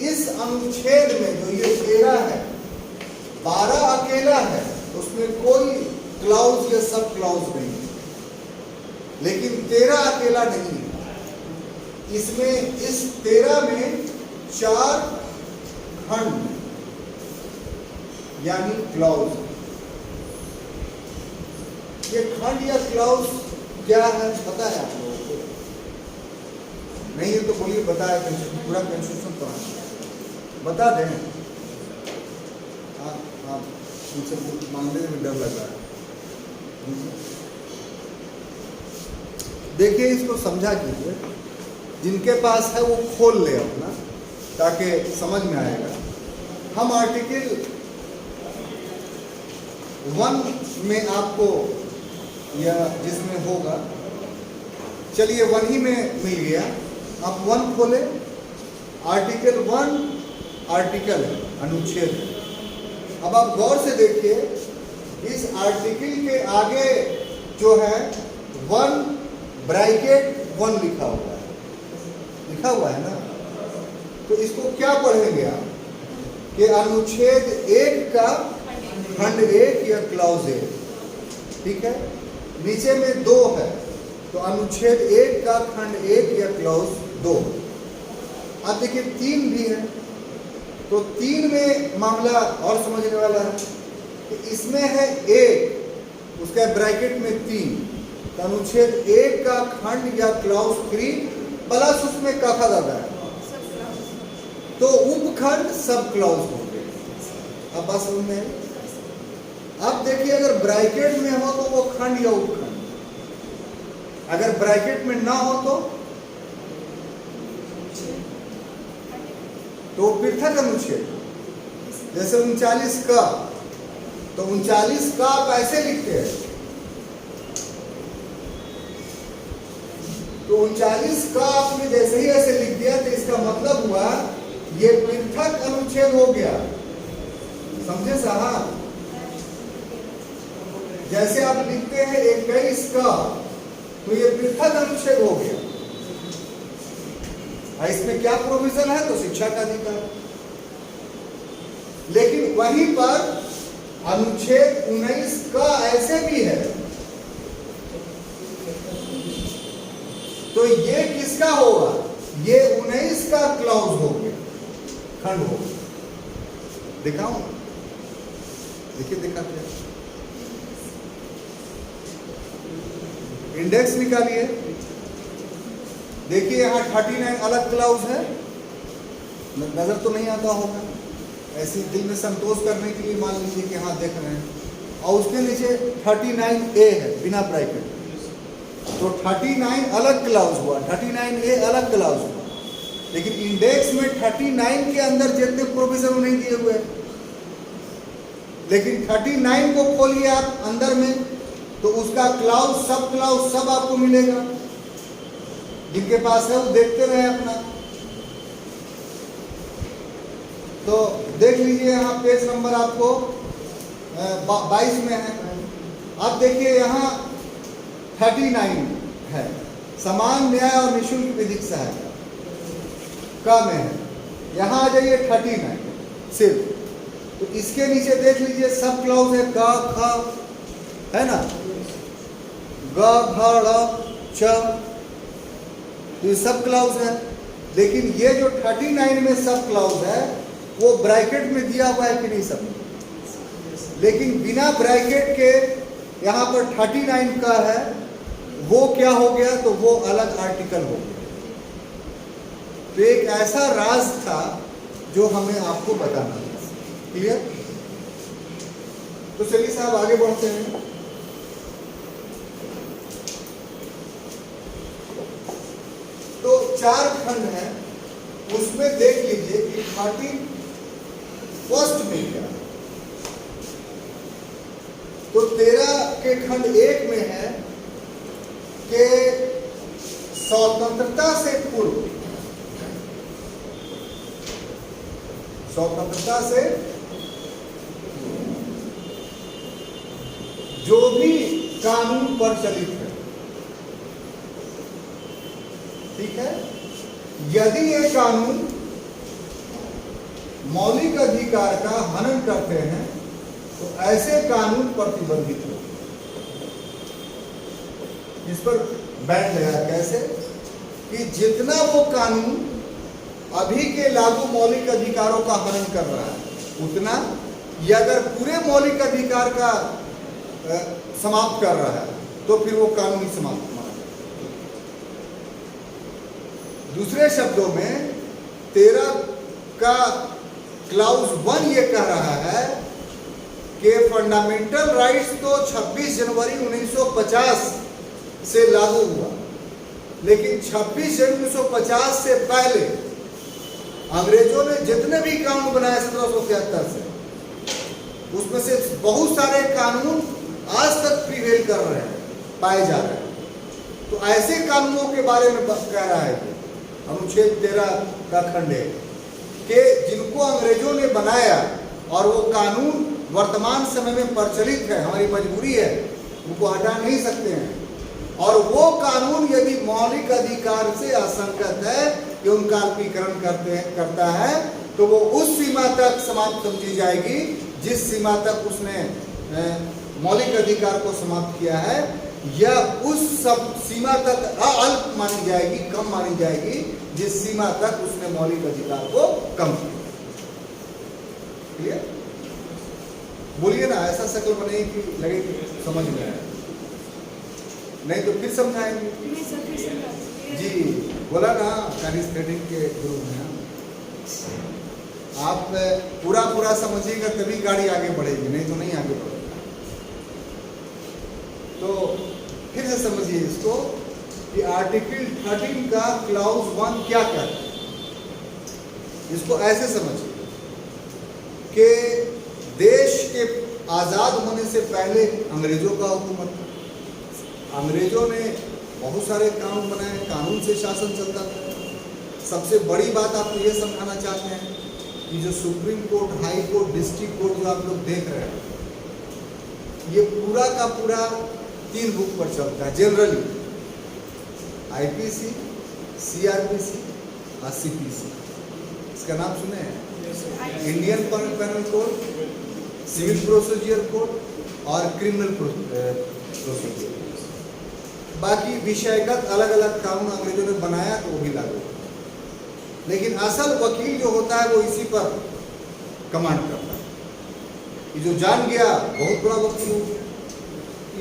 इस अनुच्छेद में जो ये 13 है, 12 अकेला है, उसमें कोई क्लाउज या सब क्लाउज नहीं है, लेकिन 13 अकेला नहीं है। इसमें इस 13 में 4 खंड यानी क्लाउज। ये खंड या क्लाउज क्या है पता है आप लोगों को? नहीं है तो बोलिए, बताया पूरा कंस्टिट्यूशन पढ़ा बता दें। आप मुझसे मांगने में डर लग रहा है। देखिए इसको समझा कीजिए, जिनके पास है वो खोल ले अपना, ताकि समझ में आएगा। हम आर्टिकल 1 में आपको या जिसमें होगा, चलिए 1 ही में मिल गया, आप 1 खोले। आर्टिकल 1 आर्टिकल है, अनुच्छेद है। अब आप गौर से देखिए, इस आर्टिकल के आगे जो है 1 ब्रैकेट 1 लिखा हुआ है ना। तो इसको क्या पढ़ेंगे आप कि अनुच्छेद 1 का खंड 1 या क्लाउज 1, ठीक है। नीचे में 2 है, तो अनुच्छेद 1 का खंड 1 या क्लाउज 2। अब देखिए 3 भी है, तो 3 में मामला और समझने वाला है कि इसमें है 1, उसका ब्रैकेट में 3, तो अनुच्छेद 1 का खंड या क्लाउज 3 प्लस उसमें काखा दादा है, तो उपखंड सब क्लाउज हो गए। अब बात समझ में आई? अब देखिए अगर ब्रैकेट में हो तो वो खंड या उपखंड, अगर ब्रैकेट में ना हो तो पृथक अनुच्छेद। जैसे 39 का, तो 39 का आप ऐसे लिखते हैं, तो 39 का आपने जैसे ही ऐसे लिख दिया तो इसका मतलब हुआ ये पृथक अनुच्छेद हो गया। समझे साहब? जैसे आप लिखते हैं 21 का, तो ये पृथक अनुच्छेद हो गया। इसमें क्या प्रोविजन है? तो शिक्षा का अधिकार। लेकिन वहीं पर अनुच्छेद 19 का ऐसे भी है, तो ये किसका होगा? ये 19 का क्लाउज हो गया, खंड हो गया। दिखाऊं? देखिए दिखाते हैं, इंडेक्स निकालिए। देखिए यहाँ 39 अलग क्लाउज है, नजर तो नहीं आता होगा, ऐसे दिल में संतोष करने के लिए मान लीजिए कि हाँ देख रहे हैं, और उसके नीचे 39A है बिना ब्रैकेट, तो 39 अलग क्लाउज हुआ, 39A अलग क्लाउज हुआ। लेकिन इंडेक्स में 39 के अंदर जितने प्रोविजन नहीं दिए हुए, लेकिन 39 को खोलिए आप अंदर में, तो उसका क्लाउज सब आपको मिलेगा। जिनके पास है वो देखते रहे अपना। तो देख लीजिए यहाँ पेज नंबर आपको 22 में है। अब देखिए यहाँ 39 है, समान न्याय और निःशुल्क विधिक सहायता का में है। यहाँ आ जाइए 39 सिर्फ, तो इसके नीचे देख लीजिए सब क्लाउज है, का खा है ना, ग भ ड़ च, तो ये सब क्लाउज है। लेकिन ये जो 39 में सब क्लाउज है वो ब्रैकेट में दिया हुआ है कि नहीं सब, लेकिन बिना ब्रैकेट के यहाँ पर 39 का है, वो क्या हो गया? तो वो अलग आर्टिकल हो गया। तो एक ऐसा राज था जो हमें आपको बताना था। क्लियर? तो चलिए साहब आगे बढ़ते हैं। तो 4 खंड है, उसमें देख लीजिए कि 31 में क्या तो 13 के खंड 1 में है कि स्वतंत्रता से पूर्व, स्वतंत्रता से जो भी कानून प्रचलित है, ठीक है, यदि ये कानून मौलिक अधिकार का हनन करते हैं तो ऐसे कानून प्रतिबंधित हो। इस पर बैन लगा कैसे कि जितना वो कानून अभी के लागू मौलिक अधिकारों का हनन कर रहा है उतना, या अगर पूरे मौलिक अधिकार का समाप्त कर रहा है तो फिर वो कानून ही समाप्त माना जाए। दूसरे शब्दों में 13 का क्लाउज 1 ये कह रहा है कि फंडामेंटल राइट्स तो 26 जनवरी 1950 से लागू हुआ, लेकिन 26 जनवरी 1950 से पहले अंग्रेजों ने जितने भी कानून बनाए 1773 से, उसमें से बहुत सारे कानून आज तक प्रिवेल कर रहे हैं, पाए जा रहे हैं। तो ऐसे कानूनों के बारे में कह रहा है अनुच्छेद 13 का खंड है कि जिनको अंग्रेजों ने बनाया और वो कानून वर्तमान समय में प्रचलित है, हमारी मजबूरी है, उनको हटा नहीं सकते हैं, और वो कानून यदि मौलिक अधिकार से असंगत है कि उनका अल्पीकरण करता है तो वो उस सीमा तक समाप्त समझी जाएगी जिस सीमा तक उसने मौलिक अधिकार को समाप्त किया है, या उस सब सीमा तक अल्प मानी जाएगी, कम मानी जाएगी जिस सीमा तक उसने मौलिक अधिकार को कम किया। क्लियर? बोलिए ना, ऐसा शक्ल बने कि लगे कि समझ में आया, नहीं तो फिर समझाएंगे।
नहीं सर, फिर समझा
जी बोला ना, चाइनीज थ्रेडिंग के गुरु हैं आप, पूरा समझिएगा तभी गाड़ी आगे बढ़ेगी, नहीं तो नहीं आगे बढ़ेगी। तो फिर से समझिए इसको कि आर्टिकल 13 का क्लाउज 1 क्या कहता है। इसको ऐसे समझिए कि देश के आज़ाद होने से पहले अंग्रेजों का हुकूमत था। अंग्रेजों ने बहुत सारे कानून बनाए, कानून से शासन चलता था। सबसे बड़ी बात आपको ये समझाना चाहते हैं कि जो supreme court, high court, district court जो आप लोग देख रहे हैं, ये पूरा का पूरा 3 बुक पर चलता है जनरली, आईपीसी, सीआरपीसी और सीपीसी। इसका नाम सुने हैं? Indian penal code, civil procedure code और क्रिमिनल प्रोसीजर। बाकी विषयगत अलग अलग कानून अंग्रेजों ने बनाया तो वो भी लागू, लेकिन असल वकील जो होता है वो इसी पर कमांड करता है। ये जो जान गया बहुत बड़ा वकील हो गया।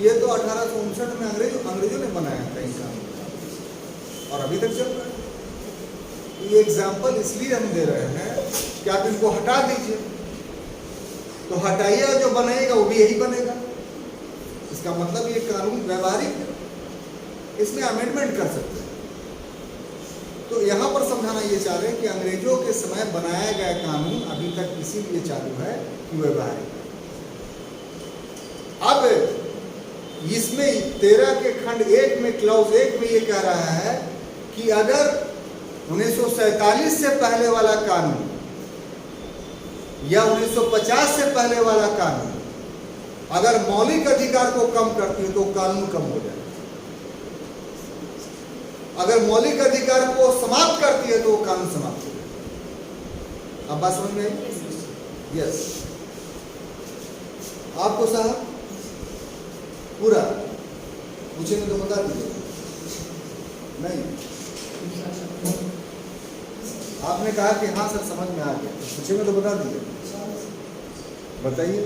ये तो 1859 में अंग्रेजों ने बनाया था इंसान, और अभी तक चल रहा है। ये एग्जाम्पल इसलिए हम दे रहे हैं कि आप इनको हटा दीजिए, तो हटाइए, जो बनेगा वो भी यही बनेगा। इसका मतलब ये कानून व्यवहारिक है, इसमें अमेंडमेंट कर सकते हैं। तो यहाँ पर समझाना ये चाह रहे हैं कि अंग्रेजों के समय बनाया गया कानून अभी तक इसीलिए चालू है कि व्यवहारिक है। अब इसमें 13 के खंड 1 में क्लाउज 1 में ये कह रहा है कि अगर 1947 से पहले वाला कानून या 1950 से पहले वाला कानून अगर मौलिक अधिकार को कम करती है तो कानून कम हो जाए, अगर मौलिक अधिकार को समाप्त करती है तो वो कानून समाप्त हो जाए। अब बात समझ में आई? यस। आपको साहब पूरा पूछेंगे तो बता दीजिए। नहीं, आपने कहा कि हाँ सर समझ में आ गया, पूछेंगे तो बता दीजिए। बताइए,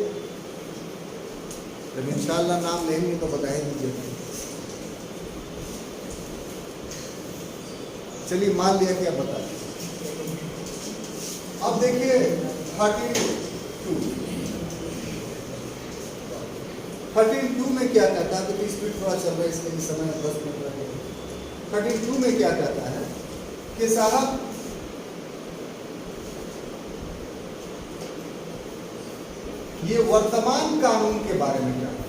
जब इंशाअल्लाह नाम लेंगे तो बता ही दीजिए। चलिए मान लिया कि आप बता दें। अब देखिए 32 में क्या कहता है, तो स्पीड थोड़ा चल रहा है इसलिए इस समय 10 मिनट लगेगा। 32 में क्या कहता है कि साहब ये वर्तमान कानून के बारे में क्या है।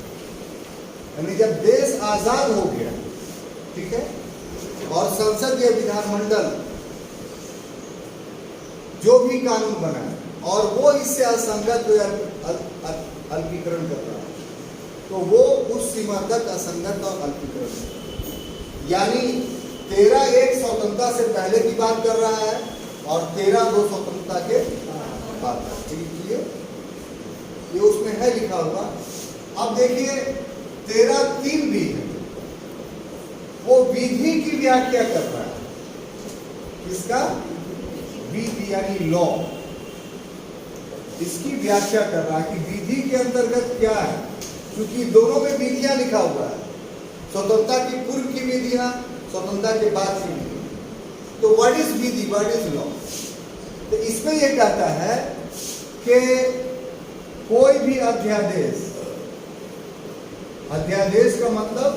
यानी जब देश आजाद हो गया, ठीक है, और संसदीय विधानमंडल जो भी कानून बना है और वो इससे असंगत या अल्पीकरण कर रहा है, तो वो उस सीमा तक असंगत और अल्पीकरण है। यानी 13(1) स्वतंत्रता से पहले की बात कर रहा है और 13(2) स्वतंत्रता के बाद। ठीक है, ये उसमें है लिखा हुआ। अब देखिए 13(3) भी है, वो विधि की व्याख्या कर रहा है। किसका? विधि यानी लॉ, इसकी व्याख्या कर रहा है कि विधि के अंतर्गत क्या है, क्योंकि दोनों में विधियां लिखा हुआ है, स्वतंत्रता की पूर्व की विधियां, स्वतंत्रता के बाद की विधि। तो what is Vidhi, what is law? तो इसमें यह कहता है कि कोई भी अध्यादेश, अध्यादेश का मतलब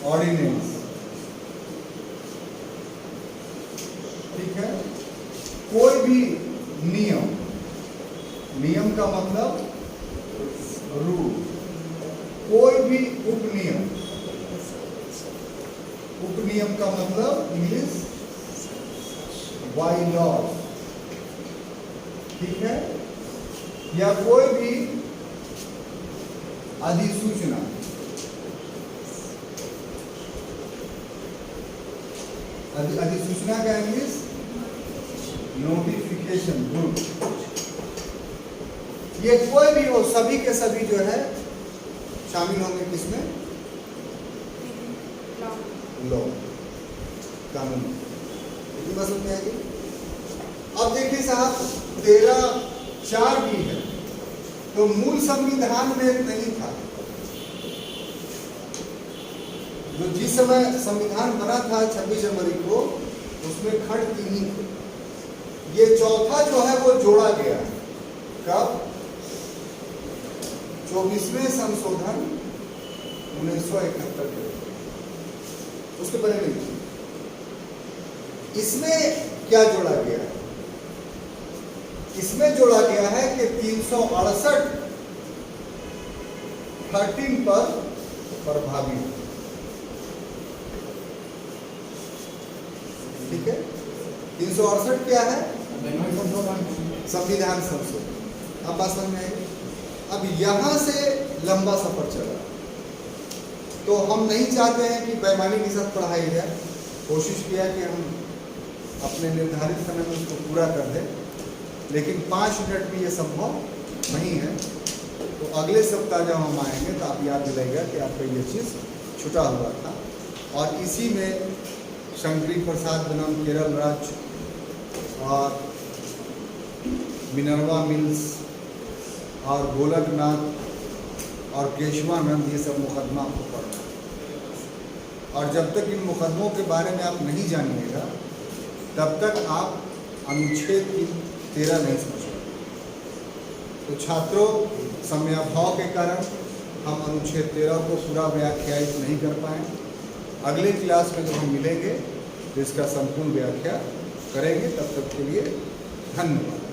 ऑर्डिनेंस, ठीक है, कोई भी नियम, नियम का मतलब रूल, कोई भी उपनियम, उपनियम का मतलब इंग्लिश बाई लॉ, ठीक है, या कोई भी अधिसूचना, अधिसूचना का इंग्लिश नोटिफिकेशन, गुड। ये कोई भी हो, सभी के सभी जो है शामिल होंगे किसमें? लॉ, कानून। इतनी बात समझ में आएगी। अब देखिए साहब 13(4) भी है, तो मूल संविधान में नहीं था। जो जिस समय संविधान बना था 26 जनवरी को, उसमें खंड 3 ही थे। ये चौथा जो है वो जोड़ा गया है। कब? 24वें संशोधन 1971 के, उसके पहले नहीं थी। इसमें क्या जोड़ा गया है? इसमें जोड़ा गया है कि 368 13 पर प्रभावी है, ठीक है। 368 क्या है? संविधान संशोधन। अब बात समझ में आएगी। अब यहां से लंबा सफर चला, तो हम नहीं चाहते हैं कि बेईमानी के साथ पढ़ाई जाए। कोशिश किया कि हम अपने निर्धारित समय में उसको पूरा कर दें, लेकिन 5 मिनट में ये संभव नहीं है। तो अगले सप्ताह जब हम आएंगे तो आप याद दिलाएगा कि आपका ये चीज़ छुटा हुआ था। और इसी में शंकरी प्रसाद बनाम केरल राज्य और मिनर्वा मिल्स और गोलकनाथ और केशवानंद, ये सब मुकदमा आपको पढ़ना है। और जब तक इन मुकदमों के बारे में आप नहीं जानिएगा, तब तक आप अनुच्छेद 13 नहीं समझ पाएंगे। तो छात्रों, समयाभाव के कारण हम अनुच्छेद 13 को पूरा व्याख्यायित नहीं कर पाए। अगले क्लास में जब हम मिलेंगे तो इसका संपूर्ण व्याख्या करेंगे। तब तक के लिए धन्यवाद।